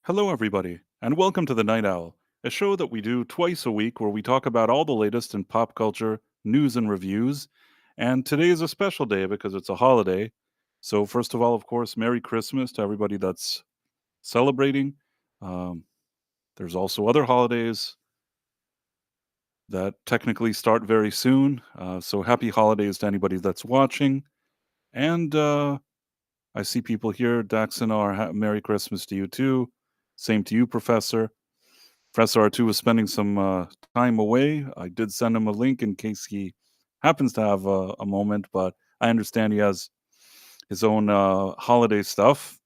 Hello, everybody, and welcome to the Night Owl, a show that we do twice a week where we talk about all the latest in pop culture, news, and reviews. And today is a special day because it's a holiday. So, first of all, of course, Merry Christmas to everybody that's celebrating. Um, there's also other holidays that technically start very soon. So, happy holidays to anybody that's watching. And I see people here. Dax and R, Merry Christmas to you too. Same to you, Professor. Professor R2 was spending some time away. I did send him a link in case he happens to have a moment, but I understand he has his own holiday stuff.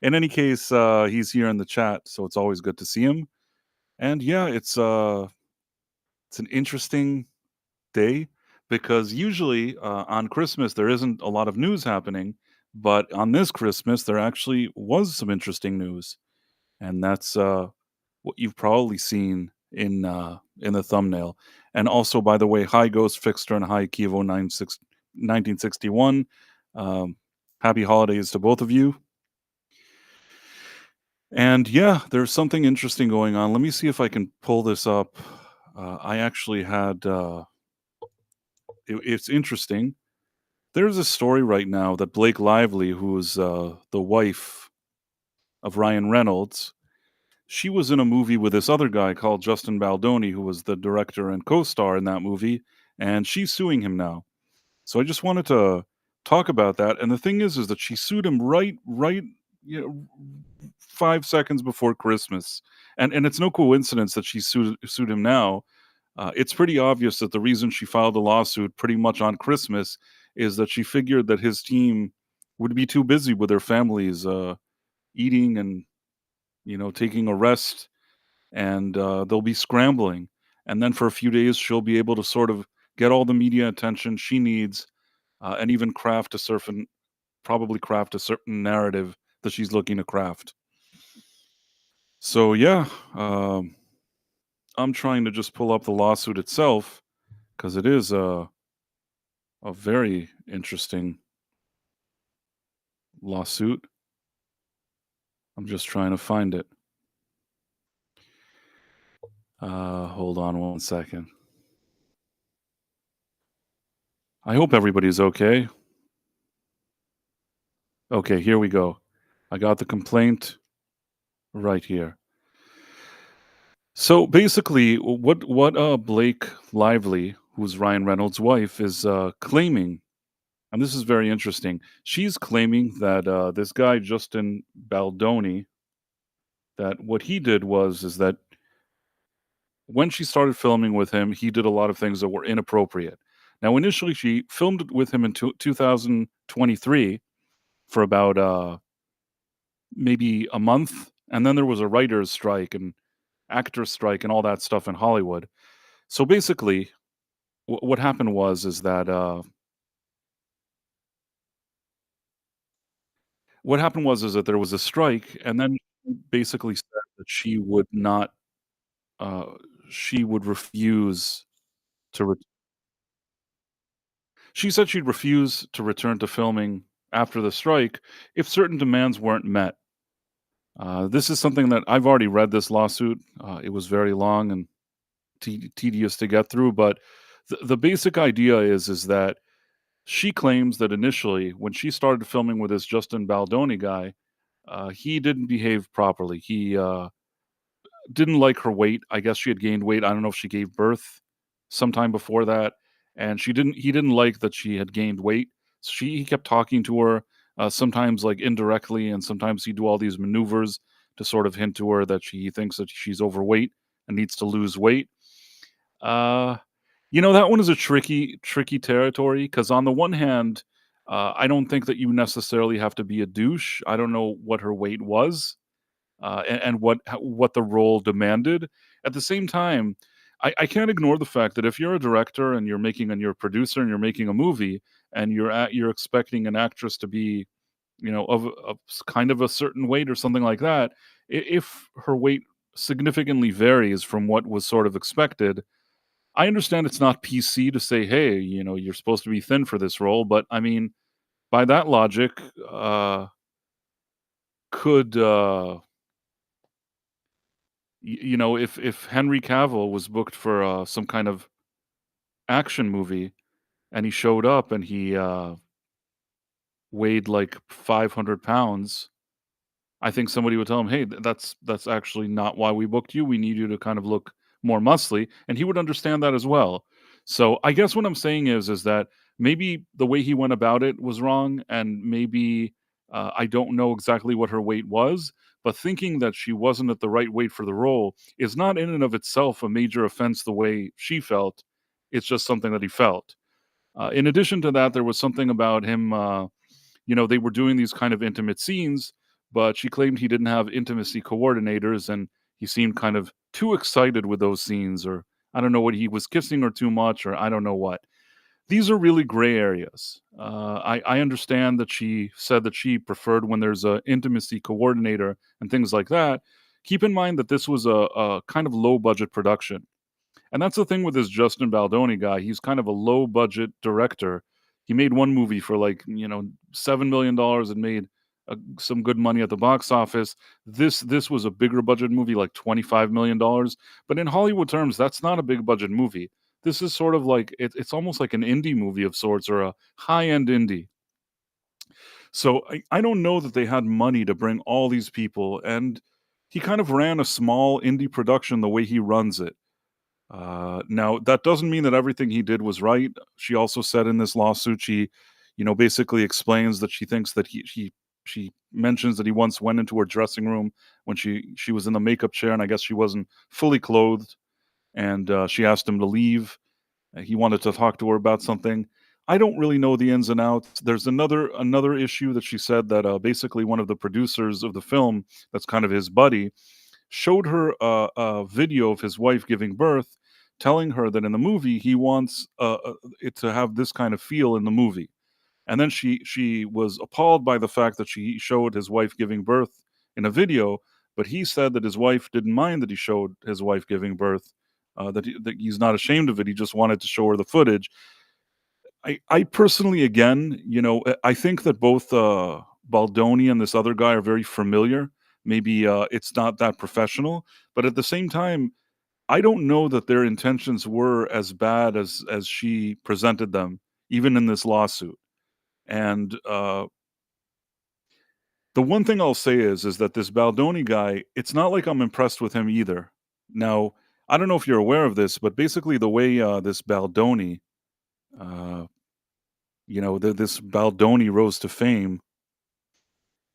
In any case, he's here in the chat, so it's always good to see him. And yeah, it's an interesting day because usually on Christmas there isn't a lot of news happening, but on this Christmas there actually was some interesting news, and that's what you've probably seen in the thumbnail. And also, by the way, hi Ghost Fixter and hi Kivo 1961. Um, happy holidays to both of you. And yeah, there's something interesting going on. Let me see if I can pull this up. I actually had. It's interesting. There's a story right now that Blake Lively, who's the wife of Ryan Reynolds, she was in a movie with this other guy called Justin Baldoni, who was the director and co-star in that movie, and she's suing him now. So I just wanted to talk about that. And the thing is that she sued him right, you know, 5 seconds before Christmas, and it's no coincidence that she sued him now. It's pretty obvious that the reason she filed the lawsuit pretty much on Christmas is that she figured that his team would be too busy with their families, eating and taking a rest, and they'll be scrambling. And then for a few days, she'll be able to sort of get all the media attention she needs, and even probably craft a certain narrative that she's looking to craft. So yeah, I'm trying to just pull up the lawsuit itself because it is a very interesting lawsuit. I'm just trying to find it. Hold on one second. I hope everybody's okay. Okay, here we go. I got the complaint right here. So basically, what Blake Lively, who's Ryan Reynolds' wife, is claiming, and this is very interesting. She's claiming that this guy Justin Baldoni, that what he did is that when she started filming with him, he did a lot of things that were inappropriate. Now, initially, she filmed with him in 2023 for about maybe a month, and then there was a writers' strike and actors' strike and all that stuff in Hollywood. So basically, what happened is that what happened is that there was a strike, and then she basically said that uh, she would refuse to. She said she'd refuse to return to filming after the strike if certain demands weren't met. This is something that I've already read this lawsuit. It was very long and tedious to get through, but the basic idea is that she claims that initially, when she started filming with this Justin Baldoni guy, he didn't behave properly. He didn't like her weight. I guess she had gained weight. I don't know if she gave birth sometime before that, and he didn't like that she had gained weight. So he kept talking to her, sometimes like indirectly, and sometimes he'd do all these maneuvers to sort of hint to her that he thinks that she's overweight and needs to lose weight. Uh, that one is a tricky territory because on the one hand, I don't think that you necessarily have to be a douche. I don't know what her weight was, and what the role demanded. At the same time, I can't ignore the fact that if you're a director and you're a producer and you're making a movie and you're expecting an actress to be, of kind of a certain weight or something like that, if her weight significantly varies from what was sort of expected, I understand it's not PC to say, hey, you're supposed to be thin for this role, but I mean, by that logic, could If Henry Cavill was booked for some kind of action movie and he showed up and he weighed like 500 pounds, I think somebody would tell him, "Hey, that's actually not why we booked you. We need you to kind of look more muscly," and he would understand that as well. So, I guess what I'm saying is that maybe the way he went about it was wrong, and maybe, I don't know exactly what her weight was, but thinking that she wasn't at the right weight for the role is not in and of itself a major offense the way she felt. It's just something that he felt. In addition to that, there was something about him, they were doing these kind of intimate scenes, but she claimed he didn't have intimacy coordinators and he seemed kind of too excited with those scenes, or I don't know what he was kissing her too much, or I don't know what. These are really gray areas. I understand that she said that she preferred when there's a intimacy coordinator and things like that. Keep in mind that this was a kind of low budget production. And that's the thing with this Justin Baldoni guy. He's kind of a low budget director. He made one movie for like, $7 million and made some good money at the box office. This was a bigger budget movie, like $25 million. But in Hollywood terms, that's not a big budget movie. This is sort of like it's almost like an indie movie of sorts, or a high end indie. So I don't know that they had money to bring all these people, and he kind of ran a small indie production the way he runs it. Now that doesn't mean that everything he did was right. She also said in this lawsuit, she, basically explains that she thinks that she mentions that he once went into her dressing room when she was in the makeup chair, and I guess she wasn't fully clothed, and she asked him to leave. He wanted to talk to her about something. I don't really know the ins and outs. There's another issue that she said that basically one of the producers of the film, that's kind of his buddy, showed her a video of his wife giving birth, telling her that in the movie he wants it to have this kind of feel in the movie. And then she was appalled by the fact that she showed his wife giving birth in a video, but he said that his wife didn't mind that he showed his wife giving birth, that he's not ashamed of it. He just wanted to show her the footage. I personally, again, I think that both Baldoni and this other guy are very familiar. Maybe it's not that professional, but at the same time, I don't know that their intentions were as bad as she presented them, even in this lawsuit. And the one thing I'll say is that this Baldoni guy, it's not like I'm impressed with him either. Now, I don't know if you're aware of this, but basically the way this Baldoni, uh, this Baldoni rose to fame,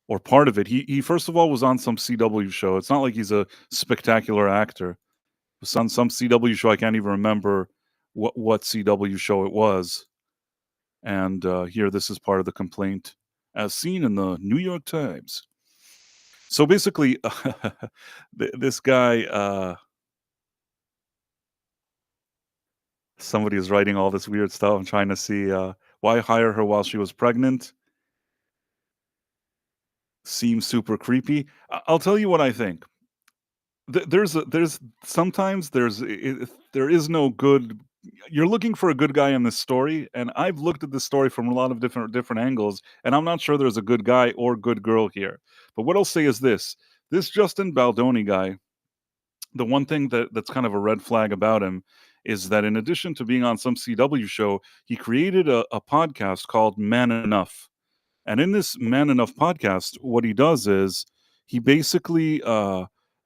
or part of it. He first of all was on some CW show. It's not like he's a spectacular actor. He was on some CW show. I can't even remember what CW show it was. And here, this is part of the complaint, as seen in the New York Times. So basically, this guy, somebody is writing all this weird stuff. I'm trying to see why hire her while she was pregnant. Seems super creepy. I'll tell you what I think. There's sometimes there is no good. You're looking for a good guy in this story, and I've looked at this story from a lot of different angles, and I'm not sure there's a good guy or good girl here. But what I'll say is this Justin Baldoni guy, the one thing that's kind of a red flag about him is that in addition to being on some CW show, he created a podcast called Man Enough. And in this Man Enough podcast, what he does is he basically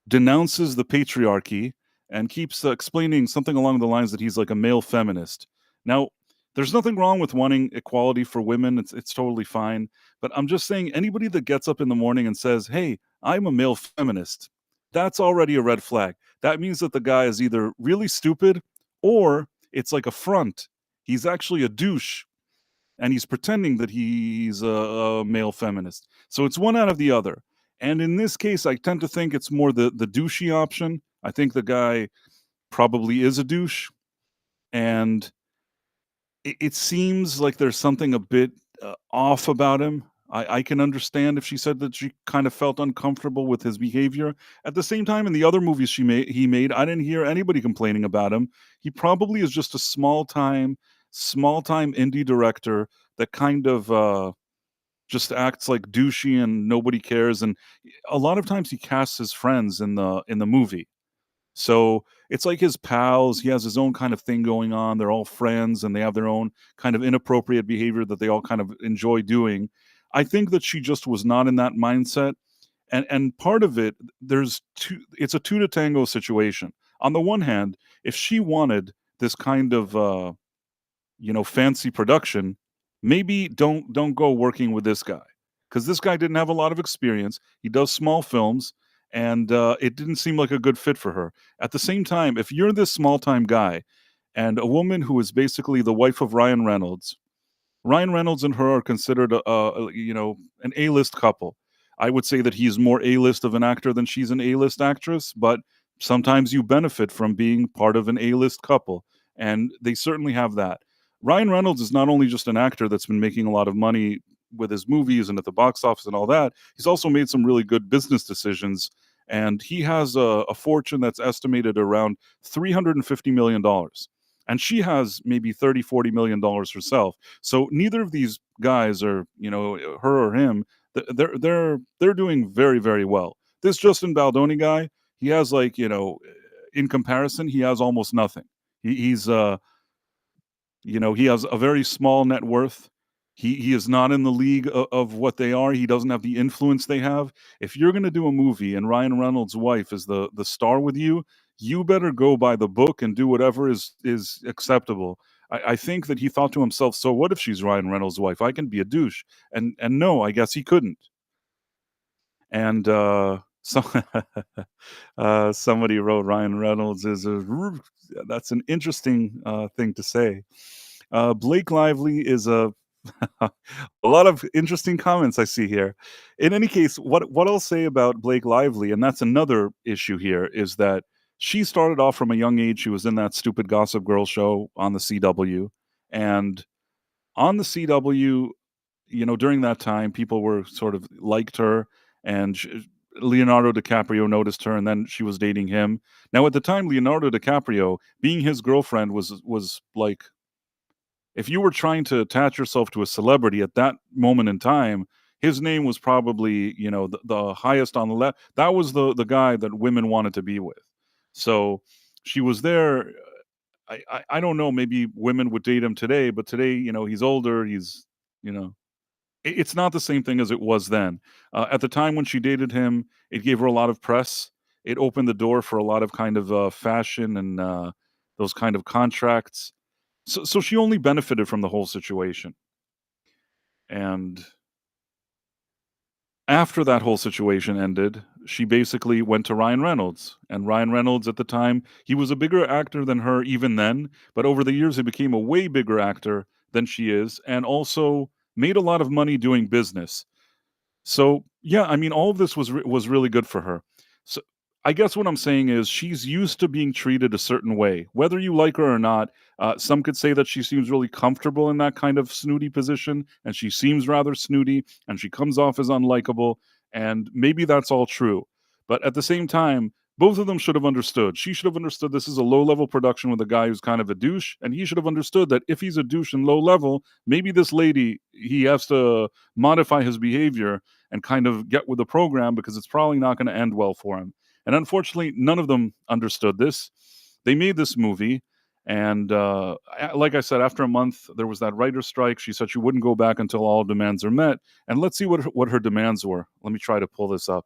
denounces the patriarchy and keeps explaining something along the lines that he's like a male feminist. Now, there's nothing wrong with wanting equality for women. It's totally fine. But I'm just saying, anybody that gets up in the morning and says, "Hey, I'm a male feminist," that's already a red flag. That means that the guy is either really stupid, or it's like a front. He's actually a douche, and he's pretending that he's a male feminist. So it's one out of the other. And in this case, I tend to think it's more the douchey option. I think the guy probably is a douche, and it seems like there's something a bit off about him. I can understand if she said that she kind of felt uncomfortable with his behavior. At the same time, in the other movies he made, I didn't hear anybody complaining about him. He probably is just a small time indie director that kind of just acts like douchey and nobody cares. And a lot of times he casts his friends in the movie. So it's like his pals. He has his own kind of thing going on. They're all friends and they have their own kind of inappropriate behavior that they all kind of enjoy doing. I think that she just was not in that mindset. And part of it, there's two it's a two to tango situation. On the one hand, if she wanted this kind of fancy production, maybe don't go working with this guy, because this guy didn't have a lot of experience. He does small films, and it didn't seem like a good fit for her. At the same time, if you're this small time guy and a woman who is basically the wife of Ryan Reynolds and her are considered an A-list couple. I would say that he's more A-list of an actor than she's an A-list actress, but sometimes you benefit from being part of an A-list couple, and they certainly have that. Ryan Reynolds is not only just an actor that's been making a lot of money with his movies and at the box office and all that, he's also made some really good business decisions, and he has a fortune that's estimated around $350 million. And she has maybe 30-40 million dollars herself. So neither of these guys are, her or him. They're doing very very well. This Justin Baldoni guy, he has in comparison, he has almost nothing. He has a very small net worth. He is not in the league of what they are. He doesn't have the influence they have. If you're going to do a movie and Ryan Reynolds' wife is the star with you, you better go by the book and do whatever is acceptable. I think that he thought to himself, so what if she's Ryan Reynolds' wife? I can be a douche. And no, I guess he couldn't. And so somebody wrote Ryan Reynolds is that's an interesting thing to say. Blake Lively is a lot of interesting comments I see here. In any case, what I'll say about Blake Lively, and that's another issue here, is that she started off from a young age. She was in that stupid Gossip Girl show on the CW, and on the CW, during that time, people were sort of liked her, and Leonardo DiCaprio noticed her, and then she was dating him. Now, at the time, Leonardo DiCaprio being his girlfriend was like, if you were trying to attach yourself to a celebrity at that moment in time, his name was probably, the highest on the left. That was the guy that women wanted to be with. So she was there. I don't know. Maybe women would date him today, but today, he's older. You know, it's not the same thing as it was then. At the time when she dated him, it gave her a lot of press. It opened the door for a lot of kind of fashion and those kind of contracts. So she only benefited from the whole situation. And after that whole situation ended, she basically went to Ryan Reynolds. And Ryan Reynolds at the time, he was a bigger actor than her even then, but over the years he became a way bigger actor than she is, and also made a lot of money doing business. So, yeah, I mean, all of this was really good for her. So, I guess what I'm saying is she's used to being treated a certain way, whether you like her or not. Some could say that she seems really comfortable in that kind of snooty position, and she seems rather snooty, and she comes off as unlikable, and maybe that's all true. But at the same time, both of them should have understood. She should have understood this is a low-level production with a guy who's kind of a douche, and he should have understood that if he's a douche and low level, maybe this lady, he has to modify his behavior and kind of get with the program, because it's probably not going to end well for him. And unfortunately, none of them understood this. They made this movie, and like I said, after a month, there was that writer's strike. She said she wouldn't go back until all demands are met. And let's see what her demands were. Let me try to pull this up.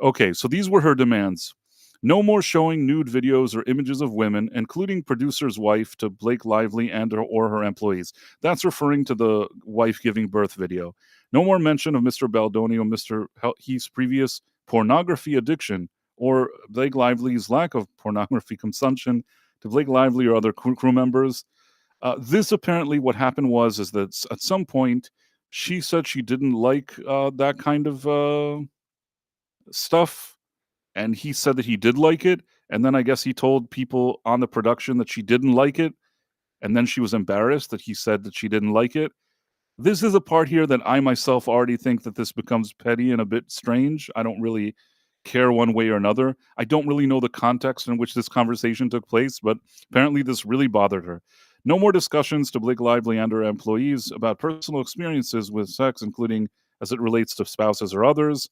Okay, so these were her demands. No more showing nude videos or images of women, including producer's wife, to Blake Lively and or her employees. That's referring to the wife giving birth video. No more mention of Mr. Baldoni or Mr. Heath's previous pornography addiction or Blake Lively's lack of pornography consumption to Blake Lively or other crew members. This apparently what happened is that at some point she said she didn't like that kind of stuff, and he said that he did like it, and then I guess he told people on the production that she didn't like it, and then she was embarrassed that he said that she didn't like it. This is a part here that I myself already think that this becomes petty and a bit strange. I don't really care one way or another. I don't really know the context in which this conversation took place, but apparently this really bothered her. No more discussions to Blake Lively and her employees about personal experiences with sex, including as it relates to spouses or others.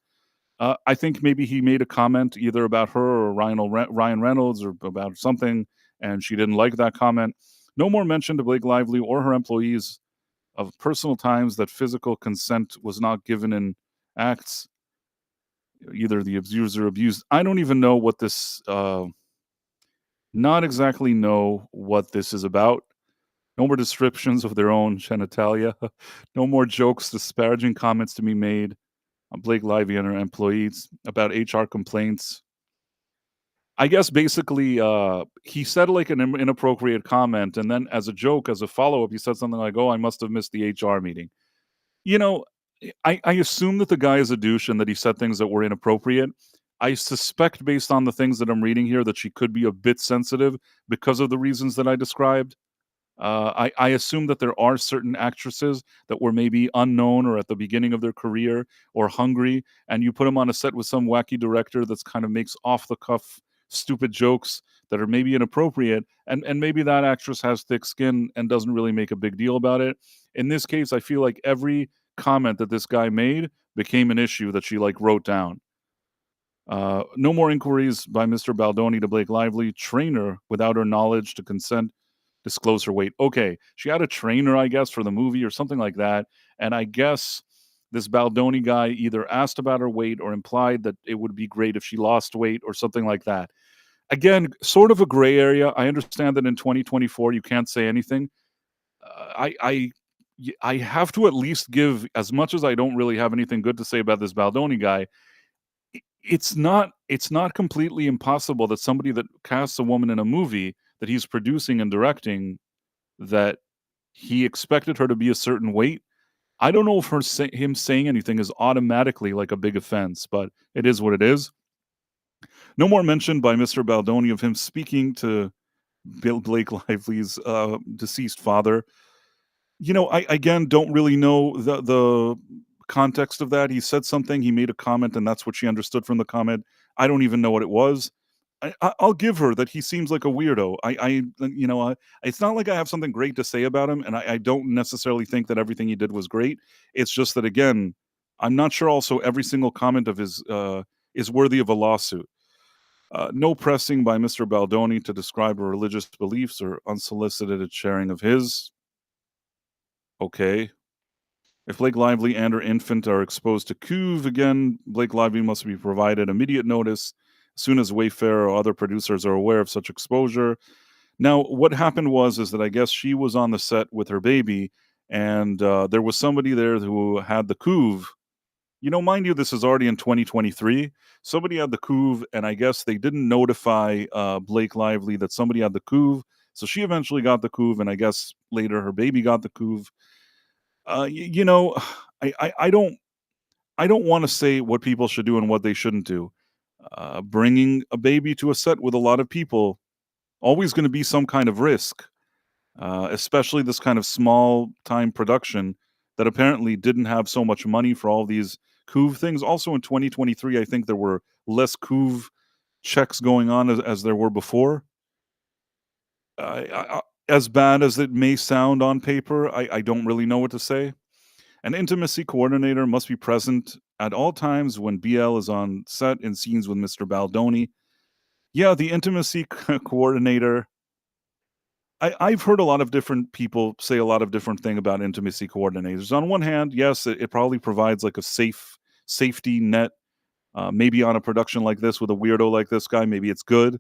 I think maybe he made a comment either about her or Ryan Reynolds or about something, and she didn't like that comment. No more mention to Blake Lively or her employees of personal times that physical consent was not given in acts, either the abuser abused. I don't even know what this, not exactly know what this is about. No more descriptions of their own genitalia. No more jokes, disparaging comments to be made on Blake Lively and her employees about HR complaints. I guess basically, he said like an inappropriate comment, and then as a joke, as a follow up, he said something like, "Oh, I must have missed the HR meeting." You know, I assume that the guy is a douche and that he said things that were inappropriate. I suspect, based on the things that I'm reading here, that she could be a bit sensitive because of the reasons that I described. I assume that there are certain actresses that were maybe unknown or at the beginning of their career or hungry, and you put them on a set with some wacky director that's kind of makes off the cuff stupid jokes that are maybe inappropriate, and maybe that actress has thick skin and doesn't really make a big deal about it. In this case, I feel like every comment that this guy made became an issue that she like wrote down. No more inquiries by Mr. Baldoni to Blake Lively, trainer without her knowledge to consent disclose her weight. Okay, she had a trainer, I guess, for the movie or something like that. And I guess this Baldoni guy either asked about her weight or implied that it would be great if she lost weight or something like that. Again, sort of a gray area. I understand that in 2024 you can't say anything. I have to at least give, as much as I don't really have anything good to say about this Baldoni guy. It's not completely impossible that somebody that casts a woman in a movie that he's producing and directing, that he expected her to be a certain weight. I don't know if him saying anything is automatically like a big offense, but it is what it is. No more mention by Mr. Baldoni of him speaking to Bill Blake Lively's deceased father. I again don't really know the context of that. He said something, he made a comment, and that's what she understood from the comment. I don't even know what it was. I'll give her that he seems like a weirdo. It's not like I have something great to say about him, and I don't necessarily think that everything he did was great. It's just that again, I'm not sure. Also, every single comment of his is worthy of a lawsuit. No pressing by Mr. Baldoni to describe her religious beliefs or unsolicited sharing of his. Okay. If Blake Lively and her infant are exposed to CUV again, Blake Lively must be provided immediate notice as soon as Wayfair or other producers are aware of such exposure. Now, what happened is that I guess she was on the set with her baby, and there was somebody there who had the CUV. Mind you, this is already in 2023. Somebody had the CUV, and I guess they didn't notify Blake Lively that somebody had the CUV. So she eventually got the CUV, and I guess later her baby got the CUV. I don't want to say what people should do and what they shouldn't do. Bringing a baby to a set with a lot of people, always going to be some kind of risk, especially this kind of small time production that apparently didn't have so much money for all these CUV things. Also in 2023, I think there were less CUV checks going on as there were before. As bad as it may sound on paper, I don't really know what to say. An intimacy coordinator must be present at all times when BL is on set in scenes with Mr. Baldoni. Yeah, the intimacy coordinator. I've heard a lot of different people say a lot of different thing about intimacy coordinators. On one hand, yes, it probably provides like a safety net. Maybe on a production like this with a weirdo like this guy, maybe it's good.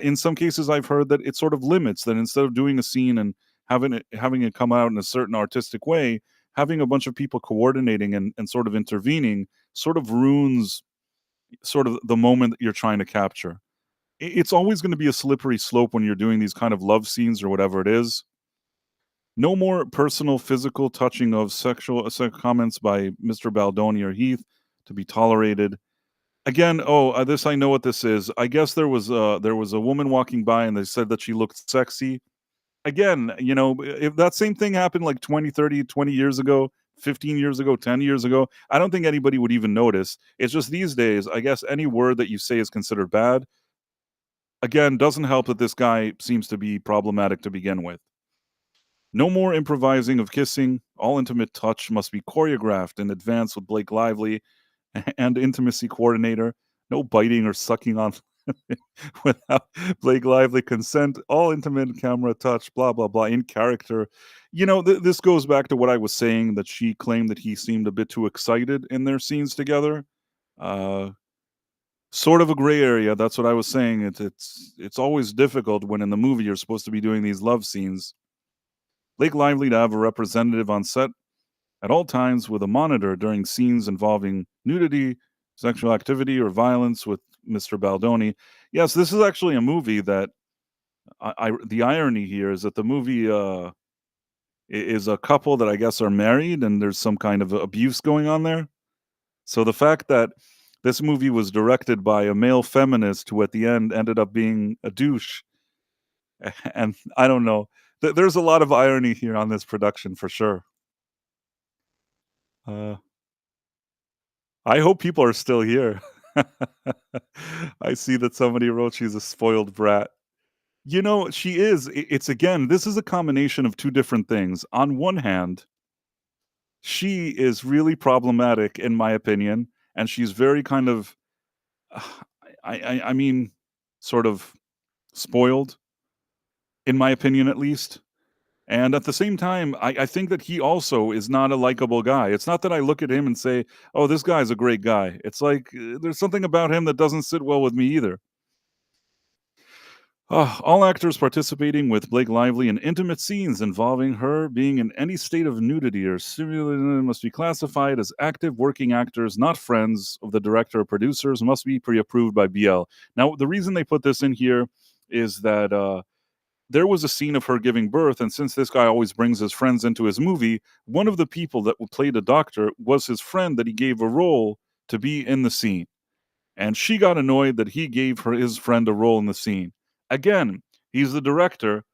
In some cases, I've heard that it sort of limits that instead of doing a scene and having it come out in a certain artistic way, having a bunch of people coordinating and sort of intervening sort of ruins sort of the moment that you're trying to capture. It's always going to be a slippery slope when you're doing these kind of love scenes or whatever it is. No more personal physical touching of sexual comments by Mr. Baldoni or Heath to be tolerated. Again, this I know what this is. I guess there was a woman walking by and they said that she looked sexy. Again, if that same thing happened like 20, 30, 20 years ago, 15 years ago, 10 years ago, I don't think anybody would even notice. It's just these days, I guess any word that you say is considered bad. Again, doesn't help that this guy seems to be problematic to begin with. No more improvising of kissing. All intimate touch must be choreographed in advance with Blake Lively and intimacy coordinator. No biting or sucking on without Blake Lively consent. All intimate camera touch. Blah blah blah. In character, this goes back to what I was saying that she claimed that he seemed a bit too excited in their scenes together. Uh, Sort of a gray area. That's what I was saying. It's always difficult when in the movie you're supposed to be doing these love scenes. Blake Lively to have a representative on set at all times with a monitor during scenes involving nudity, sexual activity, or violence with Mr. Baldoni. Yes, this is actually a movie that the irony here is that the movie is a couple that I guess are married and there's some kind of abuse going on there. So the fact that this movie was directed by a male feminist who at the end ended up being a douche, and I don't know. There's a lot of irony here on this production for sure. Uh, I hope people are still here. I see that somebody wrote she's a spoiled brat. She is. It's again, this is a combination of two different things. On one hand, she is really problematic in my opinion, and she's very kind of, I mean, sort of spoiled, in my opinion at least. And at the same time, I think that he also is not a likable guy. It's not that I look at him and say, "Oh, this guy's a great guy." It's like, there's something about him that doesn't sit well with me either. All actors participating with Blake Lively in intimate scenes involving her being in any state of nudity or simulated must be classified as active working actors, not friends of the director or producers, must be pre-approved by BL. Now, the reason they put this in here is that there was a scene of her giving birth, and since this guy always brings his friends into his movie, one of the people that played a doctor was his friend that he gave a role to be in the scene. And she got annoyed that he gave his friend a role in the scene. Again, he's the director.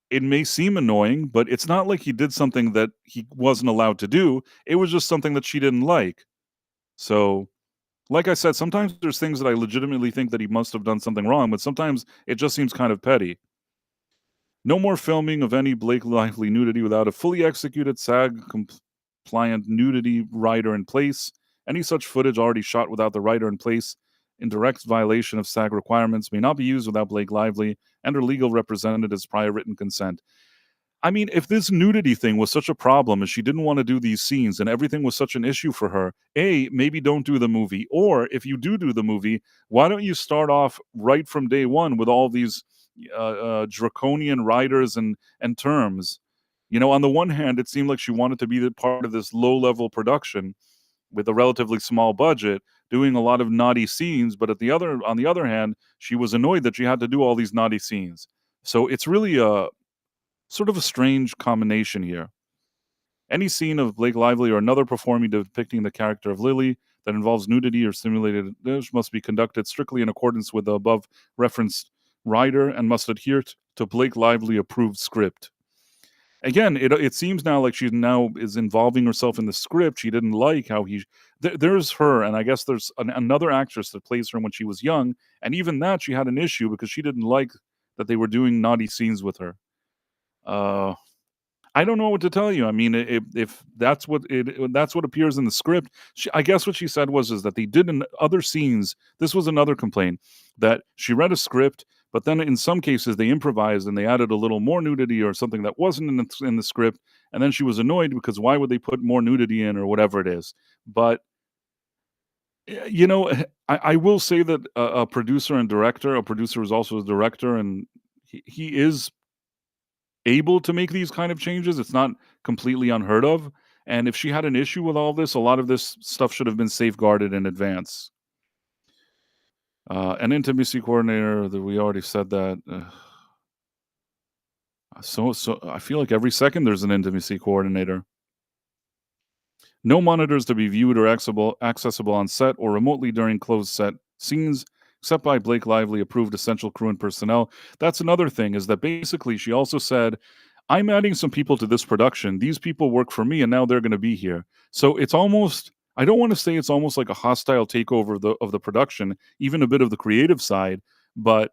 It may seem annoying, but it's not like he did something that he wasn't allowed to do. It was just something that she didn't like. So, like I said, sometimes there's things that I legitimately think that he must have done something wrong, but sometimes it just seems kind of petty. No more filming of any Blake Lively nudity without a fully executed SAG compliant nudity rider in place. Any such footage already shot without the rider in place in direct violation of SAG requirements may not be used without Blake Lively and her legal representative's prior written consent. I mean, if this nudity thing was such a problem and she didn't want to do these scenes and everything was such an issue for her, A, maybe don't do the movie. Or if you do the movie, why don't you start off right from day one with all these draconian riders and terms? On the one hand, it seemed like she wanted to be the part of this low level production with a relatively small budget, doing a lot of naughty scenes. But on the other hand, she was annoyed that she had to do all these naughty scenes. So it's really a sort of a strange combination here. Any scene of Blake Lively or another performing depicting the character of Lily that involves nudity or simulated image must be conducted strictly in accordance with the above referenced writer and must adhere to Blake Lively approved script. Again, it seems now like she now is involving herself in the script. She didn't like how there's her, and I guess there's another actress that plays her when she was young, and even that she had an issue because she didn't like that they were doing naughty scenes with her. Uh, I don't know what to tell you. I mean, if that's what appears in the script, I guess what she said was is that they did in other scenes. This was another complaint that she read a script, but then in some cases they improvised and they added a little more nudity or something that wasn't in the script, and then she was annoyed because why would they put more nudity in or whatever it is. But I will say that a producer and director, a producer is also a director, and he is able to make these kind of changes. It's not completely unheard of. And if she had an issue with all this, a lot of this stuff should have been safeguarded in advance. An intimacy coordinator, that we already said that. So I feel like every second there's an intimacy coordinator. No monitors to be viewed or accessible on set or remotely during closed set scenes, except by Blake Lively approved essential crew and personnel. That's another thing, is that basically she also said, I'm adding some people to this production. These people work for me and now they're going to be here. So it's almost, I don't want to say it's almost like a hostile takeover of the production, even a bit of the creative side, but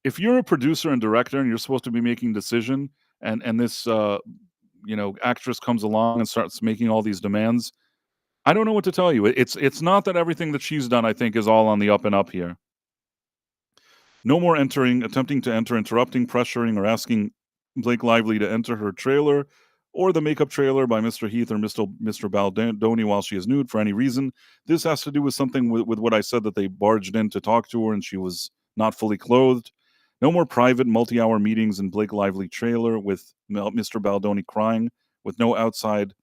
if you're a producer and director and you're supposed to be making decision and this actress comes along and starts making all these demands, I don't know what to tell you. It's not that everything that she's done, I think, is all on the up and up here. No more attempting to enter, interrupting, pressuring, or asking Blake Lively to enter her trailer or the makeup trailer by Mr. Heath or Mr. Baldoni while she is nude for any reason. This has to do with something with what I said, that they barged in to talk to her and she was not fully clothed. No more private multi-hour meetings in Blake Lively trailer with Mr. Baldoni crying, with no outside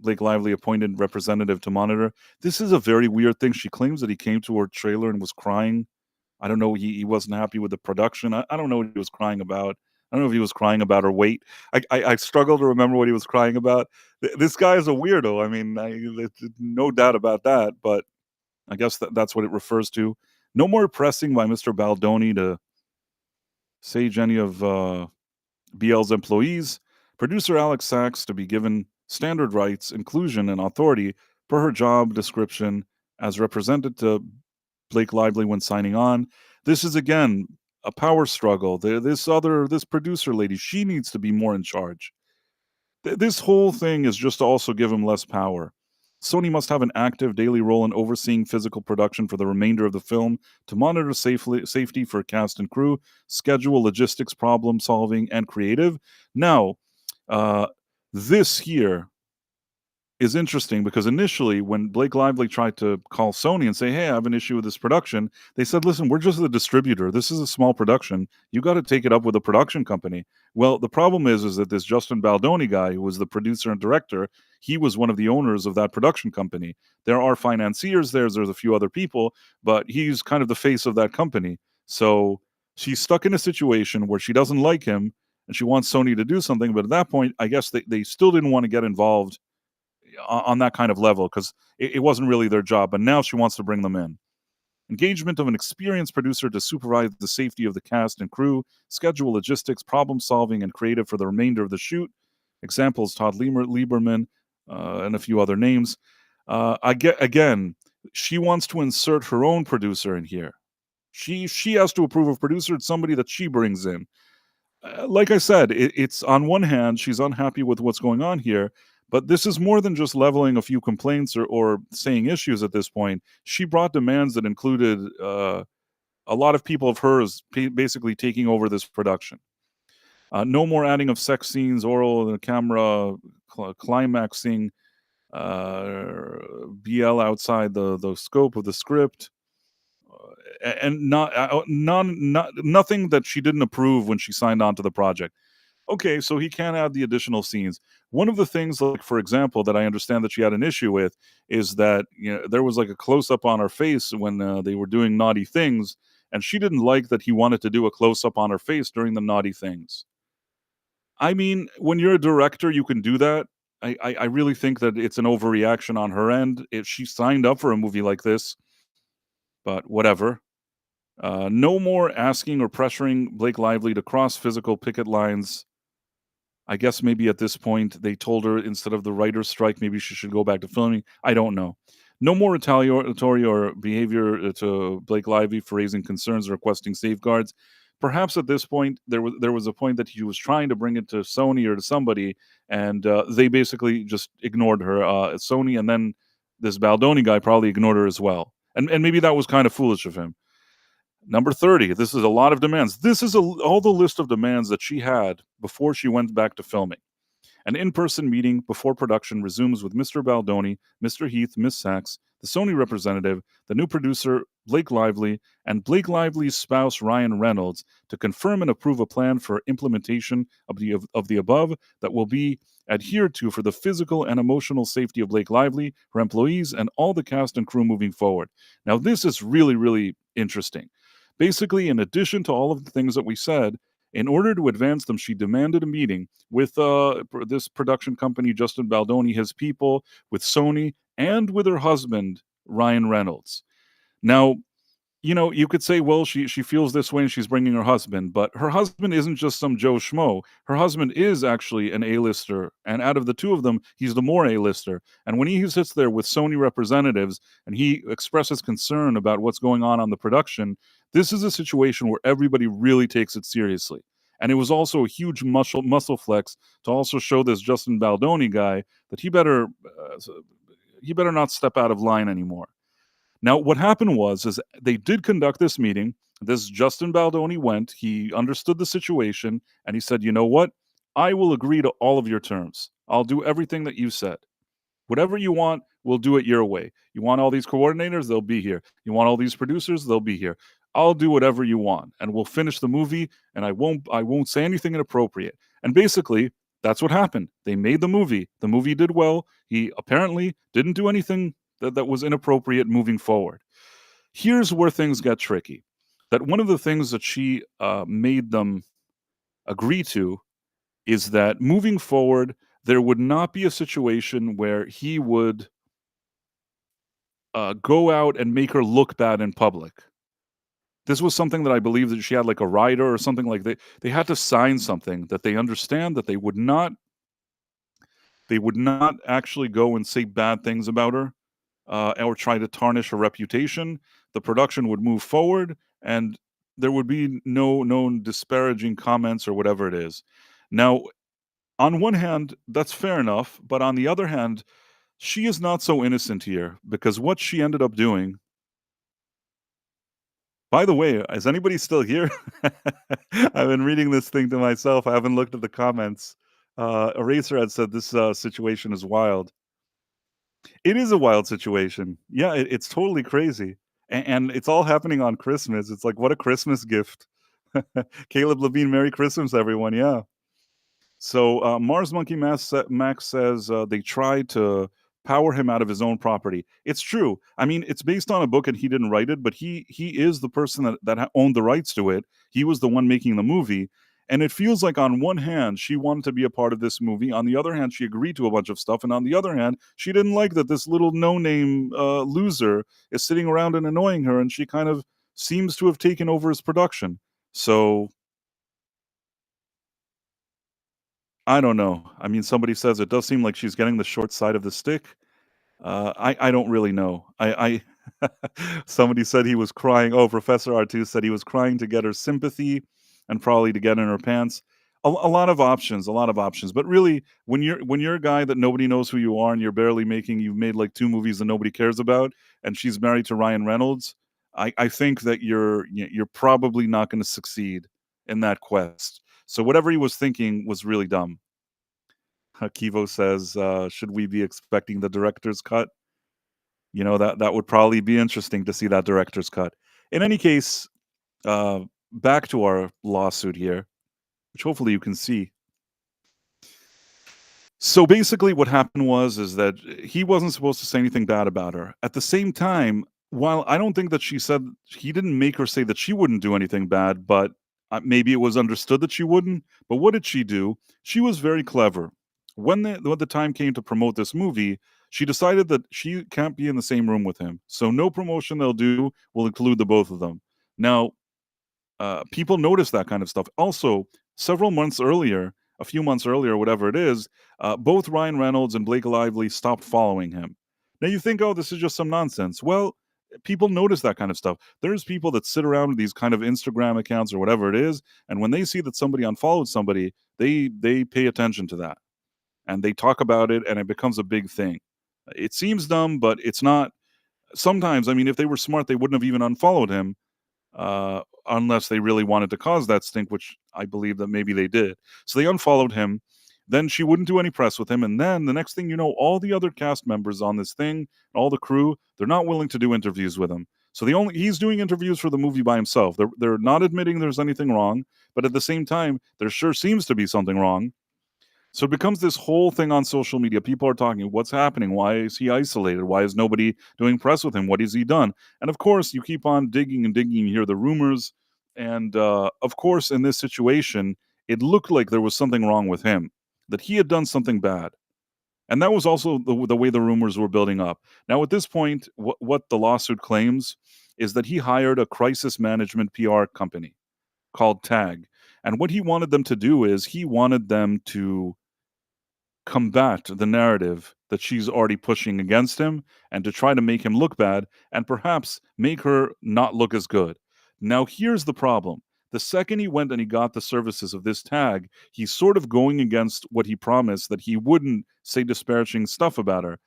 Blake Lively appointed representative to monitor. This is a very weird thing. She claims that he came to her trailer and was crying. I don't know. He wasn't happy with the production. I don't know what he was crying about. I don't know if he was crying about her weight. I struggle to remember what he was crying about. This guy is a weirdo. I mean, there's no doubt about that. But I guess that's what it refers to. No more pressing by Mr. Baldoni to sage any of BL's employees. Producer Alex Sachs to be given standard rights, inclusion, and authority per her job description as represented to Blake Lively when signing on. This is again a power struggle. This producer lady, she needs to be more in charge. This whole thing is just to also give him less power. Sony must have an active daily role in overseeing physical production for the remainder of the film to monitor safety for cast and crew, schedule, logistics, problem solving, and creative. Now, uh, this here is interesting because initially, when Blake Lively tried to call Sony and say, "Hey, I have an issue with this production," they said, "Listen, we're just the distributor. This is a small production. You got to take it up with a production company." Well, the problem is that this Justin Baldoni guy, who was the producer and director, he was one of the owners of that production company. There are financiers there. There's a few other people, but he's kind of the face of that company. So she's stuck in a situation where she doesn't like him and she wants Sony to do something. But at that point, I guess they still didn't want to get involved on that kind of level because it wasn't really their job. But now she wants to bring them in. Engagement of an experienced producer to supervise the safety of the cast and crew, schedule logistics, problem solving, and creative for the remainder of the shoot. Examples: Todd Lieberman and a few other names. I get again. She wants to insert her own producer in here. She has to approve of producer. It's somebody that she brings in. Like I said, it's on one hand, she's unhappy with what's going on here, but this is more than just leveling a few complaints or saying issues at this point. She brought demands that included a lot of people of hers basically taking over this production. No more adding of sex scenes, oral, the camera climaxing, BL outside the scope of the script. And nothing that she didn't approve when she signed on to the project. Okay, so he can add the additional scenes. One of the things, like for example, that I understand that she had an issue with is that there was like a close up on her face when they were doing naughty things, and she didn't like that he wanted to do a close up on her face during the naughty things. I mean, when you're a director, you can do that. I really think that it's an overreaction on her end. If she signed up for a movie like this, but whatever. No more asking or pressuring Blake Lively to cross physical picket lines. I guess maybe at this point they told her instead of the writer's strike, maybe she should go back to filming. I don't know. No more retaliatory or behavior to Blake Lively for raising concerns or requesting safeguards. Perhaps at this point there was a point that he was trying to bring it to Sony or to somebody, and they basically just ignored her. Sony and then this Baldoni guy probably ignored her as well, and maybe that was kind of foolish of him. Number 30, this is a lot of demands. This is all the list of demands that she had before she went back to filming. An in-person meeting before production resumes with Mr. Baldoni, Mr. Heath, Miss Sachs, the Sony representative, the new producer, Blake Lively, and Blake Lively's spouse, Ryan Reynolds, to confirm and approve a plan for implementation of the above that will be adhered to for the physical and emotional safety of Blake Lively, her employees, and all the cast and crew moving forward. Now, this is really, really interesting. Basically, in addition to all of the things that we said, in order to advance them, she demanded a meeting with this production company, Justin Baldoni, his people, with Sony, and with her husband, Ryan Reynolds. Now, you could say, well, she feels this way and she's bringing her husband, but her husband isn't just some Joe Schmo. Her husband is actually an A-lister, and out of the two of them, he's the more A-lister. And when he sits there with Sony representatives and he expresses concern about what's going on the production, this is a situation where everybody really takes it seriously. And it was also a huge muscle flex to also show this Justin Baldoni guy that he better he better not step out of line anymore. Now, what happened was is they did conduct this meeting. This Justin Baldoni went. He understood the situation, and he said, "You know what? I will agree to all of your terms. I'll do everything that you said. Whatever you want, we'll do it your way. You want all these coordinators, they'll be here. You want all these producers, they'll be here. I'll do whatever you want, and we'll finish the movie, and I won't say anything inappropriate." And basically, that's what happened. They made the movie. The movie did well. He apparently didn't do anything that was inappropriate moving forward. Here's where things get tricky. That one of the things that she made them agree to is that moving forward, there would not be a situation where he would go out and make her look bad in public. This was something that I believe that she had like a rider or something like that. They had to sign something that they understand that they would not actually go and say bad things about her or try to tarnish her reputation. The production would move forward, and there would be no disparaging comments or whatever it is. Now, on one hand, that's fair enough, but on the other hand, she is not so innocent here because what she ended up doing. By the way, is anybody still here? I've been reading this thing to myself. I haven't looked at the comments. Eraser had said this situation is wild. It is a wild situation. Yeah, it's totally crazy. And it's all happening on Christmas. It's like, what a Christmas gift. Caleb Levine, Merry Christmas, everyone. Yeah. So Mars Monkey Max says they tried to power him out of his own property. It's true. I mean, it's based on a book, and he didn't write it, but he is the person that owned the rights to it. He was the one making the movie, and it feels like on one hand she wanted to be a part of this movie, on the other hand she agreed to a bunch of stuff, and on the other hand she didn't like that this little no-name loser is sitting around and annoying her, and she kind of seems to have taken over his production. So I don't know. I mean, somebody says it does seem like she's getting the short side of the stick. I don't really know. I somebody said he was crying. Oh, Professor R2 said he was crying to get her sympathy and probably to get in her pants. A lot of options, a lot of options. But really, when you're a guy that nobody knows who you are and you've made like two movies that nobody cares about, and she's married to Ryan Reynolds, I think that you're probably not going to succeed in that quest. So whatever he was thinking was really dumb. Kivo says, should we be expecting the director's cut? That would probably be interesting to see that director's cut. In any case, uh, back to our lawsuit here, which hopefully you can see. So basically, what happened was is that he wasn't supposed to say anything bad about her. At the same time, while I don't think that he didn't make her say that she wouldn't do anything bad, but maybe it was understood that she wouldn't. But what did she do? She was very clever. When the time came to promote this movie, she decided that she can't be in the same room with him. So no promotion they'll do will include the both of them. Now, people notice that kind of stuff. Also, a few months earlier, whatever it is, both Ryan Reynolds and Blake Lively stopped following him. Now you think, oh, this is just some nonsense. Well, people notice that kind of stuff. There's people that sit around with these kind of Instagram accounts or whatever it is, and when they see that somebody unfollowed somebody, they pay attention to that and they talk about it, and it becomes a big thing. It seems dumb, but it's not. Sometimes, I mean, if they were smart, they wouldn't have even unfollowed him unless they really wanted to cause that stink, which I believe that maybe they did. So they unfollowed him. Then she wouldn't do any press with him. And then the next thing you know, all the other cast members on this thing, all the crew, they're not willing to do interviews with him. So he's doing interviews for the movie by himself. They're not admitting there's anything wrong, but at the same time, there sure seems to be something wrong. So it becomes this whole thing on social media. People are talking, what's happening? Why is he isolated? Why is nobody doing press with him? What has he done? And of course, you keep on digging and digging, you hear the rumors. And of course, in this situation, it looked like there was something wrong with him, that he had done something bad. And that was also the way the rumors were building up. Now, at this point, what the lawsuit claims is that he hired a crisis management PR company called Tag. And what he wanted them to do is he wanted them to combat the narrative that she's already pushing against him and to try to make him look bad and perhaps make her not look as good. Now, here's the problem. The second he went and he got the services of this Tag, he's sort of going against what he promised, that he wouldn't say disparaging stuff about her.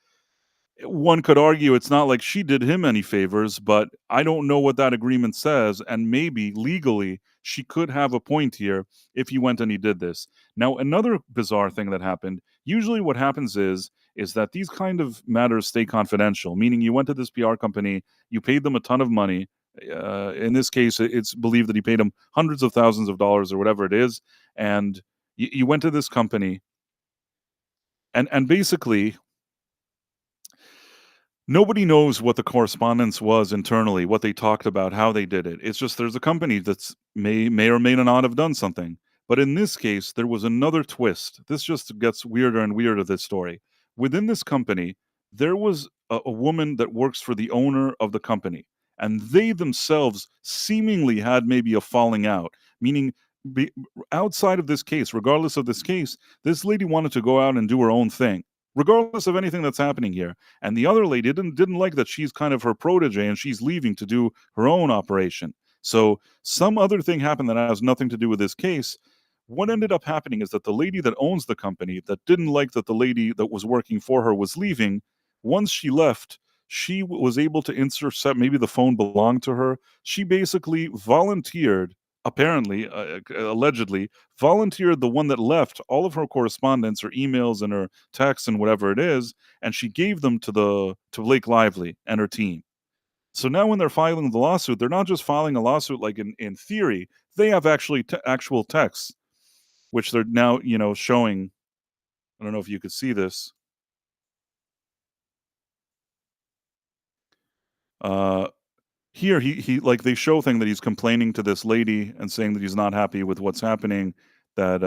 One could argue it's not like she did him any favors, but I don't know what that agreement says, and maybe legally she could have a point here if he went and he did this. Now, another bizarre thing that happened, usually what happens is that these kind of matters stay confidential, meaning you went to this PR company, you paid them a ton of money. In this case, it's believed that he paid him hundreds of thousands of dollars or whatever it is, and you went to this company, and basically nobody knows what the correspondence was internally, what they talked about, how they did it. It's just there's a company that's may or may not have done something. But in this case, there was another twist. This just gets weirder and weirder, this story. Within this company, there was a woman that works for the owner of the company, and they themselves seemingly had maybe a falling out, meaning be, outside of this case, regardless of this case, this lady wanted to go out and do her own thing, regardless of anything that's happening here, and the other lady didn't like that she's kind of her protege and she's leaving to do her own operation. So some other thing happened that has nothing to do with this case. What ended up happening is that the lady that owns the company that didn't like that the lady that was working for her was leaving, once she left, she was able to intercept, maybe the phone belonged to her. She basically volunteered, apparently, allegedly, volunteered the one that left all of her correspondence, her emails, and her texts, and whatever it is, and she gave them to Blake Lively and her team. So now when they're filing the lawsuit, they're not just filing a lawsuit like in theory. They have actually actual texts, which they're now showing. I don't know if you could see this. Uh, Here he like they show thing that he's complaining to this lady and saying that he's not happy with what's happening. That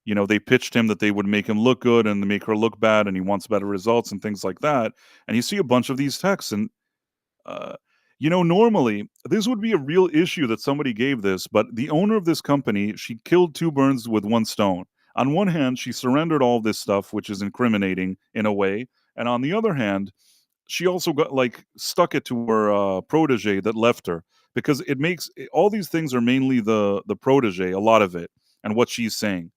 they pitched him that they would make him look good and make her look bad, and he wants better results and things like that. And you see a bunch of these texts, and Uh, normally this would be a real issue that somebody gave this, but the owner of this company, she killed two birds with one stone. On one hand, she surrendered all this stuff, which is incriminating in a way, and on the other hand, she also got like stuck it to her protege that left her, because all these things are mainly the protege, a lot of it, and what she's saying.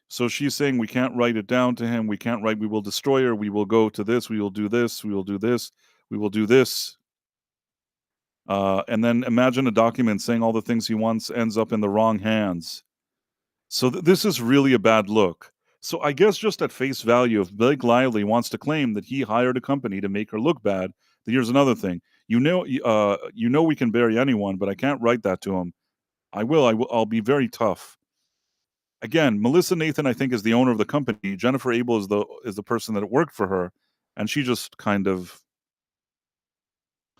So she's saying we can't write it down to him. We can't write. We will destroy her. We will go to this. We will do this. We will do this. We will do this. And then imagine a document saying all the things he wants ends up in the wrong hands. So this is really a bad look. So I guess just at face value, if Blake Lively wants to claim that he hired a company to make her look bad, then here's another thing. We can bury anyone, but I can't write that to him. I will. I will. I'll be very tough. Again, Melissa Nathan, I think, is the owner of the company. Jennifer Abel is the person that worked for her, and she just kind of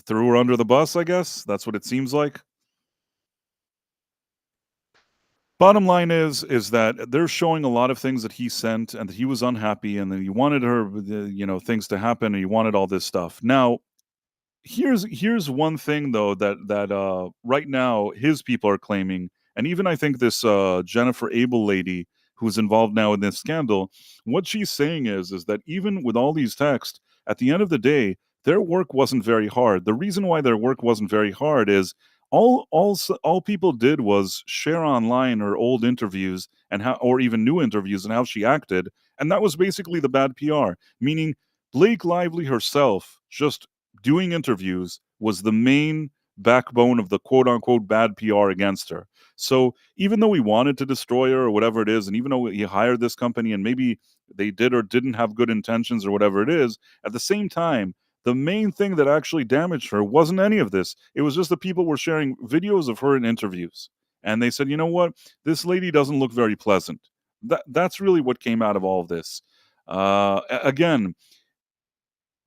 threw her under the bus. I guess that's what it seems like. Bottom line is that they're showing a lot of things that he sent and that he was unhappy and that he wanted her, things to happen, and he wanted all this stuff. Now, here's one thing though that right now his people are claiming, and even I think this Jennifer Abel lady who's involved now in this scandal, what she's saying is that even with all these texts, at the end of the day, their work wasn't very hard. The reason why their work wasn't very hard is all people did was share online her old interviews and how, or even new interviews, and how she acted, and that was basically the bad PR. Meaning Blake Lively herself just doing interviews was the main backbone of the quote unquote bad PR against her. So even though he wanted to destroy her or whatever it is, and even though he hired this company and maybe they did or didn't have good intentions or whatever it is, at the same time, the main thing that actually damaged her wasn't any of this. It was just that people were sharing videos of her in interviews. And they said, you know what? This lady doesn't look very pleasant. That's really what came out of all of this. Again,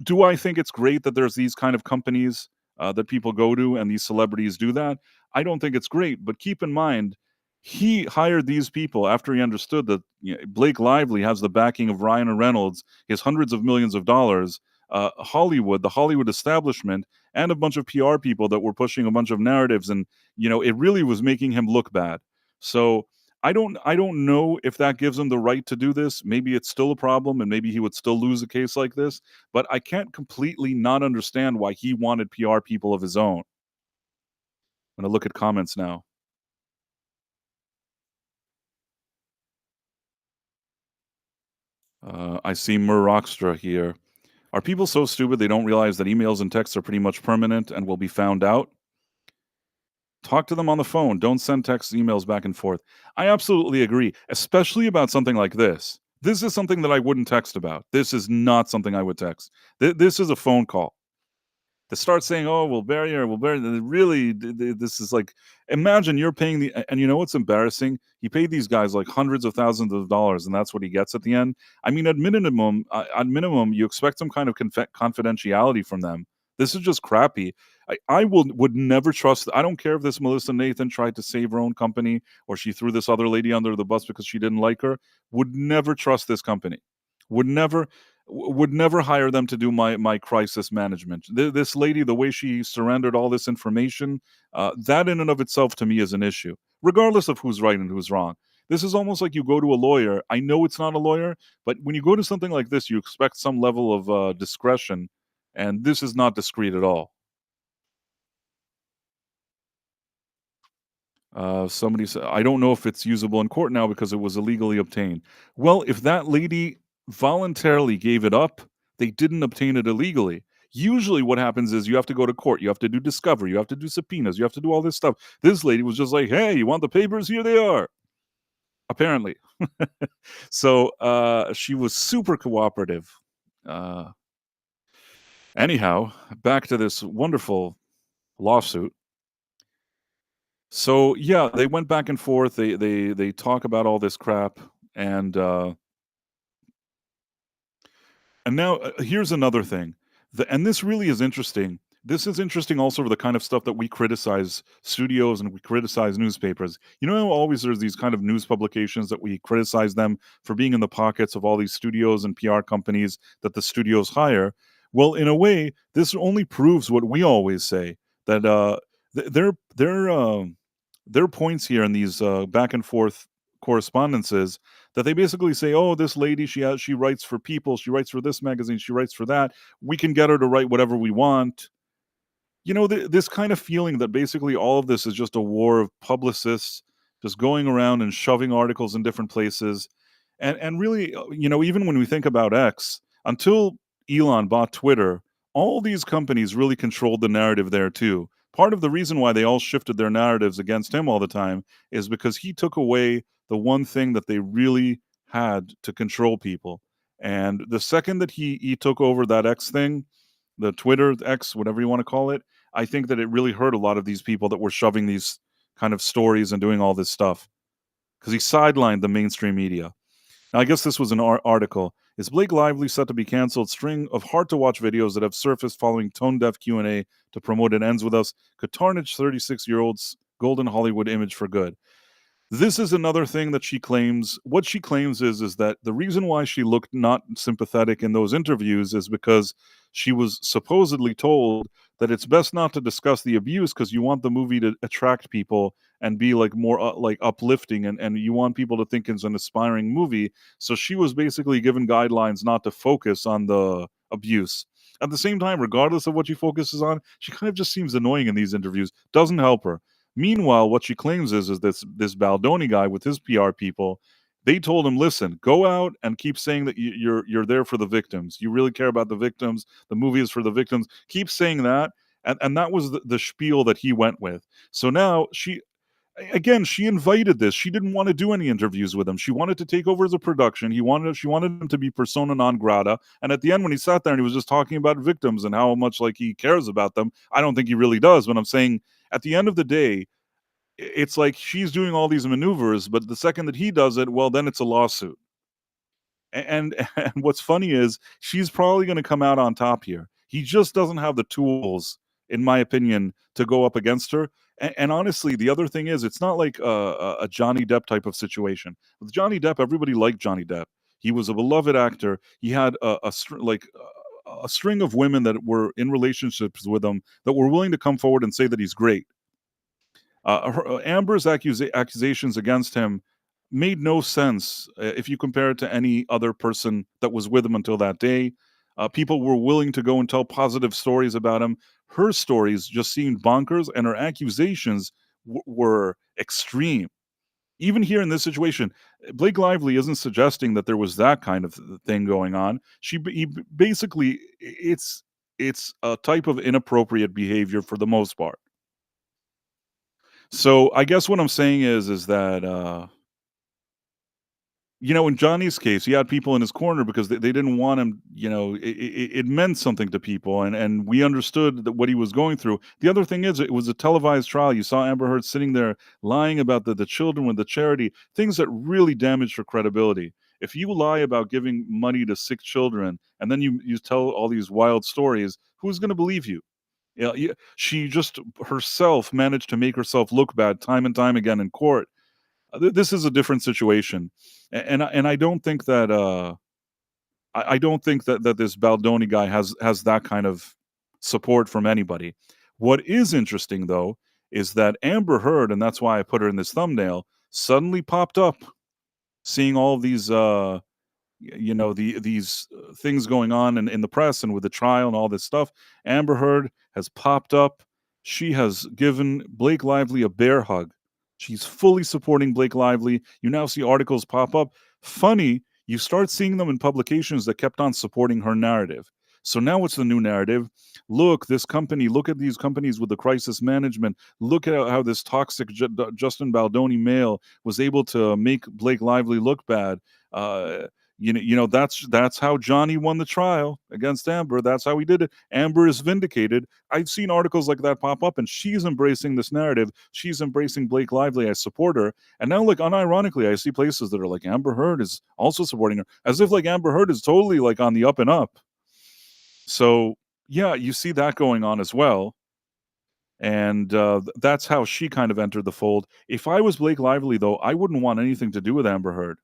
do I think it's great that there's these kind of companies that people go to and these celebrities do that? I don't think it's great, but keep in mind, he hired these people after he understood that Blake Lively has the backing of Ryan Reynolds, his hundreds of millions of dollars, Hollywood, the Hollywood establishment, and a bunch of PR people that were pushing a bunch of narratives, and it really was making him look bad. So I don't know if that gives him the right to do this. Maybe it's still a problem, and maybe he would still lose a case like this, but I can't completely not understand why he wanted PR people of his own. I'm gonna look at comments now. I see Murrockstra here. Are people so stupid they don't realize that emails and texts are pretty much permanent and will be found out? Talk to them on the phone. Don't send text emails back and forth. I absolutely agree, especially about something like this. This is something that I wouldn't text about. This is not something I would text. This is a phone call. To start saying, "Oh, we'll bury her, we'll bury her," really, this is like, imagine you're paying and you know what's embarrassing? He paid these guys like hundreds of thousands of dollars, and that's what he gets at the end. I mean, at minimum, you expect some kind of confidentiality from them. This is just crappy. Would never trust. I don't care if this Melissa Nathan tried to save her own company or she threw this other lady under the bus because she didn't like her. Would never trust this company. Would never would never hire them to do my crisis management. This lady, the way she surrendered all this information, that in and of itself to me is an issue, regardless of who's right and who's wrong. This is almost like you go to a lawyer. I know it's not a lawyer, but when you go to something like this, you expect some level of discretion, and this is not discreet at all. Somebody said, I don't know if it's usable in court now because it was illegally obtained. Well, if that lady voluntarily gave it up, they didn't obtain it illegally. Usually, what happens is you have to go to court, you have to do discovery, you have to do subpoenas, you have to do all this stuff. This lady was just like, hey, you want the papers? Here they are. Apparently. So she was super cooperative. Uh, Anyhow, back to this wonderful lawsuit. So, yeah, they went back and forth, they talk about all this crap, and, uh and now, here's another thing, and this really is interesting. This is interesting also for the kind of stuff that we criticize studios and we criticize newspapers. You know how always there's these kind of news publications that we criticize them for being in the pockets of all these studios and PR companies that the studios hire? Well, in a way, this only proves what we always say, that, th their points here in these back and forth correspondences, that they basically say, "Oh, this lady, she writes for People, she writes for this magazine, she writes for that. We can get her to write whatever we want." You know, this kind of feeling that basically all of this is just a war of publicists just going around and shoving articles in different places. And really, you know, even when we think about X, until Elon bought Twitter, all these companies really controlled the narrative there too. Part of the reason why they all shifted their narratives against him all the time is because he took away the one thing that they really had to control people. And the second that he took over that X thing, the Twitter X, whatever you want to call it, I think that it really hurt a lot of these people that were shoving these kind of stories and doing all this stuff because he sidelined the mainstream media. Now, I guess this was an article. Is Blake Lively set to be canceled? String of hard-to-watch videos that have surfaced following tone-deaf Q&A to promote It Ends With Us could tarnish 36-year-old's golden Hollywood image for good. This is another thing that she claims. What she claims is that the reason why she looked not sympathetic in those interviews is because she was supposedly told that it's best not to discuss the abuse because you want the movie to attract people and be like more like uplifting, and you want people to think it's an aspiring movie. So she was basically given guidelines not to focus on the abuse. At the same time, regardless of what she focuses on, she kind of just seems annoying in these interviews. Doesn't help her. Meanwhile, what she claims is this Baldoni guy with his PR people, they told him, "Listen, go out and keep saying that you're there for the victims. You really care about the victims. The movie is for the victims. Keep saying that." And that was the spiel that he went with. So now again, she invited this. She didn't want to do any interviews with him. She wanted to take over as a production. She wanted him to be persona non grata. And at the end, when he sat there and he was just talking about victims and how much like he cares about them, I don't think he really does. But I'm saying at the end of the day, it's like she's doing all these maneuvers, but the second that he does it, well, then it's a lawsuit. And what's funny is she's probably going to come out on top here. He just doesn't have the tools, in my opinion, to go up against her. And honestly, the other thing is, it's not like a Johnny Depp type of situation. With Johnny Depp, everybody liked Johnny Depp. He was a beloved actor. He had a string of women that were in relationships with him that were willing to come forward and say that he's great. Amber's accusations against him made no sense if you compare it to any other person that was with him until that day. People were willing to go and tell positive stories about him. Her stories just seemed bonkers, and her accusations were extreme. Even here in this situation, Blake Lively isn't suggesting that there was that kind of thing going on. Basically, it's a type of inappropriate behavior for the most part. So I guess what I'm saying is that in Johnny's case, he had people in his corner because they didn't want him. It meant something to people, and we understood that what he was going through. The other thing is, it was a televised trial. You saw Amber Heard sitting there lying about the children with the charity, things that really damaged her credibility. If you lie about giving money to sick children and then you tell all these wild stories, who's going to believe you? Yeah, she just herself managed to make herself look bad time and time again in court. This is a different situation, and I don't think that I don't think that this Baldoni guy has that kind of support from anybody. What is interesting though is that Amber Heard, and that's why I put her in this thumbnail, suddenly popped up, seeing all of these these things going on in the press and with the trial and all this stuff. Amber Heard has popped up. She has given Blake Lively a bear hug. She's fully supporting Blake Lively. You now see articles pop up. Funny, you start seeing them in publications that kept on supporting her narrative. So now what's the new narrative? Look, this company, look at these companies with the crisis management. Look at how this toxic Justin Baldoni male was able to make Blake Lively look bad. Uh, that's how Johnny won the trial against Amber. That's how he did it. Amber is vindicated. I've seen articles like that pop up, and she's embracing this narrative. She's embracing Blake Lively. I support her. And now, like, unironically, I see places that are like Amber Heard is also supporting her, as if like Amber Heard is totally like on the up and up. So yeah, you see that going on as well. And that's how she kind of entered the fold. If I was Blake Lively, though, I wouldn't want anything to do with Amber Heard.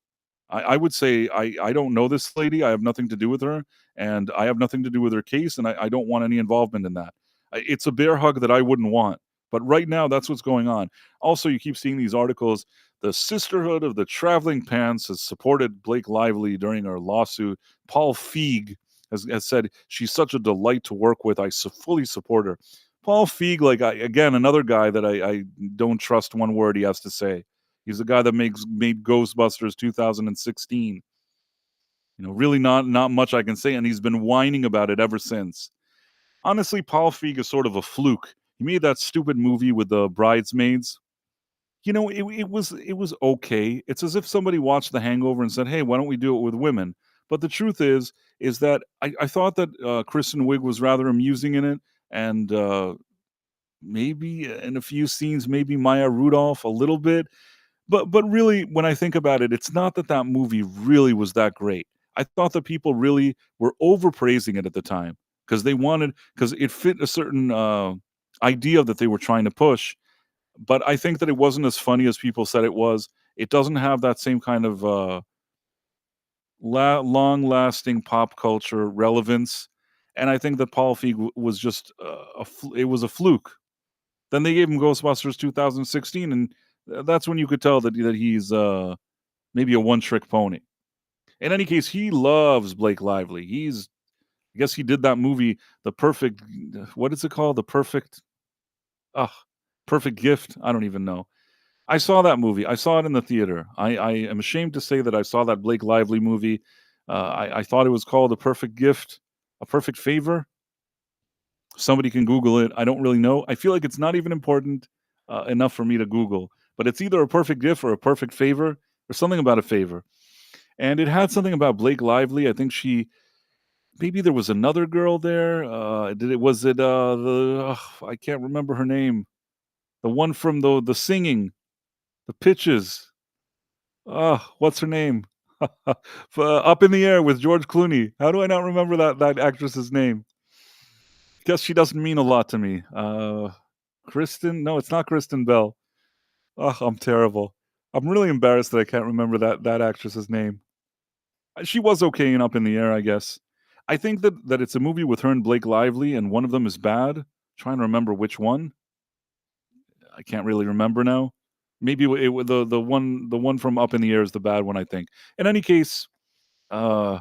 I would say I don't know this lady. I have nothing to do with her, and I have nothing to do with her case, and I don't want any involvement in that. It's a bear hug that I wouldn't want. But right now, that's what's going on. Also, you keep seeing these articles. The Sisterhood of the Traveling Pants has supported Blake Lively during her lawsuit. Paul Feig has said she's such a delight to work with. I fully support her. Paul Feig, like again, another guy that I don't trust one word he has to say. He's the guy that made Ghostbusters 2016. Really not much I can say, and he's been whining about it ever since. Honestly, Paul Feig is sort of a fluke. He made that stupid movie with the bridesmaids. It was okay. It's as if somebody watched The Hangover and said, "Hey, why don't we do it with women?" But the truth is that I thought that Kristen Wiig was rather amusing in it, and maybe in a few scenes, maybe Maya Rudolph a little bit. But really, when I think about it, it's not that that movie really was that great. I thought that people really were overpraising it at the time because it fit a certain idea that they were trying to push. But I think that it wasn't as funny as people said it was. It doesn't have that same kind of long-lasting pop culture relevance. And I think that Paul Feig was just it was a fluke. Then they gave him Ghostbusters 2016, and that's when you could tell that he's maybe a one-trick pony. In any case, he loves Blake Lively. I guess he did that movie, The Perfect what is it called? Ugh, Perfect Gift? I don't even know. I saw that movie. I saw it in the theater. I am ashamed to say that I saw that Blake Lively movie. I thought it was called A Perfect Gift, A Perfect Favor. Somebody can Google it. I don't really know. I feel like it's not even important enough for me to Google, but it's either a perfect gift or a perfect favor or something about a favor. And it had something about Blake Lively. I think maybe there was another girl there. Was it I can't remember her name. The one from the singing, the pitches. What's her name? Up in the Air with George Clooney. How do I not remember that actress's name? Guess she doesn't mean a lot to me. Kristen? No, it's not Kristen Bell. Oh, I'm terrible. I'm really embarrassed that I can't remember that actress's name. She was okay in Up in the Air, I guess. I think that it's a movie with her and Blake Lively, and one of them is bad. Trying to remember which one. I can't really remember now. Maybe the one from Up in the Air is the bad one, I think. In any case, uh,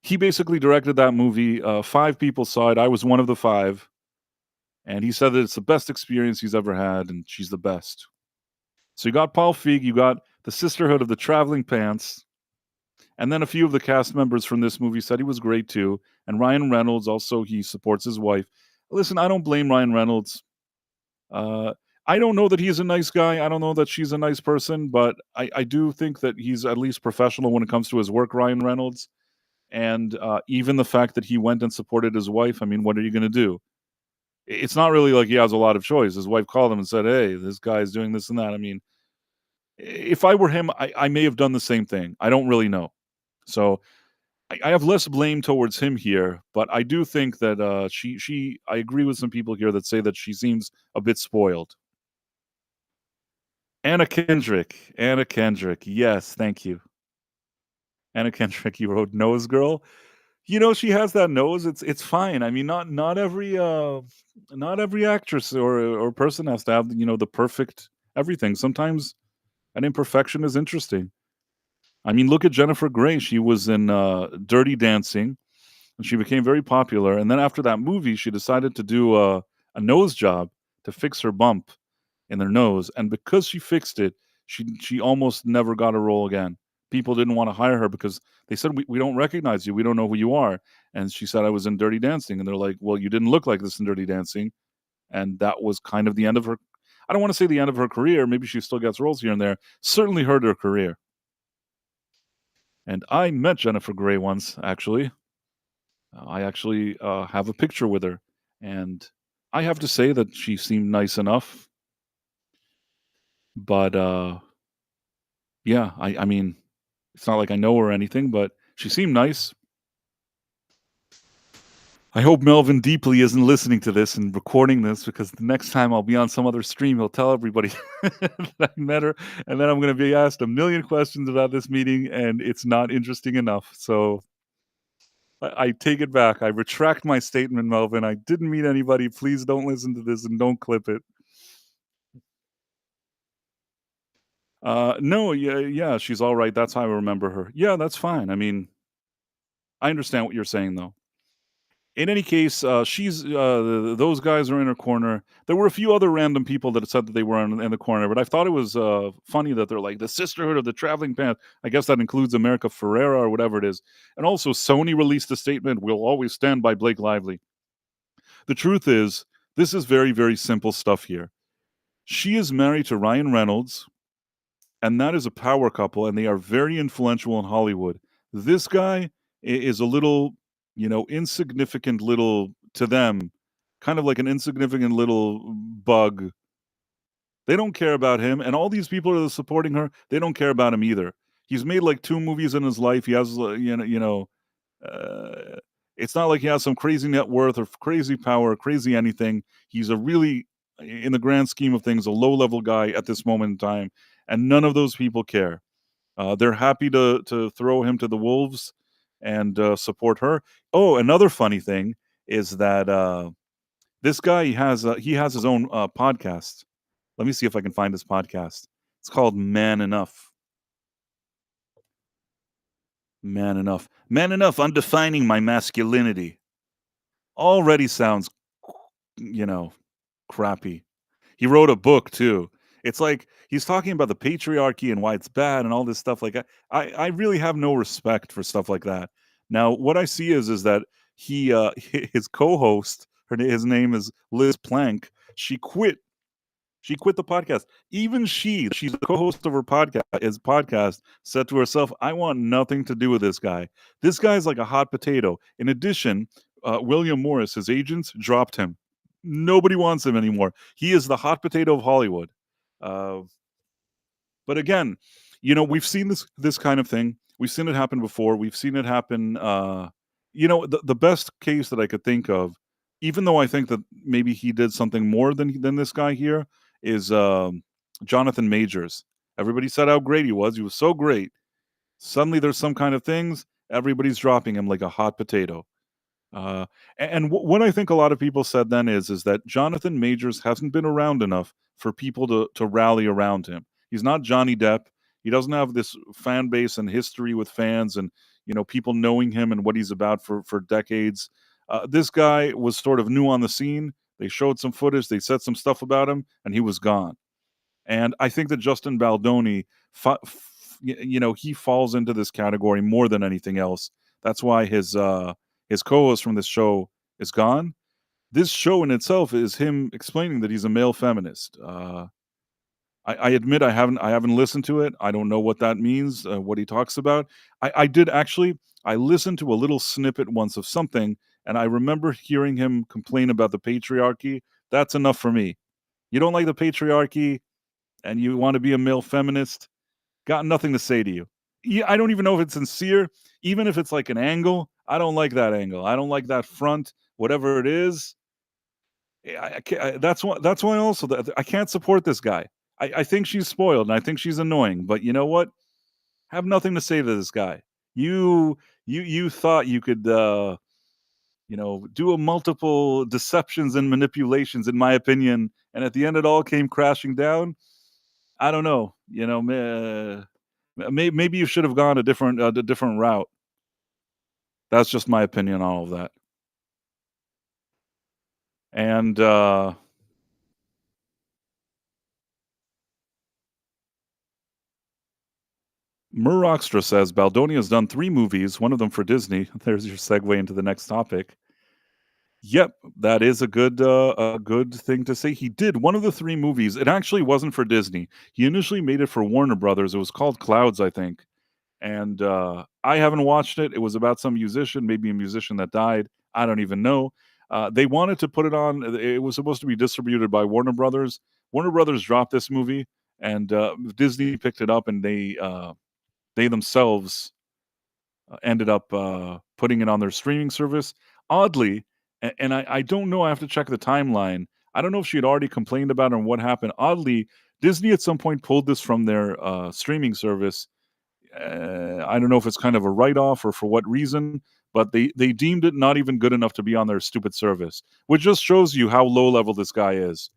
he basically directed that movie. 5 people saw it. I was one of the 5, and he said that it's the best experience he's ever had, and she's the best. So you got Paul Feig, you got the Sisterhood of the Traveling Pants, and then a few of the cast members from this movie said he was great too. And Ryan Reynolds also, he supports his wife. Listen, I don't blame Ryan Reynolds. Uh, I don't know that he's a nice guy. I don't know that she's a nice person, but I do think that he's at least professional when it comes to his work, Ryan Reynolds. And even the fact that he went and supported his wife, I mean, what are you going to do? It's not really like he has a lot of choice. His wife called him and said, "Hey, this guy's doing this and that." I mean, if I were him, I may have done the same thing. I don't really know. So I have less blame towards him here, but I do think that I agree with some people here that say that she seems a bit spoiled. Anna Kendrick. Anna Kendrick. Yes, thank you. Anna Kendrick, you wrote Nose Girl. You know, she has that nose. It's fine. I mean, not every actress or person has to have, the perfect everything. Sometimes an imperfection is interesting. I mean, look at Jennifer Grey. She was in Dirty Dancing, and she became very popular. And then after that movie, she decided to do a nose job to fix her bump in their nose, and because she fixed it, she almost never got a role again. People didn't want to hire her because they said, we don't recognize you. We don't know who you are. And she said, I was in Dirty Dancing. And they're like, well, you didn't look like this in Dirty Dancing. And that was kind of the end of her. I don't want to say the end of her career. Maybe she still gets roles here and there. Certainly hurt her career. And I met Jennifer Grey once, actually. I actually have a picture with her. And I have to say that she seemed nice enough. But yeah, I mean, it's not like I know her or anything, but she seemed nice. I hope Melvin Deeply isn't listening to this and recording this, because the next time I'll be on some other stream, he'll tell everybody that I met her, and then I'm going to be asked a million questions about this meeting, and it's not interesting enough. So I take it back. I retract my statement, Melvin. I didn't meet anybody. Please don't listen to this and don't clip it. No, yeah, she's all right. That's how I remember her. Yeah, that's fine. I mean, I understand what you're saying, though. In any case, those guys are in her corner. There were a few other random people that said that they were in the corner, but I thought it was funny that they're like the Sisterhood of the Traveling Pants. I guess that includes America Ferrera or whatever it is. And also, Sony released a statement: "We'll always stand by Blake Lively." The truth is, this is very, very simple stuff here. She is married to Ryan Reynolds, and that is a power couple, and they are very influential in Hollywood. This guy is a little, insignificant little, to them, kind of like an insignificant little bug. They don't care about him, and all these people that are supporting her, they don't care about him either. He's made like 2 movies in his life. He has, uh, it's not like he has some crazy net worth or crazy power, or crazy anything. He's a really, in the grand scheme of things, a low-level guy at this moment in time, and none of those people care. They're happy to throw him to the wolves and support her. Oh, another funny thing is that this guy he has his own podcast. Let me see if I can find his podcast. It's called Man Enough. Man Enough. Man Enough. Undefining my masculinity. Already sounds, you know, crappy. He wrote a book too. It's like he's talking about the patriarchy and why it's bad and all this stuff. Like I really have no respect for stuff like that. Now, what I see is that he his co-host, his name is Liz Plank. She quit. She quit the podcast. Even she's the co-host of her podcast, said to herself, "I want nothing to do with this guy. This guy's like a hot potato." In addition, William Morris, his agents, dropped him. Nobody wants him anymore. He is the hot potato of Hollywood. Uh, but again, we've seen this kind of thing. We've seen it happen before. We've seen it happen. The best case that I could think of, even though I think that maybe he did something more than this guy here, is Jonathan Majors. Everybody said how great he was. He was so great. Suddenly, there's some kind of things. Everybody's dropping him like a hot potato. Uh, and what I think a lot of people said then is that Jonathan Majors hasn't been around enough for people to rally around him. He's not Johnny Depp. He doesn't have this fan base and history with fans and people knowing him and what he's about for decades. This guy was sort of new on the scene. They showed some footage. They said some stuff about him, and he was gone. And I think that Justin Baldoni, he falls into this category more than anything else. That's why his co-host from this show is gone. This show in itself is him explaining that he's a male feminist. I admit I haven't listened to it. I don't know what that means. What he talks about. I did actually. I listened to a little snippet once of something, and I remember hearing him complain about the patriarchy. That's enough for me. You don't like the patriarchy, and you want to be a male feminist. Got nothing to say to you. Yeah, I don't even know if it's sincere. Even if it's like an angle, I don't like that angle. I don't like that front. Whatever it is, I can't, that's why also that I can't support this guy. I think she's spoiled and I think she's annoying. But you know what? Have nothing to say to this guy. You thought you could do a multiple deceptions and manipulations, in my opinion, and at the end it all came crashing down. I don't know. Maybe you should have gone a different route. That's just my opinion on all of that. And Murrockstra says Baldoni has done 3 movies, one of them for Disney. There's your segue into the next topic. Yep, that is a good thing to say. He did one of the 3 movies. It actually wasn't for Disney. He initially made it for Warner Brothers. It was called Clouds, I think. And I haven't watched it. It was about some musician, maybe a musician that died. I don't even know. They wanted to put it on. It was supposed to be distributed by Warner Brothers. Warner Brothers dropped this movie, and Disney picked it up, and they themselves ended up putting it on their streaming service. Oddly, and I don't know. I have to check the timeline. I don't know if she had already complained about it and what happened. Oddly, Disney at some point pulled this from their streaming service. I don't know if it's kind of a write off or for what reason, but they deemed it not even good enough to be on their stupid service, which just shows you how low level this guy is.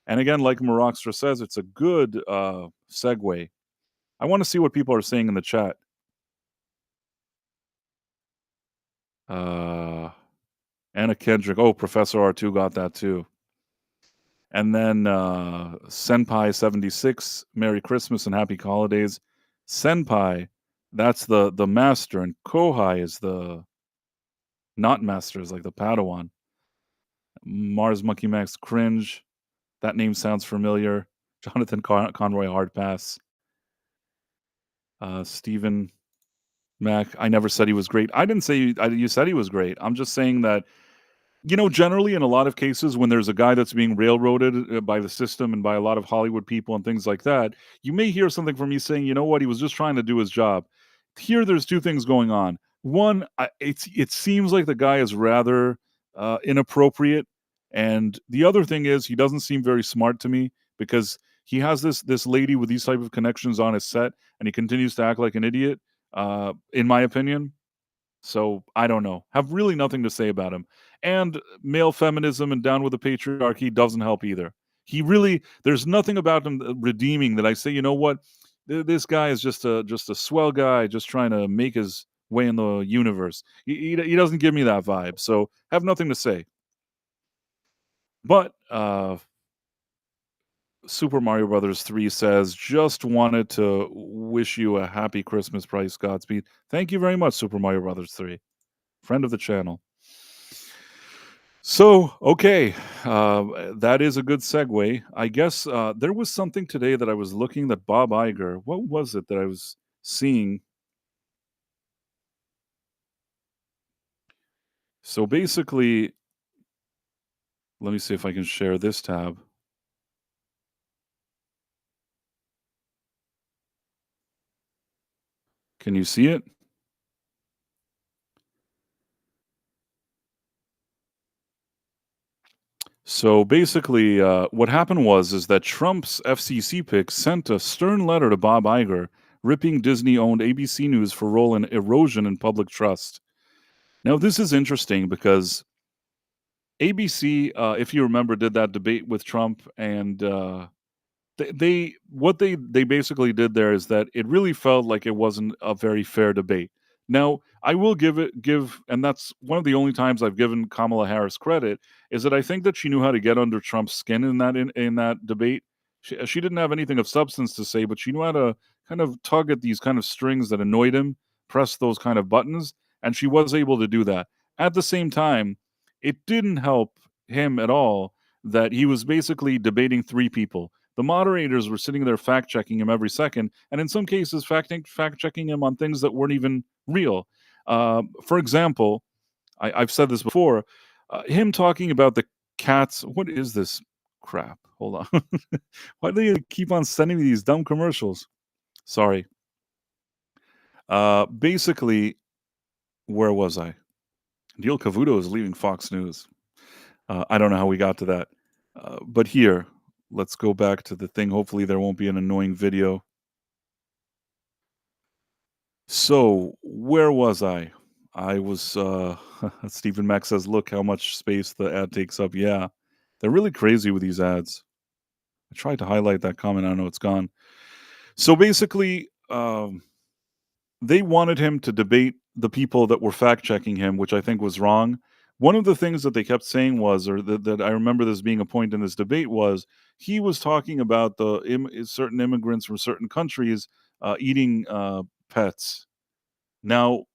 And again, like Maroxtra says, it's a good segue. I want to see what people are saying in the chat. Uh, Anna Kendrick. Oh, Professor R2 got that too. And then Senpai76, Merry Christmas and Happy Holidays. Senpai, that's the master, and Kohai is the not master, is like the Padawan. Mars Monkey Max cringe. That name sounds familiar. Jonathan Conroy hard pass. Stephen Mac. I never said he was great. I didn't say you said he was great. I'm just saying that generally in a lot of cases when there's a guy that's being railroaded by the system and by a lot of Hollywood people and things like that, you may hear something from me saying, you know what, he was just trying to do his job. Here, there's 2 things going on. One, it seems like the guy is rather inappropriate, and the other thing is he doesn't seem very smart to me because he has this lady with these type of connections on his set, and he continues to act like an idiot. In my opinion, so I don't know. Have really nothing to say about him. And male feminism and down with the patriarchy doesn't help either. There's nothing about him redeeming that I say, you know what? This guy is just a swell guy, just trying to make his way in the universe. He doesn't give me that vibe. So have nothing to say. But Super Mario Brothers 3 says, just wanted to wish you a happy Christmas, Price Godspeed. Thank you very much, Super Mario Brothers 3. Friend of the channel. So, okay, that is a good segue. I guess there was something today that I was looking that Bob Iger, what was it that I was seeing? So basically, let me see if I can share this tab. Can you see it? So basically, what happened is that Trump's FCC pick sent a stern letter to Bob Iger, ripping Disney-owned ABC News for role in erosion in public trust. Now, this is interesting because ABC, if you remember, did that debate with Trump, and they basically did there is that it really felt like it wasn't a very fair debate. Now, I will give, and that's one of the only times I've given Kamala Harris credit, is that I think that she knew how to get under Trump's skin in that debate. She didn't have anything of substance to say, but she knew how to kind of tug at these kind of strings that annoyed him, press those kind of buttons, and she was able to do that. At the same time, it didn't help him at all that he was basically debating three people. The moderators were sitting there fact checking him every second, and in some cases, fact checking him on things that weren't even real. For example, I've said this before. Him talking about the cats. What is this crap? Hold on. Why do they keep on sending me these dumb commercials? Sorry. Basically, where was I? Neil Cavuto is leaving Fox News. I don't know how we got to that. But here, let's go back to the thing. Hopefully, there won't be an annoying video. So, where was I? I was, Stephen Mack says, look how much space the ad takes up. Yeah, they're really crazy with these ads. I tried to highlight that comment. I know it's gone. So basically, they wanted him to debate the people that were fact checking him, which I think was wrong. One of the things that they kept saying was, or that I remember this being a point in this debate, was he was talking about certain immigrants from certain countries eating pets. Now,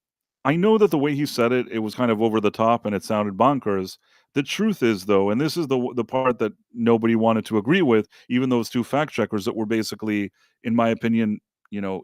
I know that the way he said it, it was kind of over the top and it sounded bonkers. The truth is, though, and this is the part that nobody wanted to agree with, even those two fact checkers that were basically, in my opinion,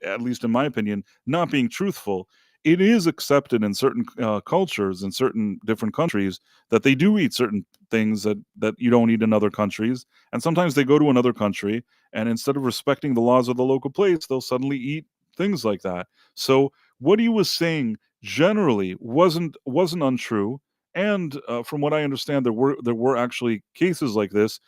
at least in my opinion, not being truthful. It is accepted in certain cultures in certain different countries that they do eat certain things that you don't eat in other countries, and sometimes they go to another country and instead of respecting the laws of the local place, they'll suddenly eat things like that. So what he was saying generally wasn't untrue, and from what I understand, there were actually cases like this.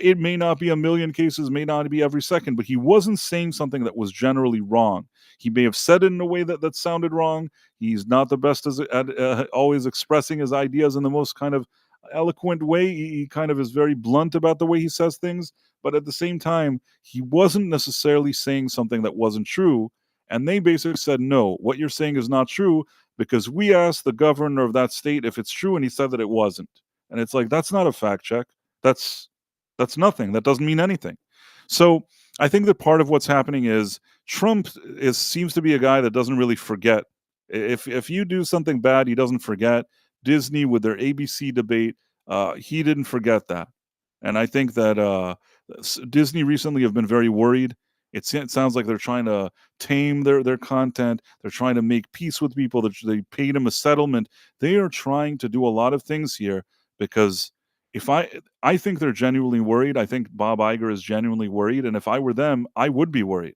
It may not be a million cases, may not be every second, but he wasn't saying something that was generally wrong. He may have said it in a way that sounded wrong. He's not the best at always expressing his ideas in the most kind of eloquent way. He kind of is very blunt about the way he says things, but at the same time, he wasn't necessarily saying something that wasn't true. And they basically said, no, what you're saying is not true because we asked the governor of that state if it's true, and he said that it wasn't. And it's like, that's not a fact check. That's that's nothing. That doesn't mean anything. So I think that part of what's happening is Trump seems to be a guy that doesn't really forget. If you do something bad, he doesn't forget. Disney with their ABC debate, he didn't forget that. And I think that Disney recently have been very worried. It sounds like they're trying to tame their content. They're trying to make peace with people. They paid him a settlement. They are trying to do a lot of things here because if I think they're genuinely worried. I think Bob Iger is genuinely worried, and if I were them, I would be worried.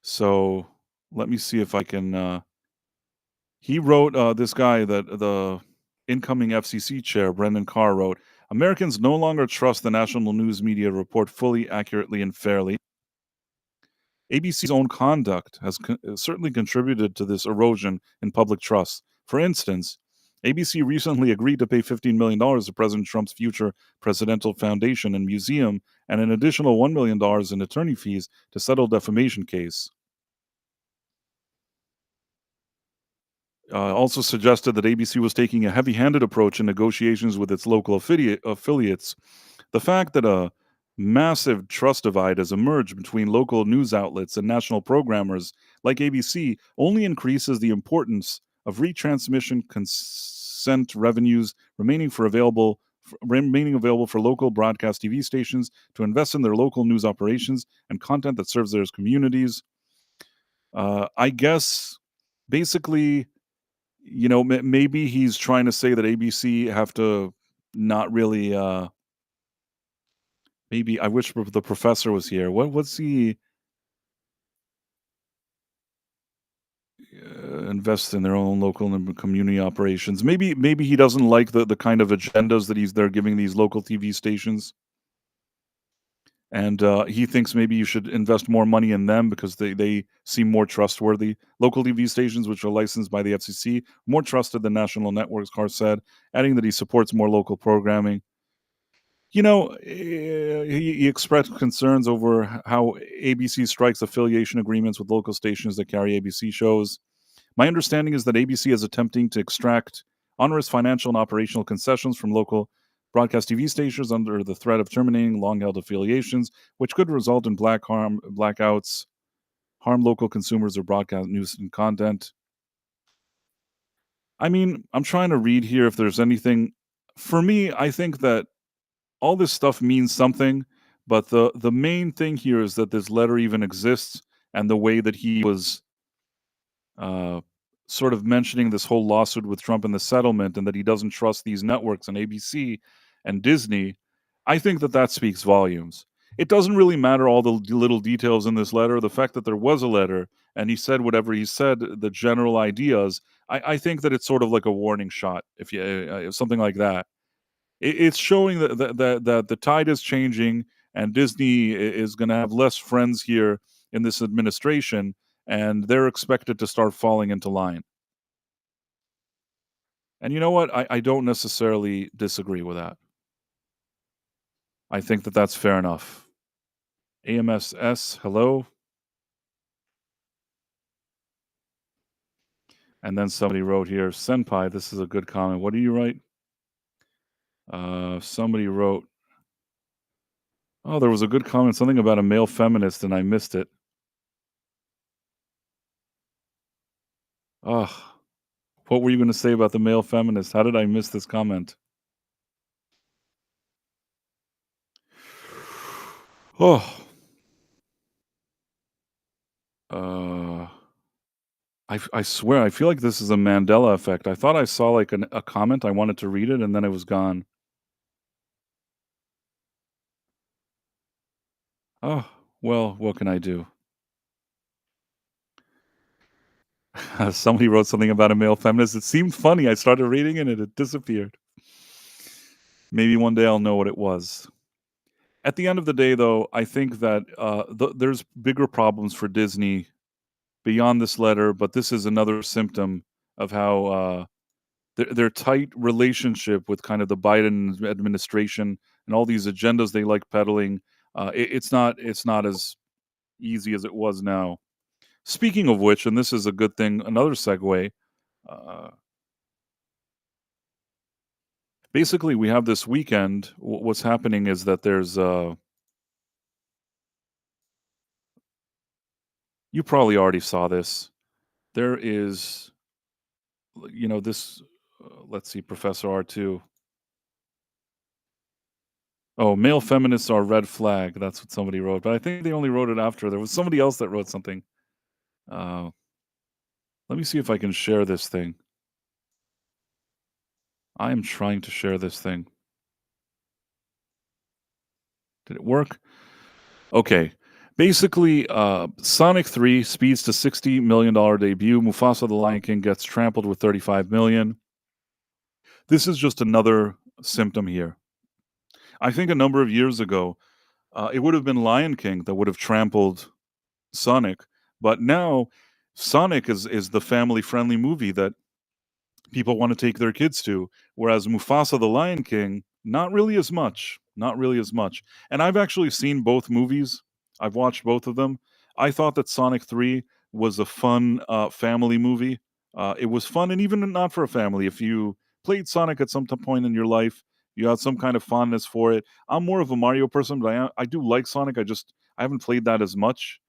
So let me see if I can. He wrote this guy that the incoming FCC chair, Brendan Carr, wrote. Americans no longer trust the national news media to report fully, accurately, and fairly. ABC's own conduct has certainly contributed to this erosion in public trust. For instance, ABC recently agreed to pay $15 million to President Trump's future presidential foundation and museum and an additional $1 million in attorney fees to settle defamation case. Also suggested that ABC was taking a heavy-handed approach in negotiations with its local affiliates. The fact that a massive trust divide has emerged between local news outlets and national programmers like ABC only increases the importance of retransmission consent revenues remaining available for local broadcast TV stations to invest in their local news operations and content that serves their communities. I guess basically, maybe he's trying to say that ABC have to not really. Maybe I wish the professor was here. What's he invest in their own local and community operations? Maybe he doesn't like the kind of agendas that they're giving these local TV stations, and he thinks maybe you should invest more money in them because they seem more trustworthy. Local TV stations, which are licensed by the FCC, more trusted than national networks. Carr said, adding that he supports more local programming. He expressed concerns over how ABC strikes affiliation agreements with local stations that carry ABC shows. My understanding is that ABC is attempting to extract onerous financial and operational concessions from local broadcast TV stations under the threat of terminating long-held affiliations, which could result in blackouts, harm local consumers or broadcast news and content. I mean, I'm trying to read here if there's anything. For me, I think that all this stuff means something, but the main thing here is that this letter even exists, and the way that he was uh, sort of mentioning this whole lawsuit with Trump and the settlement, and that he doesn't trust these networks and ABC and Disney. I think that that speaks volumes. It doesn't really matter all the little details in this letter. The fact that there was a letter and he said whatever he said, the general ideas. I think that it's sort of like a warning shot, if you something like that. It's showing that the tide is changing, and Disney is going to have less friends here in this administration, and they're expected to start falling into line. And you know what? I don't necessarily disagree with that. I think that that's fair enough. AMSS, hello. And then somebody wrote here, Senpai, this is a good comment. What do you write? Somebody wrote, oh, there was a good comment, something about a male feminist, and I missed it. Ugh. What were you going to say about the male feminist? How did I miss this comment? Oh, uh, I swear, I feel like this is a Mandela effect. I thought I saw like a comment. I wanted to read it, and then it was gone. Oh, well, what can I do? Somebody wrote something about a male feminist. It seemed funny. I started reading it and it disappeared. Maybe one day I'll know what it was. At the end of the day, though, I think that there's bigger problems for Disney beyond this letter, but this is another symptom of how their tight relationship with kind of the Biden administration and all these agendas they like peddling. It's not as easy as it was now. Speaking of which, and this is a good thing, another segue. Uh, Basically, we have this weekend. What's happening is that there's you probably already saw this. There is, this. Let's see, Professor R2. Oh, male feminists are red flag. That's what somebody wrote, but I think they only wrote it after. There was somebody else that wrote something. Uh, Let me see if I can share this thing. I am trying to share this thing. Did it work? Okay. Basically, Sonic 3 speeds to $60 million debut. Mufasa the Lion King gets trampled with 35 million. This is just another symptom here. I think a number of years ago, it would have been Lion King that would have trampled Sonic, but now Sonic is the family friendly movie that people want to take their kids to, whereas Mufasa the Lion King, not really as much, not really as much. And I've actually seen both movies. I've watched both of them. I thought that Sonic 3 was a fun family movie. It was fun, and even not for a family. If you played Sonic at some point in your life, you had some kind of fondness for it. I'm more of a Mario person, but I do like Sonic. I haven't played that as much.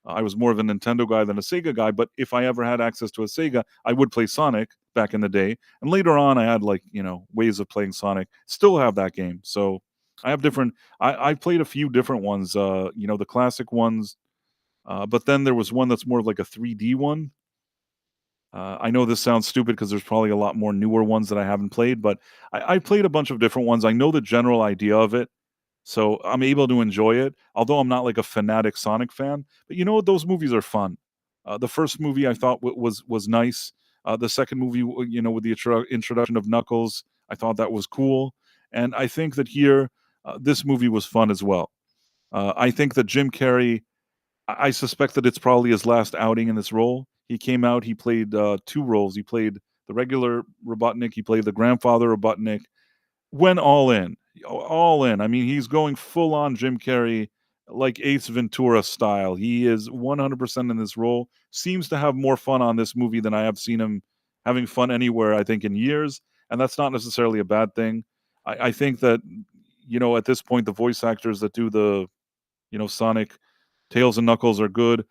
I was more of a Nintendo guy than a Sega guy, but if I ever had access to a Sega, I would play Sonic back in the day. And later on, I had ways of playing Sonic. Still have that game, so I have different. I played a few different ones. The classic ones, but then there was one that's more of like a 3D one. I know this sounds stupid because there's probably a lot more newer ones that I haven't played, but I played a bunch of different ones. I know the general idea of it. So I'm able to enjoy it, although I'm not like a fanatic Sonic fan. But you know what? Those movies are fun. The first movie I thought was nice. The second movie, with the introduction of Knuckles, I thought that was cool. And I think that here, this movie was fun as well. I think that Jim Carrey, I suspect that it's probably his last outing in this role. He came out, he played two roles. He played the regular Robotnik, he played the grandfather Robotnik, went all in, all in. I mean, he's going full on Jim Carrey, like Ace Ventura style. He is 100% in this role. Seems to have more fun on this movie than I have seen him having fun anywhere, I think, in years. And that's not necessarily a bad thing. I think that, at this point, the voice actors that do the, Sonic, Tails and Knuckles are good.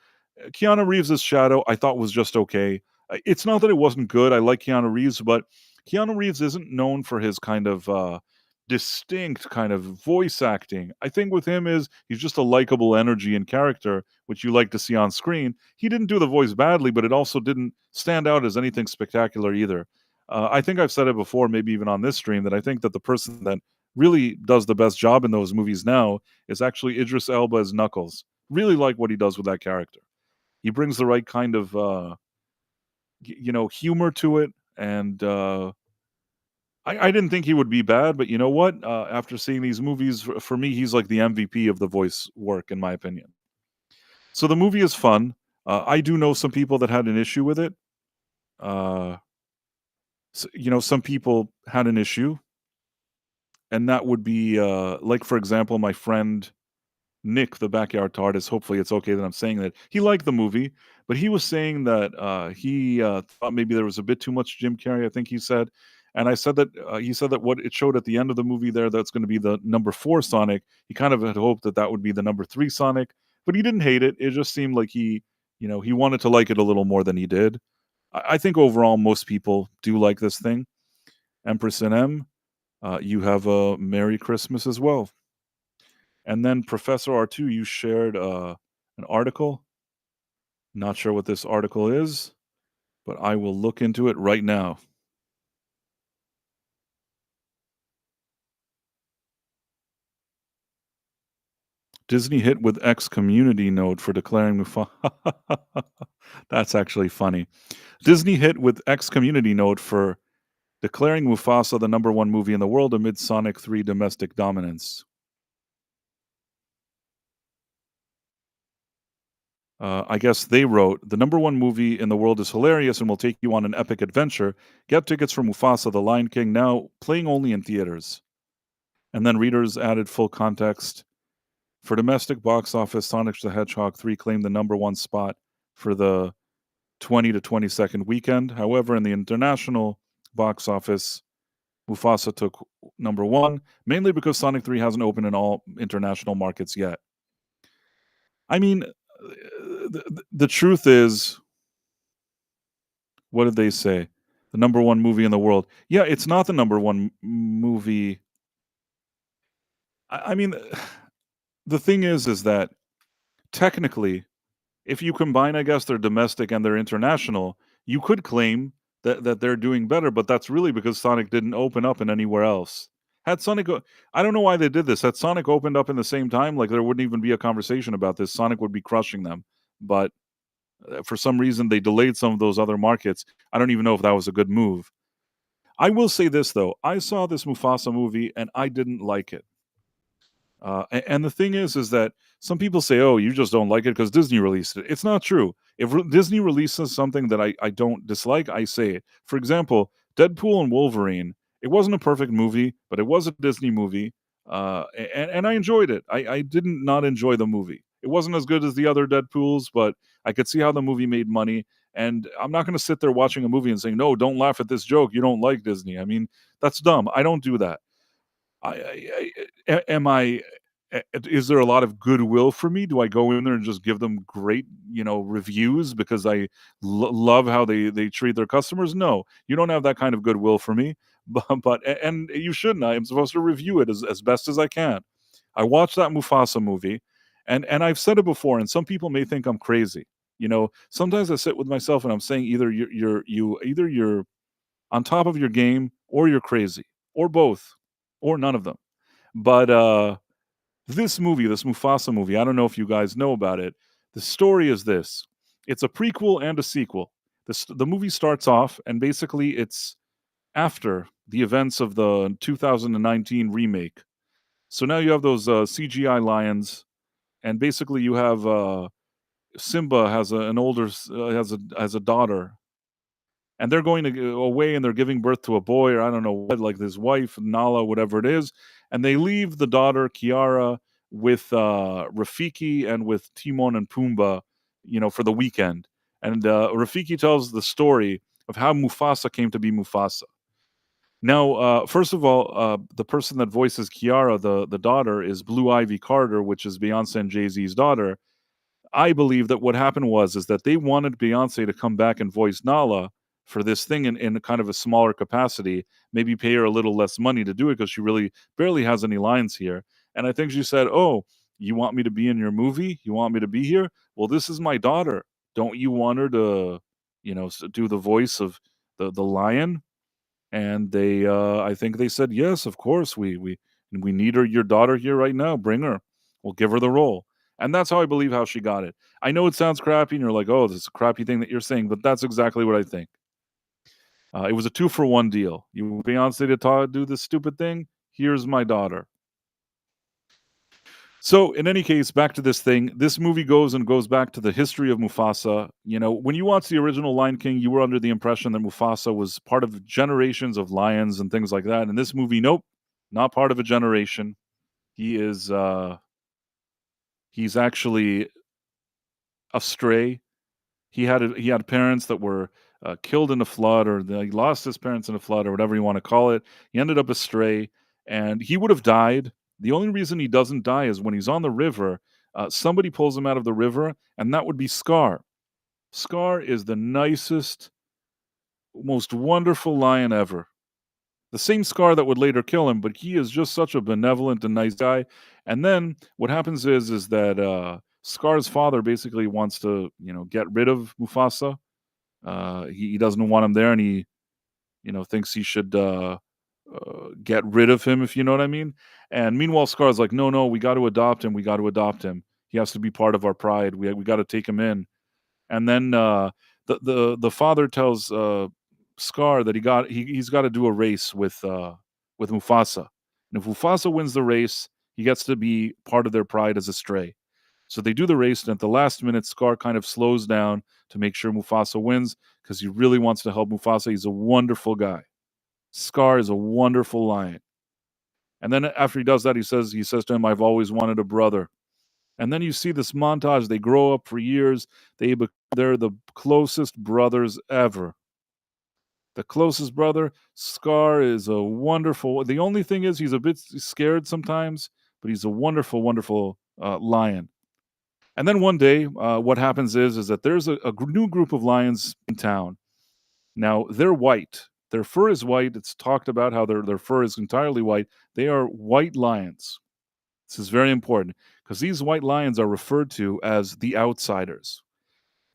Keanu Reeves' Shadow, I thought was just okay. It's not that it wasn't good. I like Keanu Reeves, but Keanu Reeves isn't known for his kind of distinct kind of voice acting. I think with him is he's just a likable energy and character, which you like to see on screen. He didn't do the voice badly, but it also didn't stand out as anything spectacular either. I think I've said it before, maybe even on this stream, that I think that the person that really does the best job in those movies now is actually Idris Elba as Knuckles. Really like what he does with that character. He brings the right kind of humor to it, and I didn't think he would be bad, but you know what? After seeing these movies, for me, he's like the MVP of the voice work, in my opinion. So the movie is fun. I do know some people that had an issue with it. Uh, some people had an issue, and that would be like, for example, my friend Nick, the backyard artist. Hopefully, it's okay that I'm saying that. He liked the movie, but he was saying that he thought maybe there was a bit too much Jim Carrey. I think he said, and I said that he said that what it showed at the end of the movie there, that's going to be the number 4 Sonic. He kind of had hoped that that would be the number 3 Sonic, but he didn't hate it. It just seemed like he wanted to like it a little more than he did. I think overall most people do like this thing. Empress and M, you have a Merry Christmas as well. And then Professor R2, you shared an article. Not sure what this article is, but I will look into it right now. Disney hit with X community note for declaring Mufasa. That's actually funny. Disney hit with X community note for declaring Mufasa the number 1 movie in the world amid Sonic 3 domestic dominance. I guess they wrote, the number 1 movie in the world is hilarious and will take you on an epic adventure. Get tickets for Mufasa, The Lion King, now playing only in theaters. And then readers added full context. For domestic box office, Sonic the Hedgehog 3 claimed the number 1 spot for the 20 to 22nd weekend. However, in the international box office, Mufasa took number 1, mainly because Sonic 3 hasn't opened in all international markets yet. I mean, the truth is, what did they say? The number 1 movie in the world. Yeah, it's not the number 1 movie. I mean, the thing is that technically, if you combine, I guess, their domestic and their international, you could claim that they're doing better, but that's really because Sonic didn't open up in anywhere else. Had Sonic, I don't know why they did this. Had Sonic opened up in the same time, like there wouldn't even be a conversation about this. Sonic would be crushing them, but for some reason they delayed some of those other markets. I don't even know if that was a good move. I will say this though: I saw this Mufasa movie and I didn't like it. And the thing is that some people say, "Oh, you just don't like it because Disney released it." It's not true. If Disney releases something that I don't dislike, I say it. For example, Deadpool and Wolverine. It wasn't a perfect movie, but it was a Disney movie, and I enjoyed it. I didn't not enjoy the movie. It wasn't as good as the other Deadpools, but I could see how the movie made money. And I'm not going to sit there watching a movie and saying, "No, don't laugh at this joke. You don't like Disney." I mean, that's dumb. I don't do that. Am I? Is there a lot of goodwill for me? Do I go in there and just give them great, reviews because I love how they treat their customers? No, you don't have that kind of goodwill for me. And you shouldn't. I am supposed to review it as best as I can. I watched that Mufasa movie, and I've said it before, and some people may think I'm crazy. Sometimes I sit with myself and I'm saying either you're on top of your game or you're crazy or both or none of them. But this movie, this Mufasa movie, I don't know if you guys know about it. The story is this: it's a prequel and a sequel. The movie starts off, and basically, it's after the events of the 2019 remake. So now you have those CGI lions, and basically, you have Simba has an older has a daughter, and they're going to go away and they're giving birth to a boy, or I don't know what, like his wife, Nala, whatever it is. And they leave the daughter, Kiara, with Rafiki and with Timon and Pumbaa, for the weekend. And Rafiki tells the story of how Mufasa came to be Mufasa. Now, first of all, the person that voices Kiara, the daughter, is Blue Ivy Carter, which is Beyonce and Jay Z's daughter. I believe that what happened was is that they wanted Beyonce to come back and voice Nala for this thing in kind of a smaller capacity, maybe pay her a little less money to do it because she really barely has any lines here. And I think she said, "Oh, you want me to be in your movie? You want me to be here? Well, this is my daughter. Don't you want her to, do the voice of the lion?" And I think they said, "Yes, of course, we need her your daughter here right now, bring her. We'll give her the role." And that's how I believe how she got it. I know it sounds crappy and you're like, "Oh, this is a crappy thing that you're saying," but that's exactly what I think. It was a 2 for 1 deal. You want Beyonce to do this stupid thing? Here's my daughter. So, in any case, back to this thing. This movie goes back to the history of Mufasa. When you watch the original Lion King, you were under the impression that Mufasa was part of generations of lions and things like that. In this movie, nope, not part of a generation. He is he's actually a stray. He had parents that were killed in a flood, or he lost his parents in a flood, or whatever you want to call it. He ended up a stray, and he would have died. The only reason he doesn't die is when he's on the river. Somebody pulls him out of the river, and that would be Scar. Scar is the nicest, most wonderful lion ever. The same Scar that would later kill him, but he is just such a benevolent and nice guy. And then what happens is that Scar's father basically wants to, get rid of Mufasa. He doesn't want him there, and he, thinks he should get rid of him, if you know what I mean. And meanwhile, Scar's like, no, no, we got to adopt him. We got to adopt him. He has to be part of our pride. We got to take him in. And then the father tells Scar that he's got to do a race with Mufasa. And if Mufasa wins the race, he gets to be part of their pride as a stray. So they do the race, and at the last minute, Scar kind of slows down to make sure Mufasa wins because he really wants to help Mufasa. He's a wonderful guy. Scar is a wonderful lion. And then after he does that, he says to him, "I've always wanted a brother." And then you see this montage. They grow up for years. They're the closest brothers ever. The closest brother. Scar is a wonderful. The only thing is he's a bit scared sometimes, but he's a wonderful, wonderful lion. And then one day, what happens is that there's a new group of lions in town. Now they're white. Their fur is white. It's talked about how their fur is entirely white. They are white lions. This is very important because these white lions are referred to as the outsiders.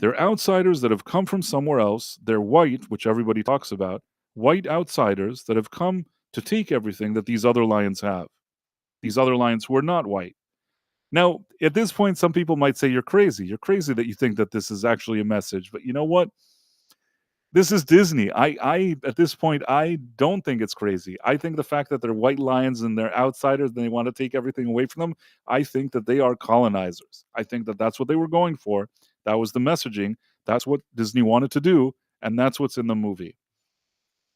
They're outsiders that have come from somewhere else. They're white, which everybody talks about. White outsiders that have come to take everything that these other lions have. These other lions who are not white. Now, at this point, some people might say you're crazy. You're crazy that you think that this is actually a message. But you know what? This is Disney. I at this point, I don't think it's crazy. I think the fact that they're white lions and they're outsiders and they want to take everything away from them, I think that they are colonizers. I think that that's what they were going for. That was the messaging. That's what Disney wanted to do, and that's what's in the movie.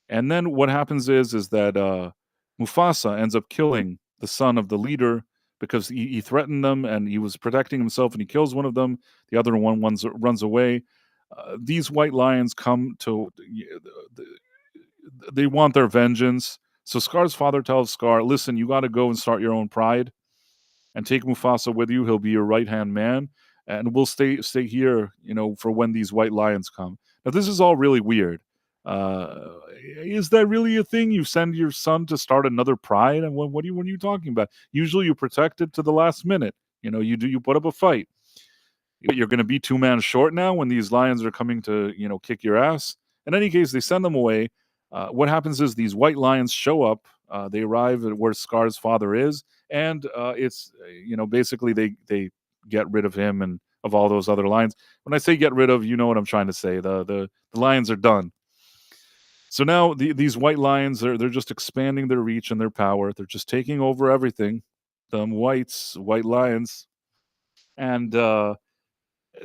And then what happens is that Mufasa ends up killing the son of the leader because he threatened them and he was protecting himself, and he kills one of them. The other one runs away. These white lions come to they want their vengeance. So Scar's father tells Scar, "Listen, you got to go and start your own pride and take Mufasa with you. He'll be your right hand man, and we'll stay here, for when these white lions come." Now, this is all really weird. Is that really a thing? You send your son to start another pride, and what are you talking about? Usually, you protect it to the last minute. You put up a fight. You're going to be two-man short now when these lions are coming to kick your ass. In any case, they send them away. What happens is these white lions show up. They arrive at where Scar's father is, and it's basically they get rid of him and of all those other lions. When I say get rid of, you know what I'm trying to say. The lions are done. So now these white lions, they're just expanding their reach and their power. They're just taking over everything. White lions, and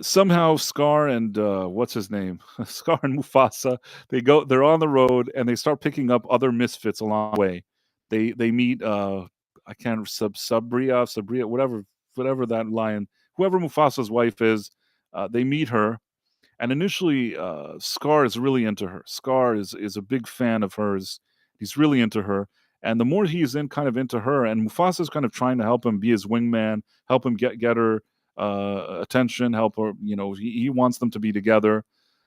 somehow Scar and what's his name, Scar and Mufasa, they're on the road and they start picking up other misfits along the way. They meet I can't Sabria, whatever that lion, whoever Mufasa's wife is. They meet her, and initially Scar is really into her. Scar is a big fan of hers, He's really into her. And the more he's into her, and Mufasa's kind of trying to help him be his wingman, help him get her attention, help her. He wants them to be together.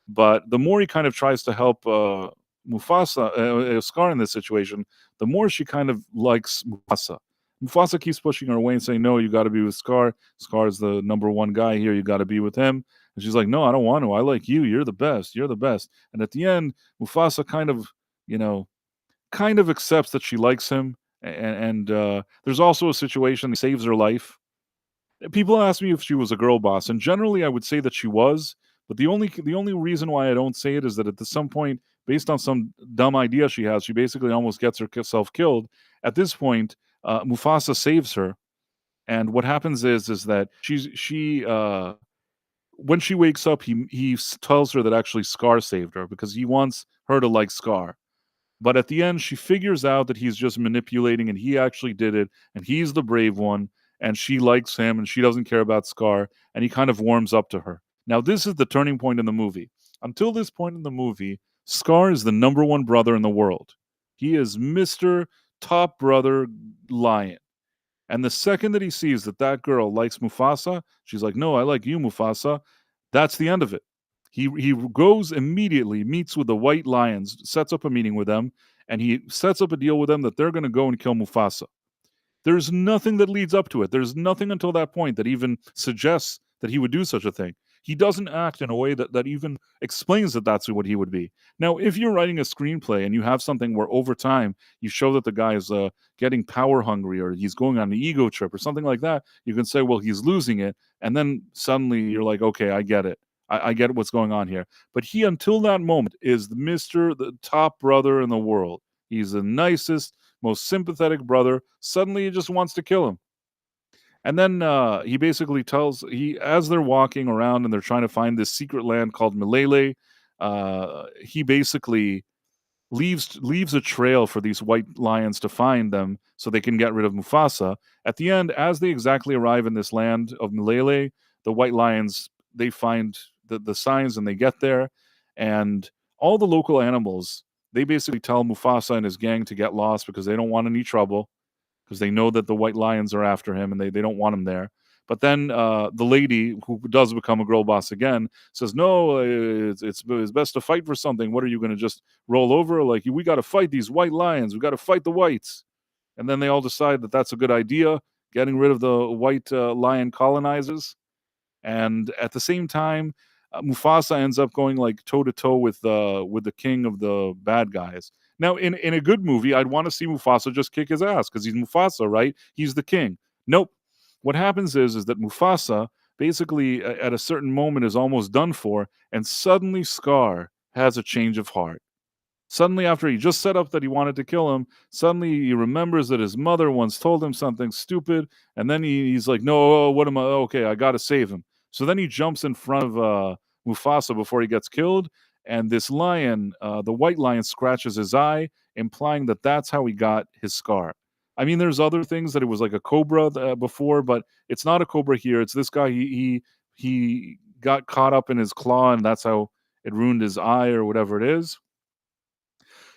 But the more he kind of tries to help Scar in this situation, the more she kind of likes Mufasa. Mufasa keeps pushing her away and saying, "No, you got to be with Scar. Scar is the number one guy here. You got to be with him." And she's like, "No, I don't want to. I like you. You're the best. You're the best." And at the end, Mufasa you know, kind of accepts that she likes him. And there's also a situation that saves her life. People ask me if she was a girl boss, and generally I would say that she was. But the only reason why I don't say it is that at some point, based on some dumb idea she has, she basically almost gets herself killed. At this point, Mufasa saves her, and what happens is that she when she wakes up, he tells her that actually Scar saved her because he wants her to like Scar. But at the end, she figures out that he's just manipulating and he actually did it and he's the brave one and she likes him and she doesn't care about Scar and he kind of warms up to her. Now, this is the turning point in the movie. Until this point in the movie, Scar is the number one brother in the world. He is Mr. Top Brother Lion. And the second that he sees that that girl likes Mufasa, she's like, "No, I like you, Mufasa." That's the end of it. He goes immediately, meets with the White Lions, sets up a meeting with them, and he sets up a deal with them that they're going to go and kill Mufasa. There's nothing that leads up to it. There's nothing until that point that even suggests that he would do such a thing. He doesn't act in a way that even explains that that's what he would be. Now, if you're writing a screenplay and you have something where over time you show that the guy is getting power hungry or he's going on an ego trip or something like that, you can say, well, he's losing it. And then suddenly you're like, okay, I get it. I get what's going on here. But he, until that moment, is the top brother in the world. He's the nicest, most sympathetic brother. Suddenly he just wants to kill him. And then he basically as they're walking around and they're trying to find this secret land called Milele, he basically leaves a trail for these white lions to find them so they can get rid of Mufasa. At the end, as they exactly arrive in this land of Milele, the white lions, they find the signs and they get there. And all the local animals, they basically tell Mufasa and his gang to get lost because they don't want any trouble because they know that the white lions are after him and they don't want him there. But then the lady who does become a girl boss again says, "No, it's best to fight for something. What are you going to just roll over? Like we got to fight these white lions. We got to fight the whites." And then they all decide that that's a good idea, getting rid of the white lion colonizers. And at the same time, Mufasa ends up going like toe to toe with the king of the bad guys. Now, in a good movie, I'd want to see Mufasa just kick his ass because he's Mufasa, right? He's the king. Nope. What happens is that Mufasa basically at a certain moment is almost done for, and suddenly Scar has a change of heart. Suddenly, after he just set up that he wanted to kill him, suddenly he remembers that his mother once told him something stupid, and then he's like, "No, what am I? Okay, I got to save him." So then he jumps in front of Mufasa before he gets killed, and this lion, the white lion, scratches his eye, implying that that's how he got his scar. I mean, there's other things that it was like a cobra before, but it's not a cobra here. It's this guy. He got caught up in his claw, and that's how it ruined his eye or whatever it is.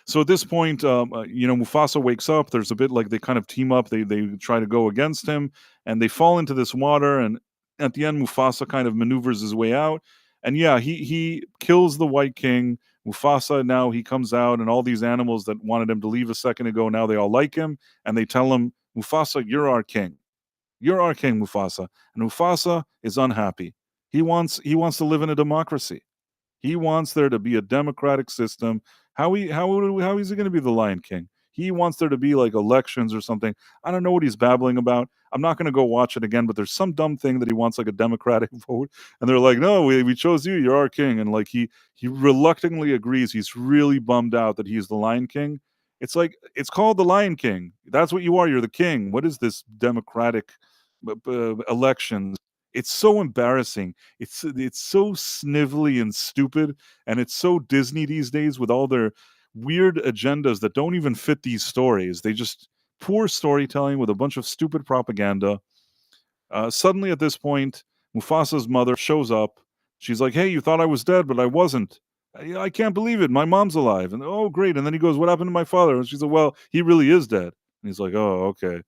So at this point, Mufasa wakes up. There's a bit like they kind of team up. They try to go against him, and they fall into this water. And at the end, Mufasa kind of maneuvers his way out. And yeah, he kills the White King. Mufasa now he comes out, and all these animals that wanted him to leave a second ago now they all like him, and they tell him, "Mufasa, you're our king. You're our king, Mufasa." And Mufasa is unhappy. He wants to live in a democracy. He wants there to be a democratic system. How is he going to be the Lion King? He wants there to be like elections or something. I don't know what he's babbling about. I'm not going to go watch it again, but there's some dumb thing that he wants like a democratic vote, and they're like, "No, we chose you. You're our king." And like he reluctantly agrees. He's really bummed out that he's the Lion King. It's like it's called the Lion King. That's what you are. You're the king. What is this democratic elections? It's so embarrassing. It's so snivelly and stupid, and it's so Disney these days with all their weird agendas that don't even fit these stories. They just poor storytelling with a bunch of stupid propaganda. Suddenly, at this point, Mufasa's mother shows up. She's like, "Hey, you thought I was dead, but I wasn't." Yeah, I can't believe it. My mom's alive." And, "Oh, great." And then he goes, "What happened to my father?" And she said, "Well, he really is dead." And he's like, "Oh, okay."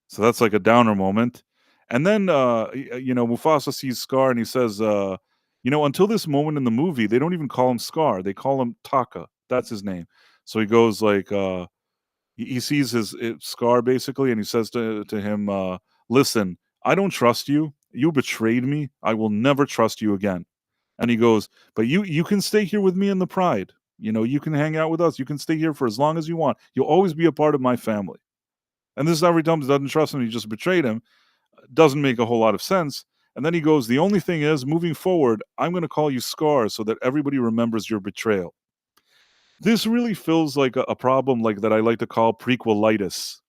So that's like a downer moment. And then, Mufasa sees Scar and he says, until this moment in the movie, they don't even call him Scar. They call him Taka. That's his name. So he goes like, he sees his Scar basically, and he says to him, "Listen, I don't trust you. You betrayed me. I will never trust you again." And he goes, "But you can stay here with me in the Pride. You can hang out with us. You can stay here for as long as you want. You'll always be a part of my family." And this is every time he doesn't trust him. He just betrayed him. Doesn't make a whole lot of sense. And then he goes, "The only thing is, moving forward, I'm going to call you Scar so that everybody remembers your betrayal." This really feels like a problem like that I like to call prequelitis.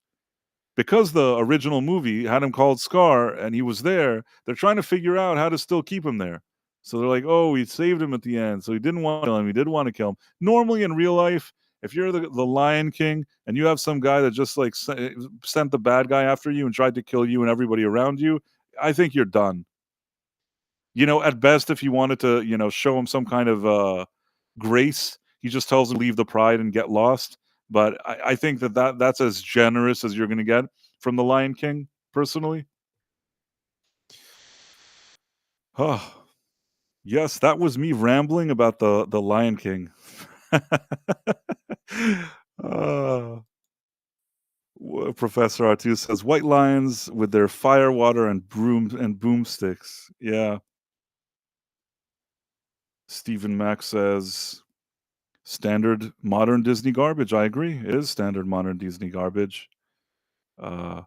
Because the original movie had him called Scar and he was there, they're trying to figure out how to still keep him there. So they're like, "Oh, we saved him at the end. So he didn't want to kill him. He did want to kill him." Normally in real life, if you're the Lion King and you have some guy that just like sent the bad guy after you and tried to kill you and everybody around you, I think you're done. At best, if you wanted to, show him some kind of grace, he just tells him to leave the Pride and get lost. But I think that's as generous as you're going to get from the Lion King, personally. Oh, yes, that was me rambling about the Lion King. uh, Professor Artu says white lions with their fire, water, and boomsticks. Yeah. Stephen Mack says standard modern Disney garbage. I agree. It is standard modern Disney garbage. Uh,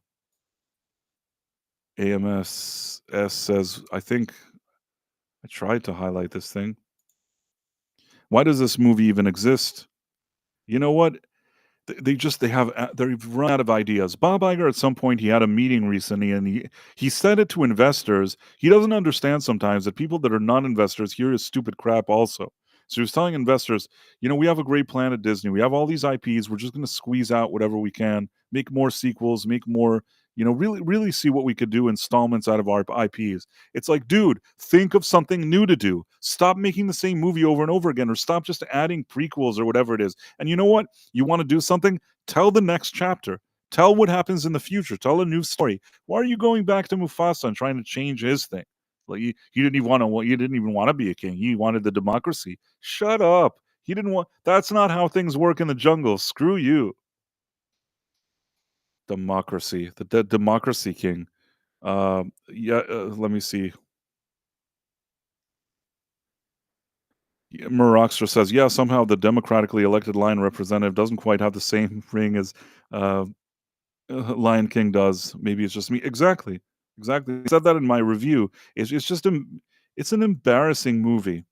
AMSS says, I think I tried to highlight this thing. Why does this movie even exist? You know what? They've run out of ideas. Bob Iger at some point he had a meeting recently and he said it to investors. He doesn't understand sometimes that people that are non-investors hear his stupid crap also. So he was telling investors, we have a great plan at Disney. We have all these IPs. We're just going to squeeze out whatever we can, make more sequels, make more, really, really see what we could do installments out of our IPs. It's like, dude, think of something new to do. Stop making the same movie over and over again, or stop just adding prequels or whatever it is. And you know what? You want to do something? Tell the next chapter. Tell what happens in the future. Tell a new story. Why are you going back to Mufasa and trying to change his thing? Like you didn't even want to. You didn't even want to be a king. You wanted the democracy. Shut up. He didn't want. That's not how things work in the jungle. Screw you. Democracy. The dead democracy king. Yeah. Let me see. Yeah, Maraxtra says, yeah, somehow the democratically elected lion representative doesn't quite have the same ring as uh, Lion King does. Maybe it's just me. Exactly. Exactly. I said that in my review. It's just it's an embarrassing movie.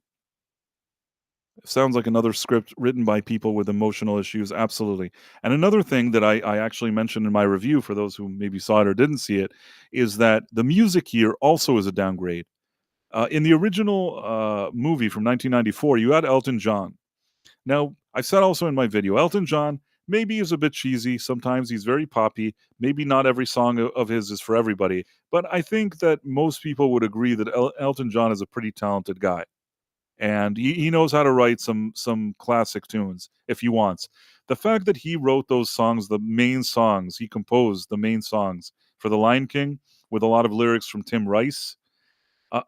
It sounds like another script written by people with emotional issues. Absolutely. And another thing that I actually mentioned in my review, for those who maybe saw it or didn't see it, is that the music here also is a downgrade. In the original movie from 1994, you had Elton John. Now, I said also in my video, Elton John maybe is a bit cheesy. Sometimes he's very poppy. Maybe not every song of his is for everybody. But I think that most people would agree that Elton John is a pretty talented guy. And he knows how to write some classic tunes if he wants. The fact that he wrote those songs, the main songs, he composed the main songs for The Lion King with a lot of lyrics from Tim Rice.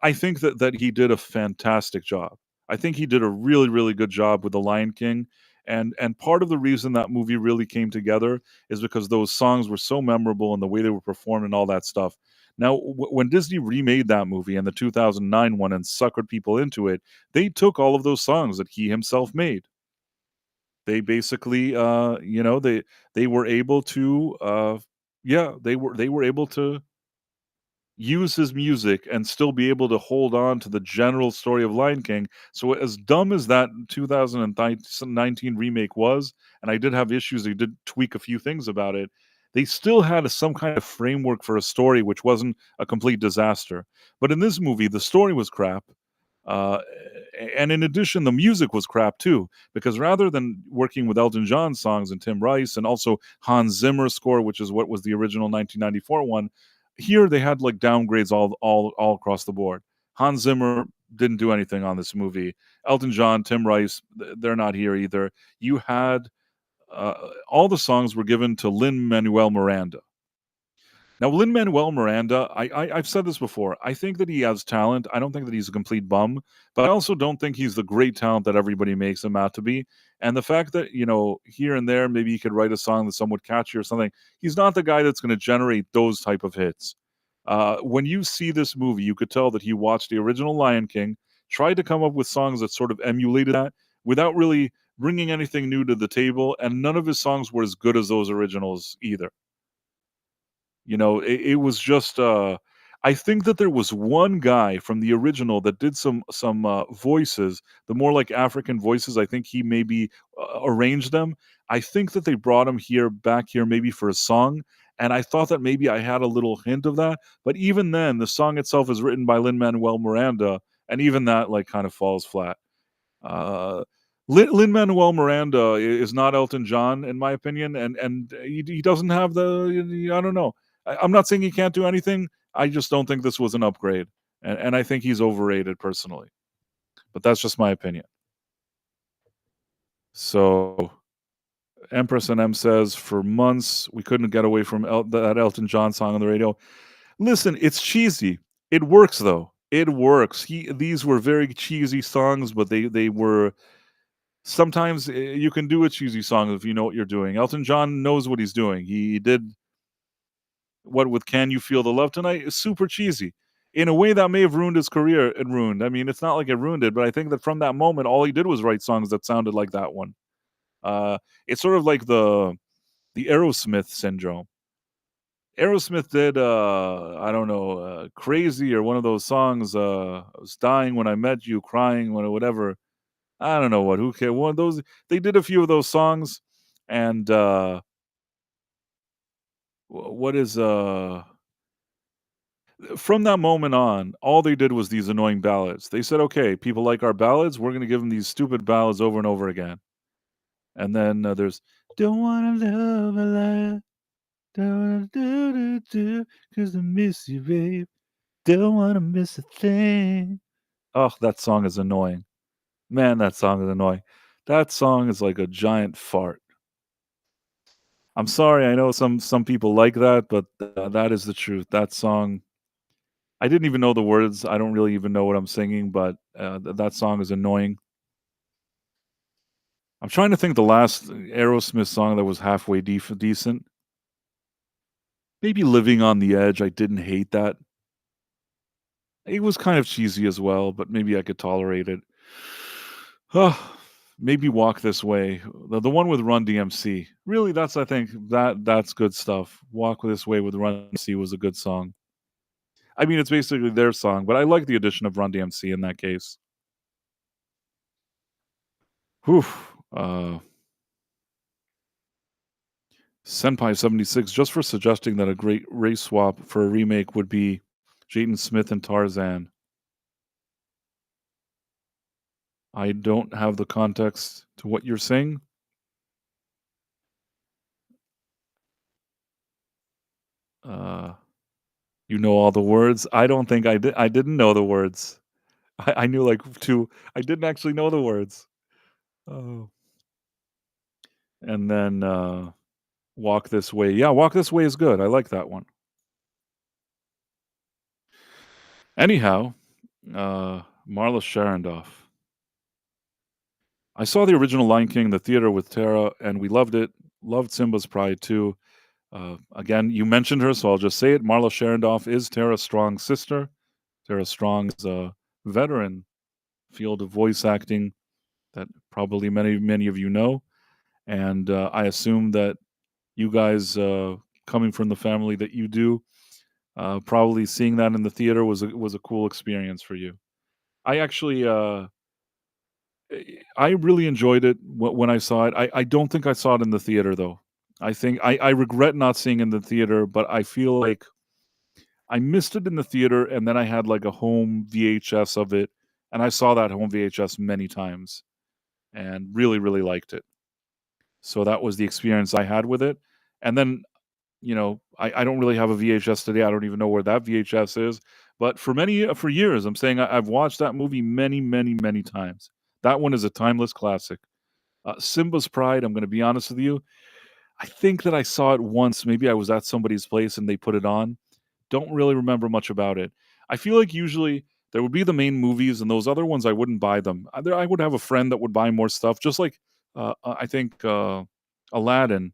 I think that he did a fantastic job. I think he did a really, really good job with The Lion King, and part of the reason that movie really came together is because those songs were so memorable and the way they were performed and all that stuff. Now, when Disney remade that movie in the 2009 one and suckered people into it, they took all of those songs that he himself made. They basically, they were able to, yeah, they were able to use his music and still be able to hold on to the general story of Lion King. So as dumb as that 2019 remake was, and I did have issues, they did tweak a few things about it, they still had some kind of framework for a story which wasn't a complete disaster. But in this movie, the story was crap. Uh, and in addition, the music was crap too, because rather than working with Elton John songs and Tim Rice and also Hans Zimmer score, which is what was the original 1994 one, here they had like downgrades all across the board. Hans Zimmer didn't do anything on this movie. Elton John, Tim Rice, they're not here either. You had all the songs were given to Lin Manuel Miranda. Now, Lin Manuel Miranda, I've said this before. I think that he has talent. I don't think that he's a complete bum, but I also don't think he's the great talent that everybody makes him out to be. And the fact that here and there, maybe he could write a song that's somewhat catchy or something. He's not the guy that's going to generate those type of hits. When you see this movie, you could tell that he watched the original Lion King, tried to come up with songs that sort of emulated that without really bringing anything new to the table, and none of his songs were as good as those originals either. It was just, I think that there was one guy from the original that did some voices, the more like African voices. I think he maybe arranged them. I think that they brought him back here maybe for a song, and I thought that maybe I had a little hint of that, but even then, the song itself is written by Lin-Manuel Miranda, and even that, like, kind of falls flat. Uh, Lin-Manuel Miranda is not Elton John, in my opinion, and he doesn't have I don't know. I'm not saying he can't do anything. I just don't think this was an upgrade, and I think he's overrated personally. But that's just my opinion. So Empress and M says for months we couldn't get away from that Elton John song on the radio. Listen, it's cheesy. It works though. It works. These were very cheesy songs, but they were sometimes you can do a cheesy song if you know what you're doing. Elton John knows what he's doing. He did what with "Can You Feel the Love Tonight?" It's super cheesy. In a way that may have ruined his career. It ruined. I mean, it's not like it ruined it, but I think that from that moment, all he did was write songs that sounded like that one. It's sort of like the Aerosmith syndrome. Aerosmith did I don't know, Crazy or one of those songs, I was dying when I met you, crying when whatever. I don't know what, who cares? One of those they did a few of those songs and what is from that moment on, all they did was these annoying ballads. They said, "Okay, people like our ballads, we're gonna give them these stupid ballads over and over again." And then, there's "Don't wanna love a lot, don't wanna do 'cause I miss you, babe. Don't wanna miss a thing." Oh, that song is annoying. Man, that song is annoying. That song is like a giant fart. I'm sorry, I know some people like that, but, that is the truth. That song I didn't even know the words. I don't really even know what I'm singing, but, that song is annoying. I'm trying to think the last Aerosmith song that was halfway decent. Maybe "Living on the Edge," I didn't hate that. It was kind of cheesy as well, but maybe I could tolerate it. Maybe "Walk This Way," the one with Run DMC. Really, that's I think that's good stuff. "Walk This Way" with Run DMC was a good song. I mean, it's basically their song, but I like the addition of Run DMC in that case. Whew. Uh, Senpai76, just for suggesting that a great race swap for a remake would be Jaden Smith and Tarzan. I don't have the context to what you're saying. Uh, you know all the words. I don't think I did. I didn't know the words. I knew like two. I didn't actually know the words. Oh, and then "Walk This Way." Yeah, "Walk This Way" is good. I like that one. Anyhow, Marla Sharondoff. I saw the original Lion King in the theater with Tara, and we loved it. Loved Simba's Pride too. Again, you mentioned her, so I'll just say it. Marla Sharondoff is Tara Strong's sister. Tara Strong is a veteran field of voice acting that probably many of you know, and I assume that you guys, coming from the family that you do, probably seeing that in the theater was a cool experience for you. I actually, I really enjoyed it when I saw it. I don't think I saw it in the theater though. I think I regret not seeing it in the theater, but I feel like I missed it in the theater, and then I had like a home VHS of it, and I saw that home VHS many times, and really liked it. So that was the experience I had with it. And then, I don't really have a VHS today. I don't even know where that VHS is. But for years, I'm saying I've watched that movie many, many, many times. That one is a timeless classic. Simba's Pride. I'm going to be honest with you. I think that I saw it once. Maybe I was at somebody's place and they put it on. Don't really remember much about it. I feel like usually there would be the main movies, and those other ones I wouldn't buy them. Either I would have a friend that would buy more stuff, just like I think Aladdin.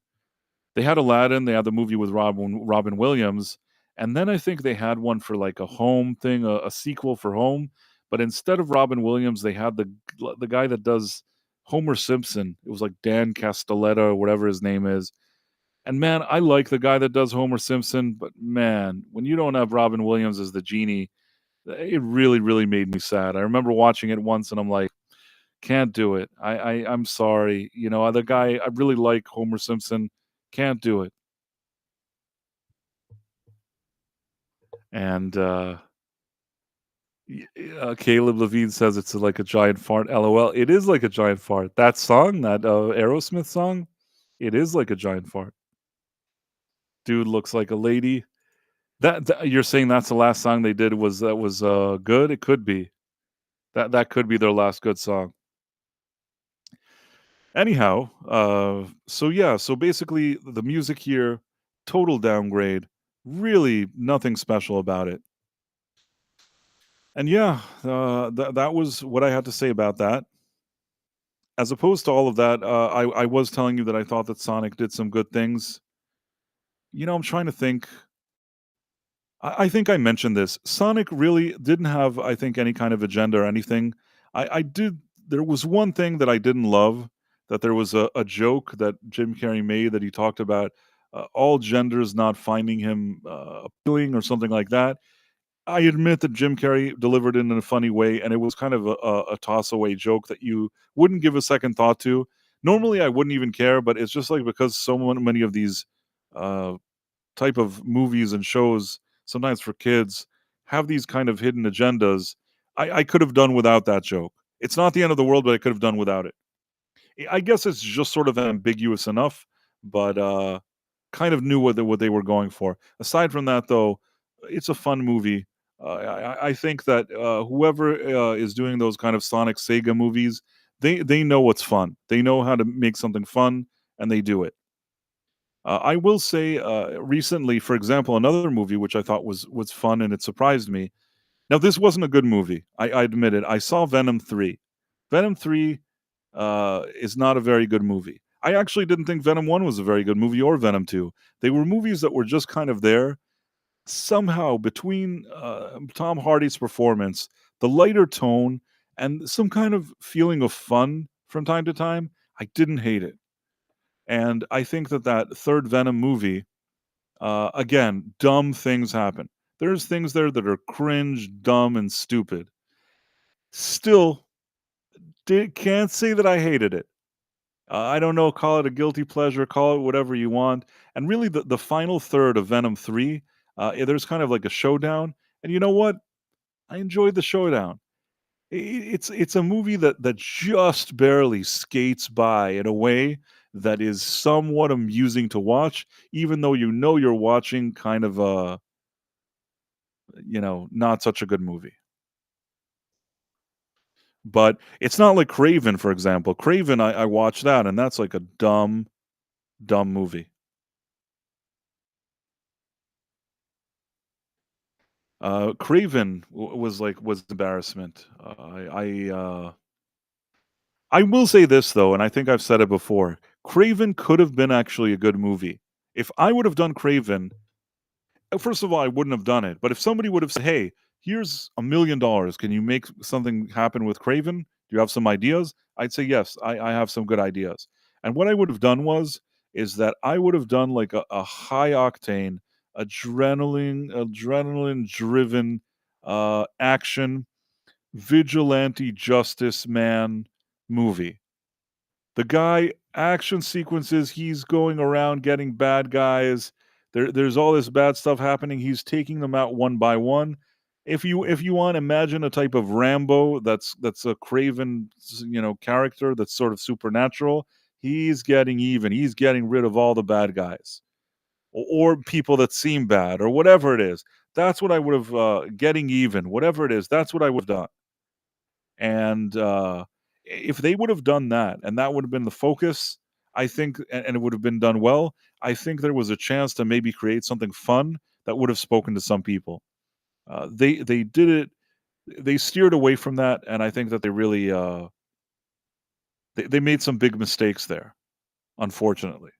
They had Aladdin. They had the movie with Robin Williams, and then I think they had one for like a home thing, a sequel for home. But instead of Robin Williams, they had the guy that does Homer Simpson. It was like Dan Castelletta or whatever his name is. And man, I like the guy that does Homer Simpson, but man, when you don't have Robin Williams as the genie, it really, really made me sad. I remember watching it once and I'm like, can't do it. I'm sorry. You know, the guy I really like Homer Simpson, can't do it. And Caleb Levine says it's like a giant fart. LOL. It is like a giant fart. That song, that Aerosmith song, it is like a giant fart. Dude looks like a lady. That you're saying that's the last song they did was good? It could be. That could be their last good song. Anyhow, so yeah, so basically the music here, total downgrade. Really nothing special about it. And yeah, that was what I had to say about that. As opposed to all of that, I was telling you that I thought that Sonic did some good things. You know, I'm trying to think. I think I mentioned this. Sonic really didn't have, I think, any kind of agenda or anything. I did. There was one thing that I didn't love. That there was a joke that Jim Carrey made that he talked about all genders not finding him appealing or something like that. I admit that Jim Carrey delivered it in a funny way, and it was kind of a toss away joke that you wouldn't give a second thought to. Normally, I wouldn't even care, but it's just like because many of these uh, type of movies and shows, sometimes for kids, have these kind of hidden agendas. I could have done without that joke. It's not the end of the world, but I could have done without it. I guess it's just sort of ambiguous enough, but kind of knew what they were going for. Aside from that, though, it's a fun movie. I think that whoever is doing those kind of Sonic Sega movies, they know what's fun. They know how to make something fun, and they do it. I will say, recently, for example, another movie which I thought was fun and it surprised me. Now, this wasn't a good movie. I admit it. I saw Venom 3. Venom 3 is not a very good movie. I actually didn't think Venom 1 was a very good movie or Venom 2. They were movies that were just kind of there. Somehow, between Tom Hardy's performance, the lighter tone, and some kind of feeling of fun from time to time, I didn't hate it. And I think that that third Venom movie, again, dumb things happen. There's things there that are cringe, dumb, and stupid. Still, can't say that I hated it. I don't know, call it a guilty pleasure, call it whatever you want. And really, the final third of Venom 3, there's kind of like a showdown. And you know what? I enjoyed the showdown. It's a movie that just barely skates by in a way that is somewhat amusing to watch, even though you know you're watching kind of a, not such a good movie. But it's not like Craven, for example. Craven, I watched that, and that's like a dumb, dumb movie. Craven was embarrassment. I will say this though, and I think I've said it before. Craven could have been actually a good movie. If I would have done Craven, first of all, I wouldn't have done it. But if somebody would have said, "Hey, here's $1 million. Can you make something happen with Craven? Do you have some ideas?" I'd say yes. I have some good ideas. And what I would have done is that I would have done like a high octane, adrenaline driven action vigilante justice man movie. The guy action sequences, he's going around getting bad guys. There's all this bad stuff happening. He's taking them out one by one. If you want, imagine a type of Rambo that's a Craven, character that's sort of supernatural. He's getting even. He's getting rid of all the bad guys. or people that seem bad or whatever it is. That's what I would have, getting even, whatever it is, that's what I would have done. And, if they would have done that, and that would have been the focus, I think, and it would have been done well, I think there was a chance to maybe create something fun that would have spoken to some people. They did it, they steered away from that, and I think that they really, they made some big mistakes there, unfortunately.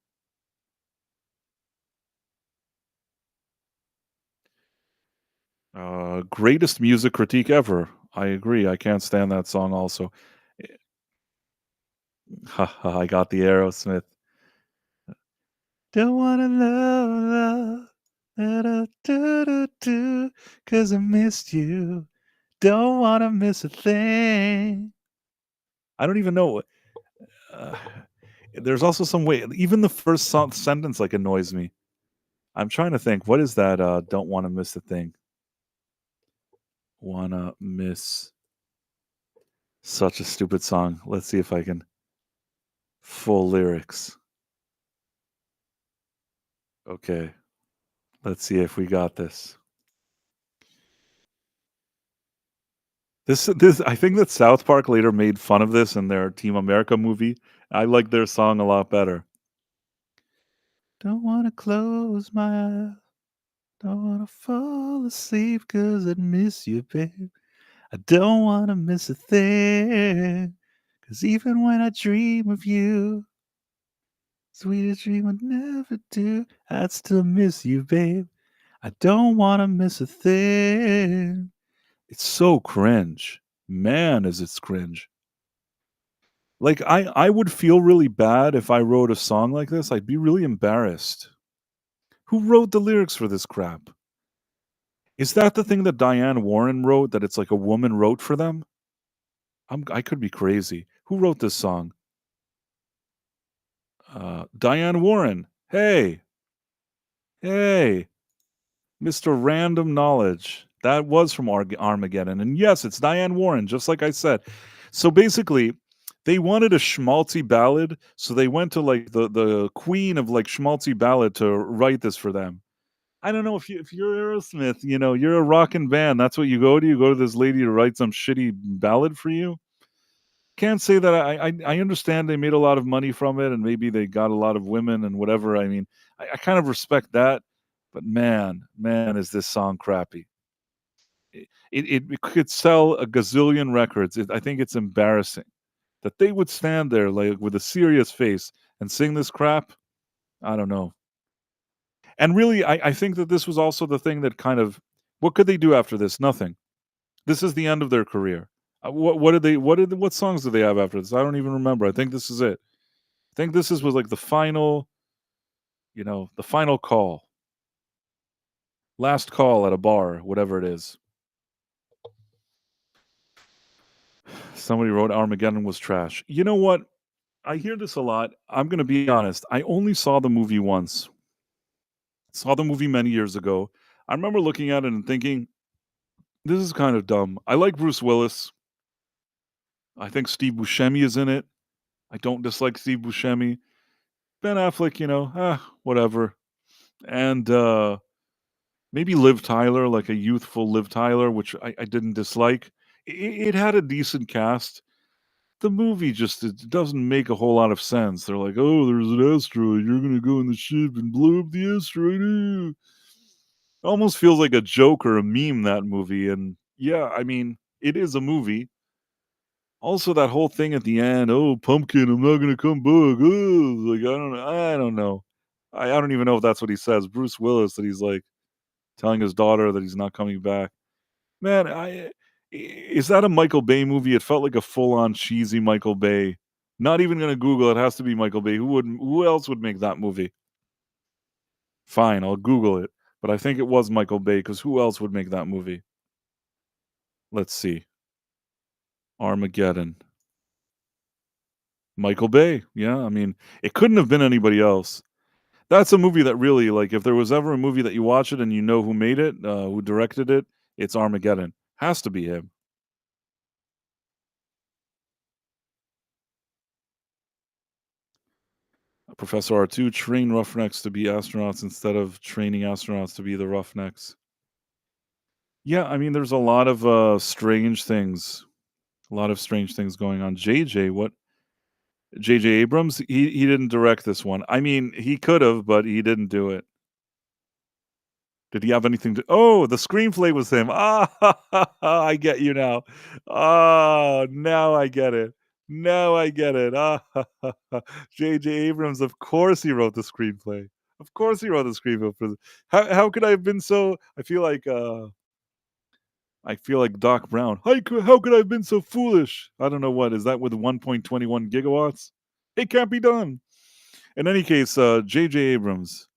Greatest music critique ever. I agree, I can't stand that song also. Eh, I got the Aerosmith. Don't wanna love, love, do, 'cause I missed you. Don't wanna miss a thing. I don't even know what, uh, there's also some way even the first sentence, like, annoys me. I'm trying to think, what is that, "Don't wanna miss a thing"? Wanna miss such a stupid song. Let's see if I can full lyrics. Okay, let's see if we got this. This I think that South Park later made fun of this in their Team America movie. I like their song a lot better. Don't wanna close my eyes, don't wanna fall asleep 'cause I'd miss you, babe. I don't wanna miss a thing, 'cause even when I dream of you, sweetest dream I'd never do, I'd still miss you, babe. I don't wanna miss a thing. It's so cringe. Man, is it cringe. Like, I would feel really bad if I wrote a song like this, I'd be really embarrassed. Who wrote the lyrics for this crap? Is that the thing that Diane Warren wrote, that it's like a woman wrote for them? I could be crazy. Who wrote this song? Diane Warren. Hey, hey, Mr. Random Knowledge. That was from Armageddon, and yes, it's Diane Warren, just like I said. So, basically, they wanted a schmaltzy ballad, so they went to, like, the queen of, like, schmaltzy ballad to write this for them. I don't know if you're Aerosmith, you're a rockin' band, that's what you go to this lady to write some shitty ballad for you? Can't say that I understand they made a lot of money from it, and maybe they got a lot of women and whatever, I mean, I kind of respect that, but man, is this song crappy. It could sell a gazillion records, I think it's embarrassing that they would stand there, like, with a serious face and sing this crap, I don't know. And really, I think that this was also the thing that kind of, what could they do after this? Nothing. This is the end of their career. What songs did they have after this? I don't even remember. I think this is it. I think this was like the final, the final call, last call at a bar, whatever it is. Somebody wrote Armageddon was trash. You know what? I hear this a lot. I'm gonna be honest. I only saw the movie once. Saw the movie many years ago. I remember looking at it and thinking, this is kind of dumb. I like Bruce Willis. I think Steve Buscemi is in it. I don't dislike Steve Buscemi. Ben Affleck, whatever. And maybe Liv Tyler, like a youthful Liv Tyler, which I didn't dislike. It had a decent cast. The movie just, it doesn't make a whole lot of sense. They're like, oh, there's an asteroid. You're gonna go in the ship and blow up the asteroid. Almost feels like a joke or a meme, that movie. And yeah, I mean, it is a movie. Also, that whole thing at the end, "Oh, pumpkin, I'm not gonna come back." Oh, like, I don't know. I don't even know if that's what he says. Bruce Willis, that he's, like, telling his daughter that he's not coming back. Man, is that a Michael Bay movie? It felt like a full-on cheesy Michael Bay. Not even gonna Google, it has to be Michael Bay. Who else would make that movie? Fine, I'll Google it, but I think it was Michael Bay, because who else would make that movie? Let's see. Armageddon. Michael Bay. Yeah, I mean, it couldn't have been anybody else. That's a movie that really, like, if there was ever a movie that you watch it and you know who made it, who directed it, it's Armageddon. Has to be him. Professor R2 train roughnecks to be astronauts instead of training astronauts to be the roughnecks. Yeah, I mean, there's a lot of strange things. A lot of strange things going on. JJ, what JJ Abrams, he didn't direct this one. I mean, he could have, but he didn't do it. Did he have anything to Oh, the screenplay was him. Ah, I get you now. Oh, now I get it. Now I get it. Ah, JJ Abrams, of course he wrote the screenplay. Of course he wrote the screenplay for the how could I have been so I feel like Doc Brown. How could I have been so foolish? I don't know what is that with 1.21 gigawatts? It can't be done. In any case, J.J. Abrams.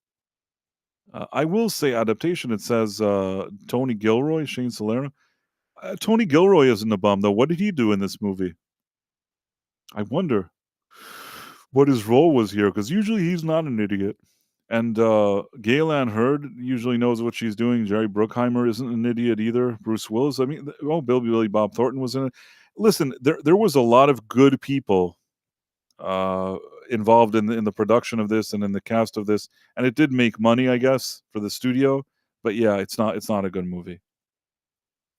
I will say adaptation. It says Tony Gilroy, Shane Solera. Tony Gilroy isn't a bum though. What did he do in this movie? I wonder what his role was here because usually he's not an idiot. And Gaylan Hurd usually knows what she's doing. Jerry Bruckheimer isn't an idiot either. Bruce Willis. I mean, Billy Bob Thornton was in it. Listen, there was a lot of good people uh, involved in the production of this and in the cast of this, and it did make money, I guess, for the studio. But yeah, it's not a good movie.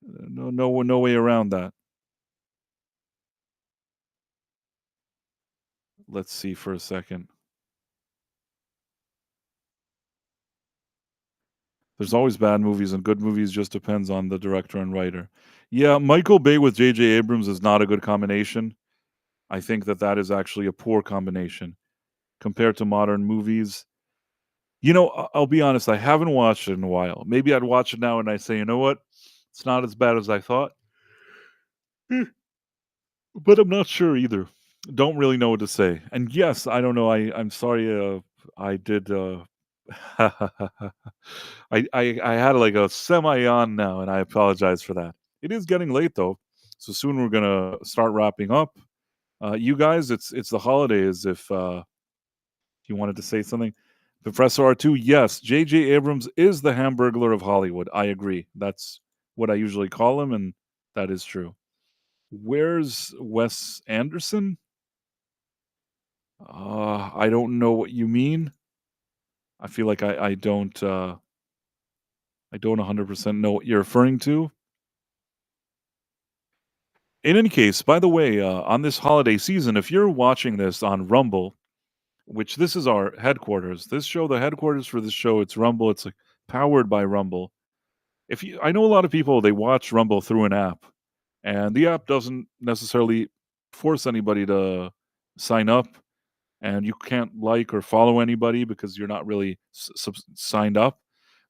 No way around that. Let's see for a second. There's always bad movies and good movies. Just depends on the director and writer. Yeah, Michael Bay with J.J. Abrams is not a good combination. I think that is actually a poor combination compared to modern movies. You know, I'll be honest, I haven't watched it in a while. Maybe I'd watch it now and I say, "You know what? It's not as bad as I thought." Eh, but I'm not sure either. Don't really know what to say. And yes, I don't know. I'm sorry. I did. I had like a semi yawn now, and I apologize for that. It is getting late though, so soon we're gonna start wrapping up. You guys, it's the holidays. If you wanted to say something, Professor R2, yes, J.J. Abrams is the Hamburglar of Hollywood. I agree. That's what I usually call him, and that is true. Where's Wes Anderson? I don't know what you mean. I feel like I don't 100% know what you're referring to. In any case, by the way, on this holiday season, if you're watching this on Rumble, which this is our headquarters, the headquarters for this show, it's Rumble. It's like powered by Rumble. I know a lot of people, they watch Rumble through an app, and the app doesn't necessarily force anybody to sign up, and you can't like or follow anybody because you're not really signed up.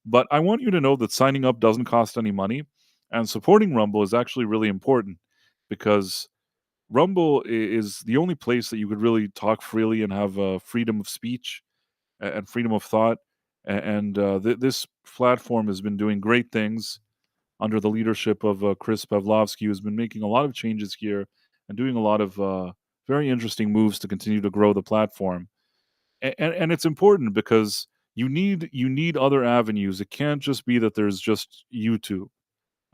But I want you to know that signing up doesn't cost any money, and supporting Rumble is actually really important because Rumble is the only place that you could really talk freely and have freedom of speech and freedom of thought. And this platform has been doing great things under the leadership of Chris Pavlovsky, who's been making a lot of changes here and doing a lot of very interesting moves to continue to grow the platform. And it's important because you need other avenues. It can't just be that there's just YouTube.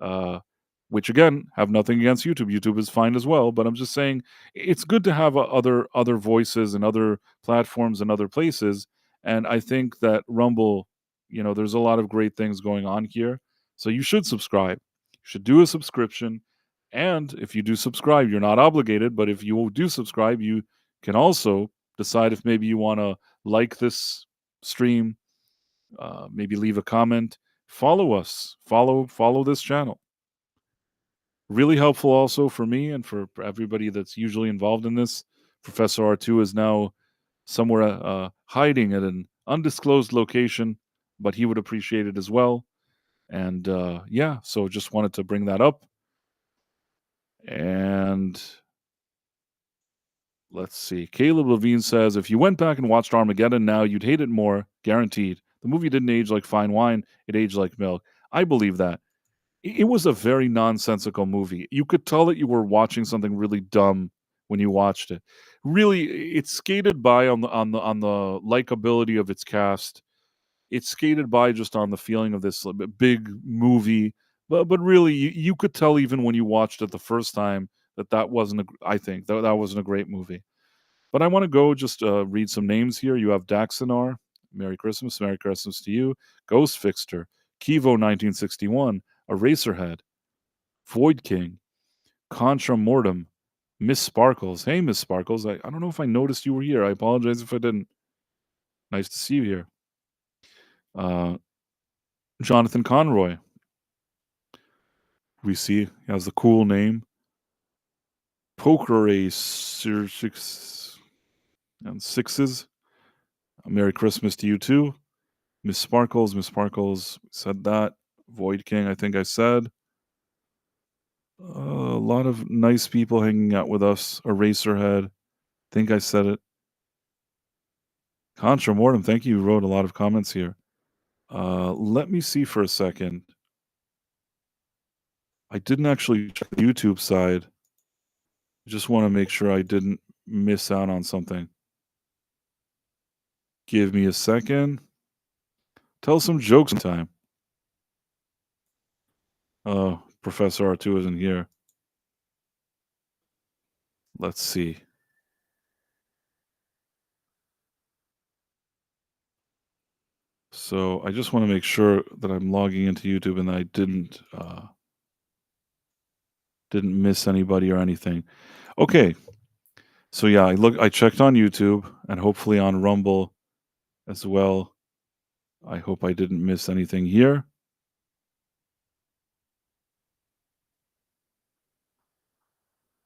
Uh, which again, have nothing against YouTube. YouTube is fine as well, but I'm just saying it's good to have other voices and other platforms and other places. And I think that Rumble, there's a lot of great things going on here. So you should subscribe. You should do a subscription. And if you do subscribe, you're not obligated, but if you do subscribe, you can also decide if maybe you want to like this stream, maybe leave a comment, follow us, follow this channel. Really helpful also for me and for everybody that's usually involved in this. Professor R2 is now somewhere hiding at an undisclosed location, but he would appreciate it as well. And yeah, so just wanted to bring that up. And let's see. Caleb Levine says if you went back and watched Armageddon now, you'd hate it more, guaranteed. The movie didn't age like fine wine, it aged like milk. I believe that. It was a very nonsensical movie. You could tell that you were watching something really dumb when you watched it. Really, it skated by on the likability of its cast. It skated by just on the feeling of this big movie. But really, you could tell even when you watched it the first time that wasn't. I think that wasn't a great movie. But I want to go just read some names here. You have Daxinar. Merry Christmas. Merry Christmas to you. Ghost Fixter. Kivo 1961. Eraserhead. Void King. Contra Mortem. Miss Sparkles. Hey, Miss Sparkles. I don't know if I noticed you were here. I apologize if I didn't. Nice to see you here. Jonathan Conroy. We see he has the cool name. Poker Ace 6 and sixes. Merry Christmas to you too. Miss Sparkles said that. Void King, I think I said. A lot of nice people hanging out with us. Eraserhead, think I said it. Contra Mortem, thank you. You wrote a lot of comments here. Let me see for a second. I didn't actually check the YouTube side. I just want to make sure I didn't miss out on something. Give me a second. Tell some jokes time. Oh, Professor R2 isn't here. Let's see. So I just want to make sure that I'm logging into YouTube and that I didn't miss anybody or anything. Okay. So yeah, I checked on YouTube and hopefully on Rumble as well. I hope I didn't miss anything here.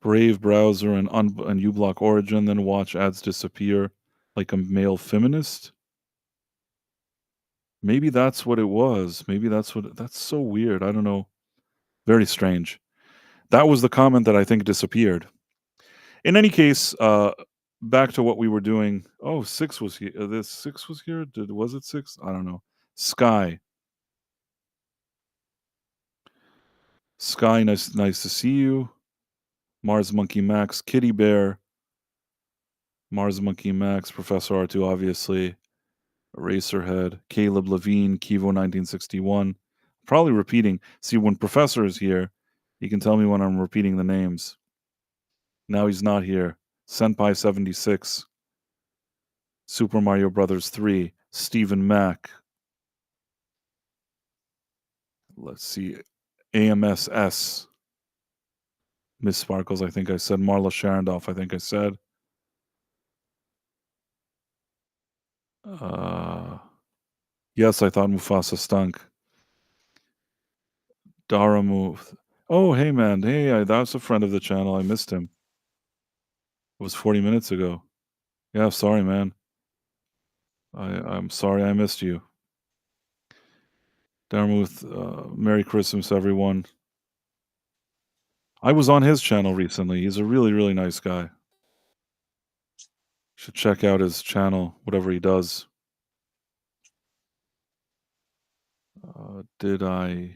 Brave browser and uBlock Origin, then watch ads disappear like a male feminist. Maybe that's what it was. That's so weird. I don't know. Very strange. That was the comment that I think disappeared. In any case, back to what we were doing. Oh, 6 was here. This 6 was here. Was it 6? I don't know. Sky, nice to see you. Mars Monkey Max, Kitty Bear, Mars Monkey Max, Professor R2, obviously, Eraserhead, Caleb Levine, Kivo 1961. Probably repeating. See, when Professor is here, he can tell me when I'm repeating the names. Now he's not here. Senpai 76, Super Mario Brothers 3, Stephen Mack. Let's see, AMSS, Miss Sparkles, I think I said. Marla Sharondoff, I think I said. Yes, I thought Mufasa stunk. Daramu. Oh, hey, man. Hey, that's a friend of the channel. I missed him. It was 40 minutes ago. Yeah, sorry, man. I'm sorry I missed you. Darmuth, Merry Christmas, everyone. I was on his channel recently. He's a really, really nice guy. Should check out his channel, whatever he does. Did I...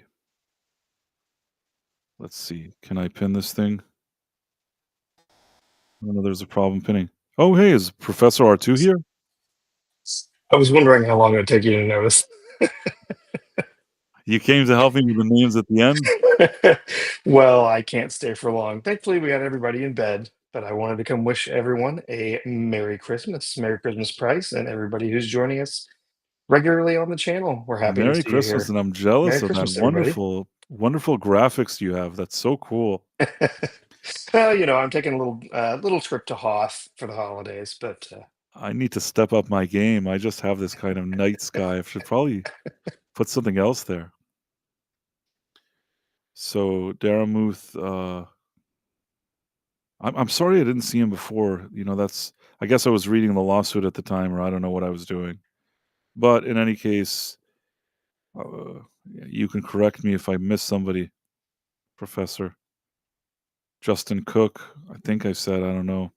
Let's see. Can I pin this thing? I know there's a problem pinning. Oh, hey, is Professor R2 here? I was wondering how long it would take you to notice. You came to help me with the names at the end? Well, I can't stay for long. Thankfully, we got everybody in bed, but I wanted to come wish everyone a Merry Christmas Price, and everybody who's joining us regularly on the channel. We're happy to Merry see you Christmas, here. and I'm jealous Merry of that Christmas, everybody. wonderful, wonderful graphics you have. That's so cool. Well, I'm taking a little trip to Hoth for the holidays, but I need to step up my game. I just have this kind of night sky. I should probably put something else there. So Daramuth, I'm sorry I didn't see him before. I guess I was reading the lawsuit at the time, or I don't know what I was doing. But in any case, you can correct me if I miss somebody, Professor. Justin Cook, I think I said, I don't know.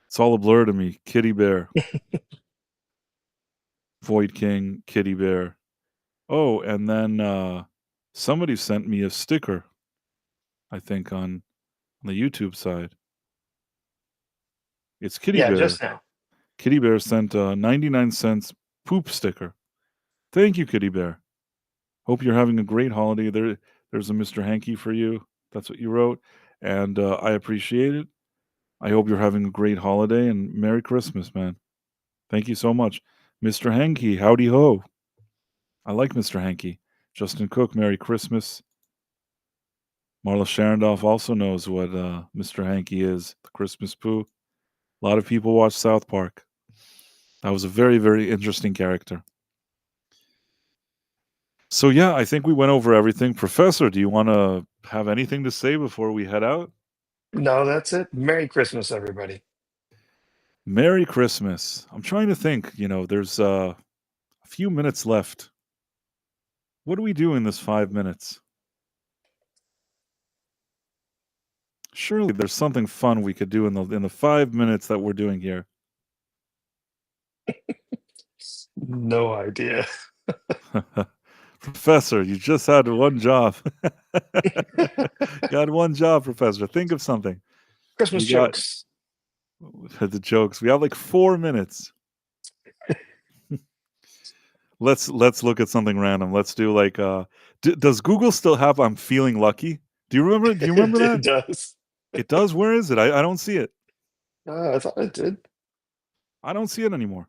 It's all a blur to me. Kitty Bear, Void King, Kitty Bear. Oh, and then somebody sent me a sticker, I think, on the YouTube side. It's Kitty yeah, Bear. just now. Kitty Bear sent a 99 cents poop sticker. Thank you, Kitty Bear. Hope you're having a great holiday. There's a Mr. Hanky for you. That's what you wrote. And I appreciate it. I hope you're having a great holiday and Merry Christmas, man. Thank you so much. Mr. Hanky, howdy ho. I like Mr. Hanky. Justin Cook, Merry Christmas. Marla Sharendorf also knows what Mr. Hanky is, the Christmas poo. A lot of people watch South Park. That was a very, very interesting character. So, yeah, I think we went over everything. Professor, do you want to have anything to say before we head out? No, that's it. Merry Christmas, everybody. Merry Christmas. I'm trying to think, there's a few minutes left. What do we do in this 5 minutes? Surely there's something fun we could do in the 5 minutes that we're doing here. No idea. Professor, you just had one job. You had one job, Professor. Think of something. Christmas We got jokes. the jokes. We have like 4 minutes. Let's look at something random. Let's do like does Google still have I'm feeling lucky? Do you remember It that? does. It does. Where is it? I don't see it. I thought it did. I don't see it anymore.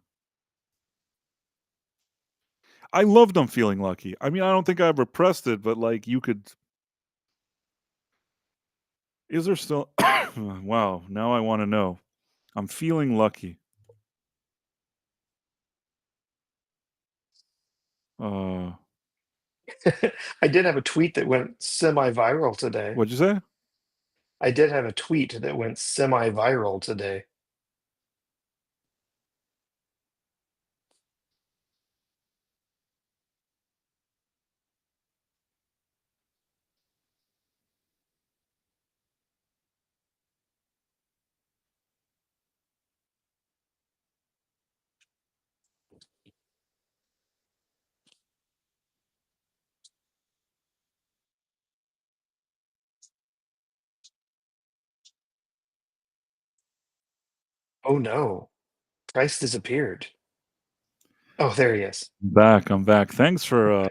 I loved I'm feeling lucky. I mean, I don't think I ever pressed it, but like you could. Is there still Wow, now I want to know. I'm feeling lucky. Uh I did have a tweet that went semi-viral today. what'd you say? I did have a tweet that went semi-viral today. Oh no, Price disappeared. Oh, there he is. I'm back. Thanks for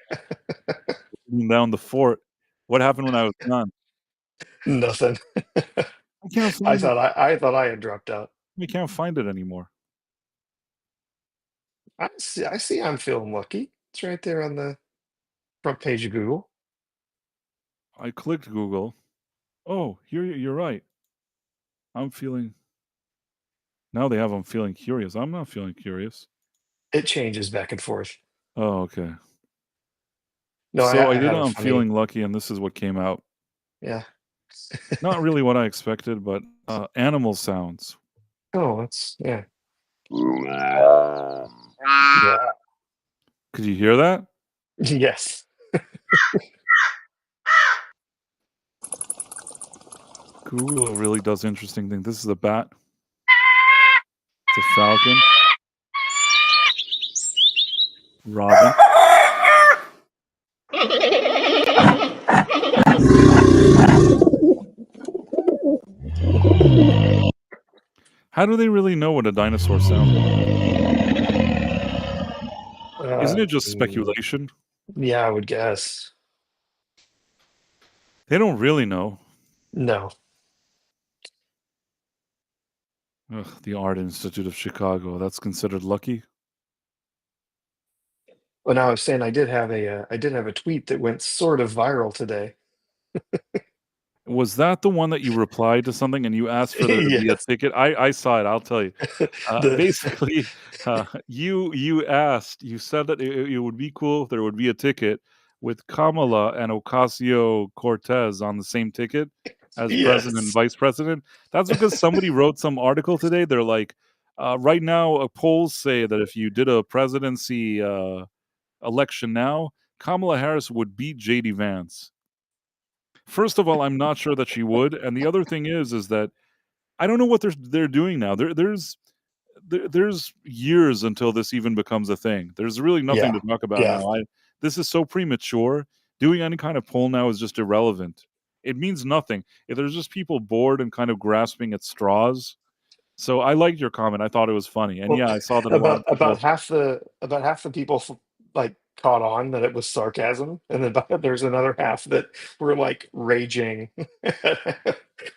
holding down the fort. What happened when I was gone? Nothing. I can't find it. I thought I had dropped out. We can't find it anymore. I see I'm feeling lucky. It's right there on the front page of Google. I clicked Google. Oh, here you're right. I'm feeling now they have I'm feeling curious. I'm not feeling curious. It changes back and forth. Oh, okay. No, So I I did had a I'm funny, feeling lucky and this is what came out. yeah. Not really what I expected, but animal sounds. Oh, that's yeah. Yeah. Could you hear that? Yes. Google really does interesting things. This is a bat. It's a falcon. Robin. How do they really know what a dinosaur sounds like? Isn't it just Mm, speculation? yeah, I would guess. They don't really know. No. Ugh, the Art Institute of Chicago. That's considered lucky. Well, now I was saying I did have a tweet that went sort of viral today. Was that the one that you replied to something and you asked for there to be a Yes. ticket? I saw it. I'll tell you. The Basically, you said that it would be cool if there would be a ticket with Kamala and Ocasio Cortez on the same ticket as president and yes. vice president. That's because somebody wrote some article today. They're like, right now, polls say that if you did a presidency election now, Kamala Harris would beat JD Vance. First of all, I'm not sure that she would, and the other thing is that I don't know what they're doing now. There's years until this even becomes a thing. There's really nothing Yeah. to talk about Yeah. now. This is so premature. Doing any kind of poll now is just irrelevant. It means nothing. If there's just people bored and kind of grasping at straws. So I liked your comment. I thought it was funny, and Well, yeah, I saw that a lot of about people. half the people like caught on that it was sarcasm, and then there's another half that were like raging.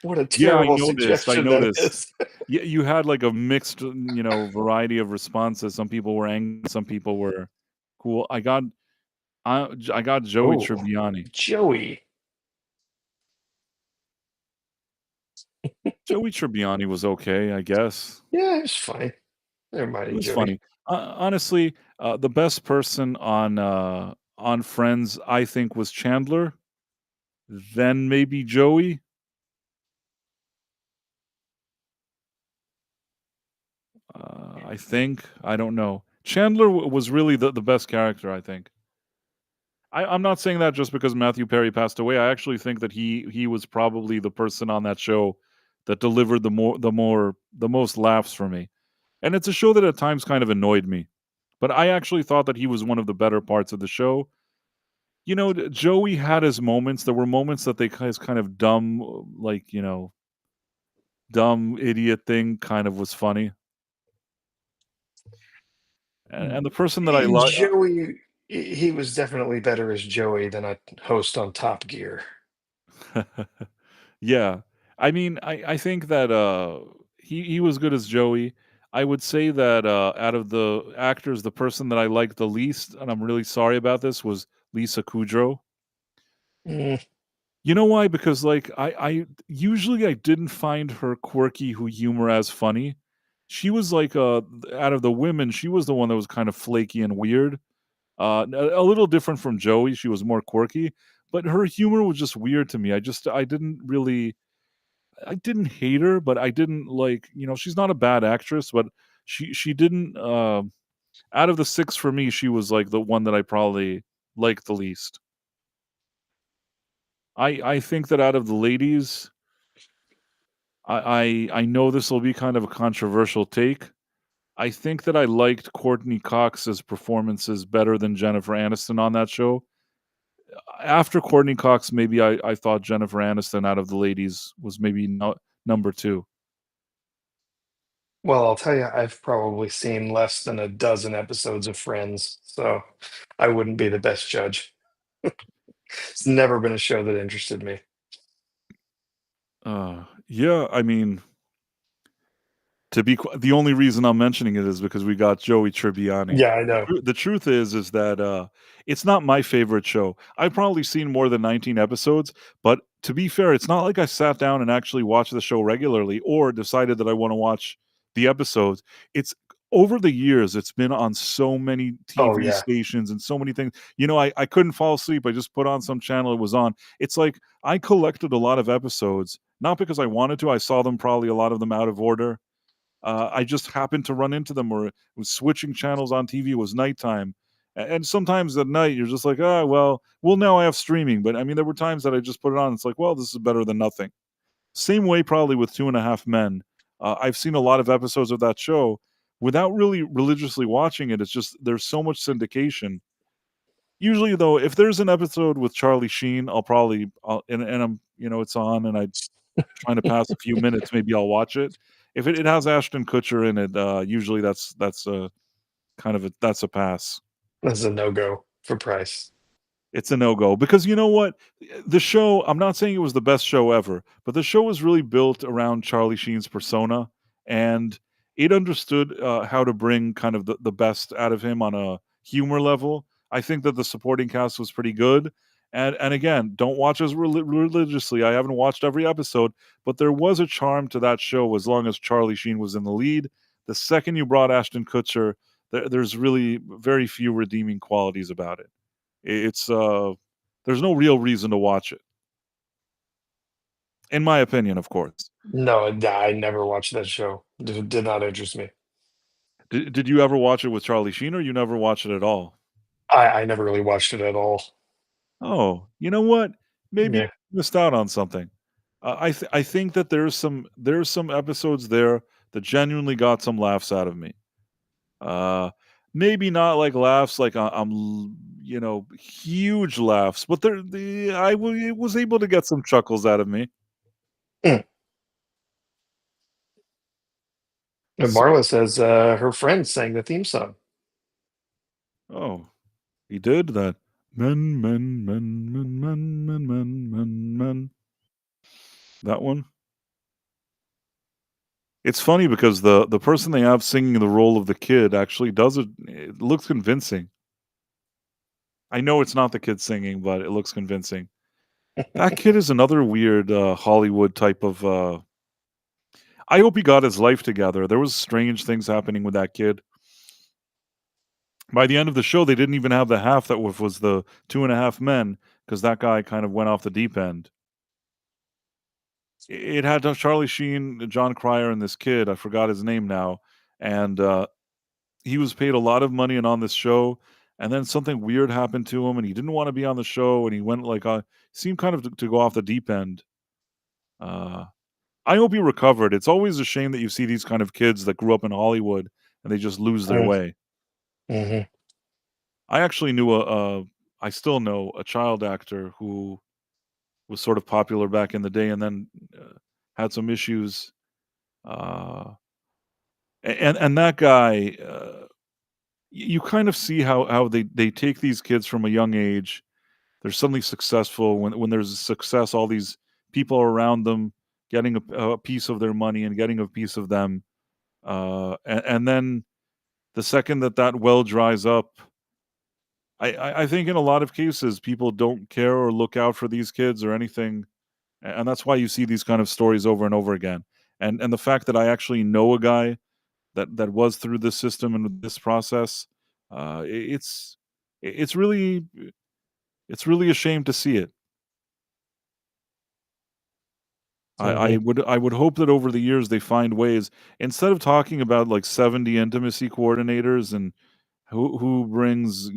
What a Yeah, terrible I suggestion that noticed. is. You had, like, a mixed, variety of responses. Some people were angry, some people were cool. I got Joey Oh, Tribbiani. Joey. Joey Tribbiani was okay, I guess. Yeah, it's funny. Never It mind, was Joey. funny. Honestly, the best person on Friends, I think, was Chandler, then maybe Joey, I think. I don't know. Chandler was really the best character, I think. I'm not saying that just because Matthew Perry passed away. I actually think that he was probably the person on that show that delivered the most laughs for me. And it's a show that at times kind of annoyed me, but I actually thought that he was one of the better parts of the show. Joey had his moments. There were moments that his kind of dumb, like, dumb idiot thing kind of was funny. And the person that I like, Joey, he was definitely better as Joey than a host on Top Gear. yeah. I mean, I think that he was good as Joey. I would say that out of the actors, the person that I liked the least, and I'm really sorry about this, was Lisa Kudrow. Mm, You know why? Because, like, I usually I didn't find her quirky humor as funny. She was like, out of the women, she was the one that was kind of flaky and weird. A little different from Joey, she was more quirky, but her humor was just weird to me. I didn't hate her, but I didn't like, she's not a bad actress, but she didn't, out of the 6 for me, she was, like, the one that I probably liked the least. I think that out of the ladies, I know this will be kind of a controversial take. I think that I liked Courtney Cox's performances better than Jennifer Aniston on that show. After Courtney Cox, maybe I thought Jennifer Aniston out of the ladies was maybe number 2. well, I'll tell you, I've probably seen less than a dozen episodes of Friends, so I wouldn't be the best judge. It's never been a show that interested me. Yeah, I mean, the only reason I'm mentioning it is because we got Joey Tribbiani. Yeah, I know. The truth is that, it's not my favorite show. I've probably seen more than 19 episodes, but to be fair, it's not like I sat down and actually watched the show regularly or decided that I wanna watch the episodes. It's over the years, it's been on so many Oh, TV yeah. stations and so many things. I couldn't fall asleep, I just put on some channel, it was on. It's like I collected a lot of episodes, not because I wanted to, I saw them probably a lot of them out of order. I just happened to run into them, or it was switching channels on TV. It was nighttime, and sometimes at night you're just like, ah, well, now I have streaming. But I mean, there were times that I just put it on. It's like, well, this is better than nothing. Same way, probably with Two and a Half Men. I've seen a lot of episodes of that show without really religiously watching it. It's just there's so much syndication. Usually, though, if there's an episode with Charlie Sheen, and I'm it's on, and I trying to pass a few minutes, maybe I'll watch it. If it has Ashton Kutcher in it, usually that's a kind of that's a pass. That's a no-go for Price. It's a no-go because you know what? The show, I'm not saying it was the best show ever, but the show was really built around Charlie Sheen's persona, and it understood, how to bring kind of the best out of him on a humor level. I think that the supporting cast was pretty good, and again, don't watch as religiously. I haven't watched every episode, but there was a charm to that show as long as Charlie Sheen was in the lead. The second you brought Ashton Kutcher, there's really very few redeeming qualities about it. It's, there's no real reason to watch it, in my opinion, of course. No, I never watched that show. Did not interest me. Did you ever watch it with Charlie Sheen, or you never watched it at all? I never really watched it at all. Oh, you know what? Maybe Yeah. you missed out on something. I think that there's some episodes there that genuinely got some laughs out of me. Uh, Maybe not like laughs like, huge laughs, but was able to get some chuckles out of me. Mm. And So Marla says her friend sang the theme song. oh. He did that. Men, men, men, men, men, men, men, men, men. That one. It's funny because the person they have singing the role of the kid actually does it. It looks convincing. I know it's not the kid singing, but it looks convincing. That kid is another weird Hollywood type of. I hope he got his life together. There was strange things happening with that kid. By the end of the show, they didn't even have the half that was the Two and a Half Men because that guy kind of went off the deep end. It had Charlie Sheen, John Cryer, and this kid. I forgot his name now, and he was paid a lot of money and on this show. And then something weird happened to him, and he didn't want to be on the show, and he went like seemed kind of to go off the deep end. Uh, I hope he recovered. It's always a shame that you see these kind of kids that grew up in Hollywood and they just lose their way. Mm-hmm. I actually knew I still know a child actor who was sort of popular back in the day and then had some issues. Uh, and that guy, you kind of see how they take these kids from a young age. They're suddenly successful. When there's success, all these people around them getting a piece of their money and getting a piece of them. And then the second that well dries up, I think in a lot of cases people don't care or look out for these kids or anything, and that's why you see these kind of stories over and over again. And the fact that I actually know a guy that was through this system and this process, it's it's really it's really a shame to see it. Mm-hmm. I would hope that over the years they find ways instead of talking about like 70 intimacy coordinators and who brings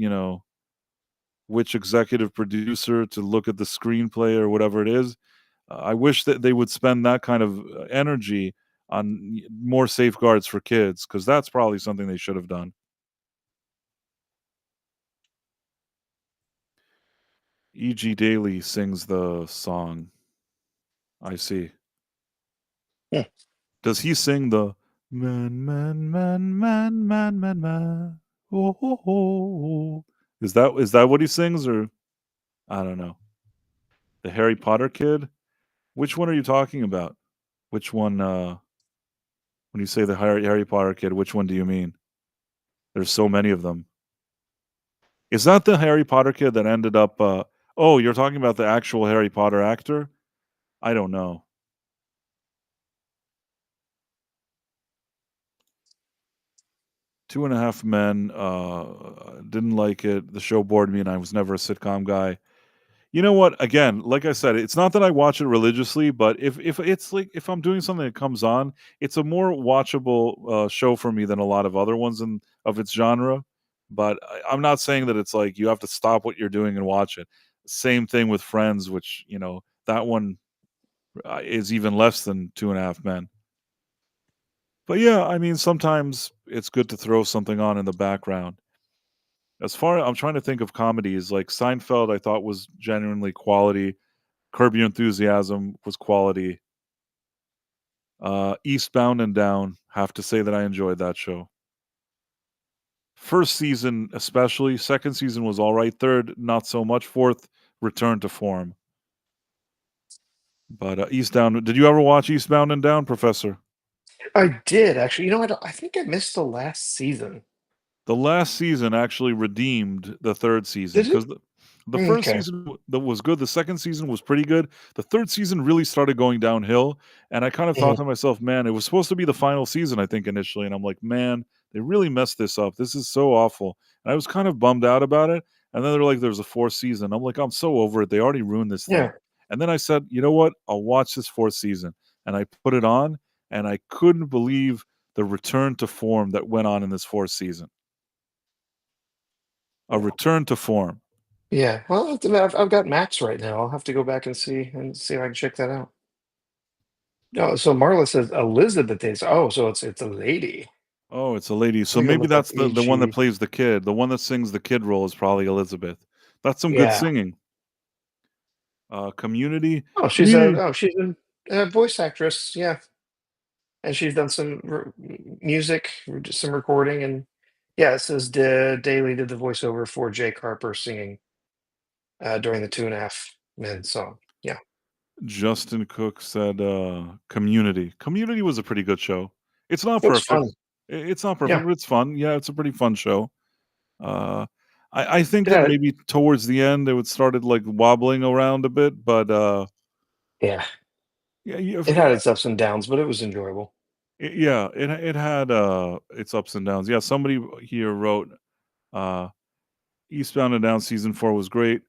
which executive producer to look at the screenplay or whatever it is. I wish that they would spend that kind of energy on more safeguards for kids because that's probably something they should have done. E.G. Daily sings the song. I see. Does he sing the man, man, man, man, man, man, man? Oh, oh, oh. Is that what he sings, or I don't know? The Harry Potter kid? Which one are you talking about? Which one? When you say the Harry Potter kid, which one do you mean? There's so many of them. Is that the Harry Potter kid that ended up? Oh, you're talking about the actual Harry Potter actor? I don't know. Two and a Half Men. Didn't like it. The show bored me, and I was never a sitcom guy. You know what? Again, like I said, it's not that I watch it religiously, but if it's like if I'm doing something that comes on, it's a more watchable show for me than a lot of other ones in of its genre. But I'm not saying that it's like you have to stop what you're doing and watch it. Same thing with Friends, which that one is even less than Two and a Half Men. But yeah, I mean, sometimes it's good to throw something on in the background. As far I'm trying to think of comedies like Seinfeld, I thought was genuinely quality. Curb Your Enthusiasm was quality. Eastbound and Down, have to say that I enjoyed that show. First season, especially. Second season was all right. Third, not so much. Fourth, return to form. But Eastbound, did you ever watch Eastbound and Down, Professor? I did actually. I think I missed the last season. The last season actually redeemed the third season Did it? because the first Okay. season that was good. The second season was pretty good. The third season really started going downhill, and I kind of thought Mhm. to myself, "Man, it was supposed to be the final season." I think initially, and I'm like, "Man, they really messed this up. This is so awful." And I was kind of bummed out about it. And then they're like, "There's a fourth season." I'm like, "I'm so over it. They already ruined this thing." Yeah. And then I said, "You know what? I'll watch this fourth season." And I put it on, and I couldn't believe the return to form that went on in this fourth season. A return to form. Yeah. Well, I've got Max right now. I'll have to go back and see if I can check that out. No, so Marla says Elizabeth is. Oh, so it's a lady. Oh, it's a lady. So We can maybe look up that's the one that AG. plays the kid. The one that sings the kid role is probably Elizabeth. That's some good Yeah. singing. Community. Oh, she's a Community. oh she's a voice actress. Yeah, and she's done some music, just some recording, and Yeah, it says Daly did the voiceover for Jake Harper singing during the Two and a Half Men song. Yeah, Justin Cook said, Community. Community was a pretty good show. It's not it was perfect. fun. It's not Yeah, perfect, but it's fun. Yeah, it's a pretty fun show. Uh, I think it that had maybe towards the end, it would started, like, wobbling around a bit, but, yeah, yeah, yeah, it had its ups and downs, but it was enjoyable. yeah, it had, its ups and downs. Yeah, somebody here wrote, uh, "Eastbound and Down season 4 was great,"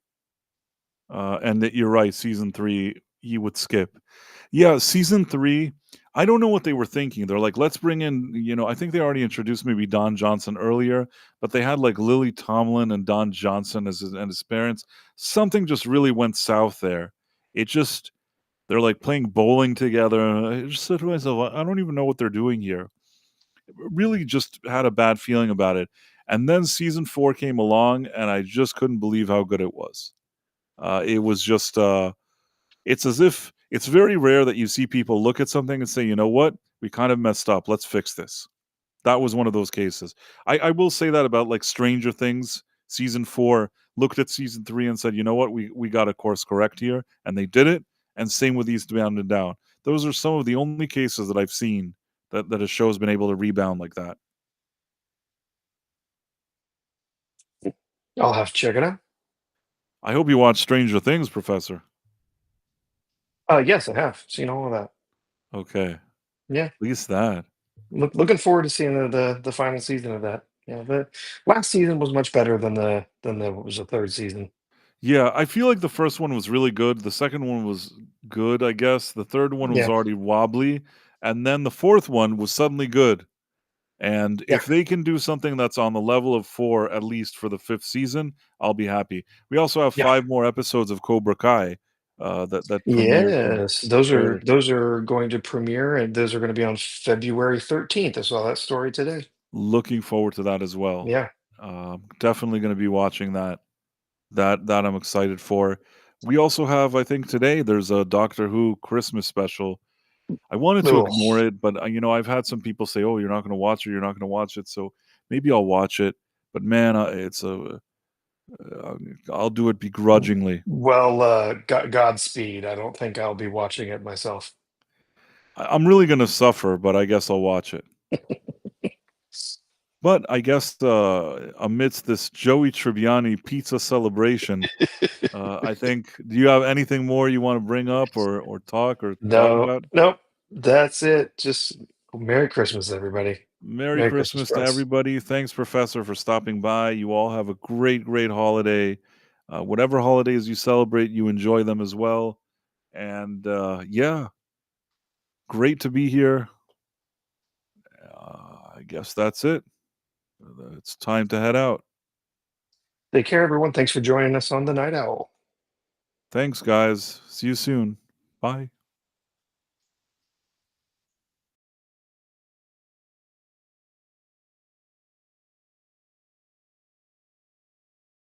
and that you're right, season 3, he would skip. Yeah, season 3, I don't know what they were thinking. They're like, "Let's bring in," I think they already introduced maybe Don Johnson earlier, but they had, like, Lily Tomlin and Don Johnson as his parents. Something just really went south there. It just they're, like, playing bowling together, and I just said to myself, "I don't even know what they're doing here." Really just had a bad feeling about it, and then season 4 came along, and I just couldn't believe how good it was. It was just, it's as if it's very rare that you see people look at something and say, "You know what? We kind of messed up. Let's fix this." That was one of those cases. I will say that about, like, Stranger Things season 4 looked at season 3 and said, "You know what? We got a course correct here," and they did it, and same with Eastbound and Down. Those are some of the only cases that I've seen that a show's been able to rebound like that. I'll have to check it out. I hope you watch Stranger Things, Professor. Yes, I have seen all of that. Okay, at Yeah, least that. looking forward to seeing the final season of that. Yeah, the last season was much better than the what was the third season. Yeah, I feel like the first one was really good, the second one was good, I guess, the third one was Yeah, already wobbly, and then the fourth one was suddenly good, and yeah, if they can do something that's on the level of 4, at least for the 5th season, I'll be happy. We also have yeah. 5 more episodes of Cobra Kai, that premiered Yes, those are fairly those are going to premiere, and those are going to be on February 13th. I saw that story today. looking forward to that as well. Yeah, Definitely gonna be watching that. That I'm excited for. We also have, I think today, there's a Doctor Who Christmas special. I wanted to ugh. ignore it, but, I've had some people say, "Oh, you're not gonna watch it, you're not gonna watch it," so maybe I'll watch it, but man, uh, I'll do it begrudgingly. Well, Godspeed. I don't think I'll be watching it myself. I'm really gonna suffer, but I guess I'll watch it. But I guess, amidst this Joey Tribbiani pizza celebration, I think do you have anything more you wanna bring up or talk No, about? nope. That's it. Just Merry Christmas, everybody. Merry Merry Christmas, Christmas to Bryce. everybody. Thanks, Professor, for stopping by. You all have a great, great holiday. Whatever holidays you celebrate, you enjoy them as well. And yeah, great to be here. I guess that's it. It's time to head out. Take care, everyone. Thanks for joining us on the Night Owl. Thanks, guys. See you soon. Bye.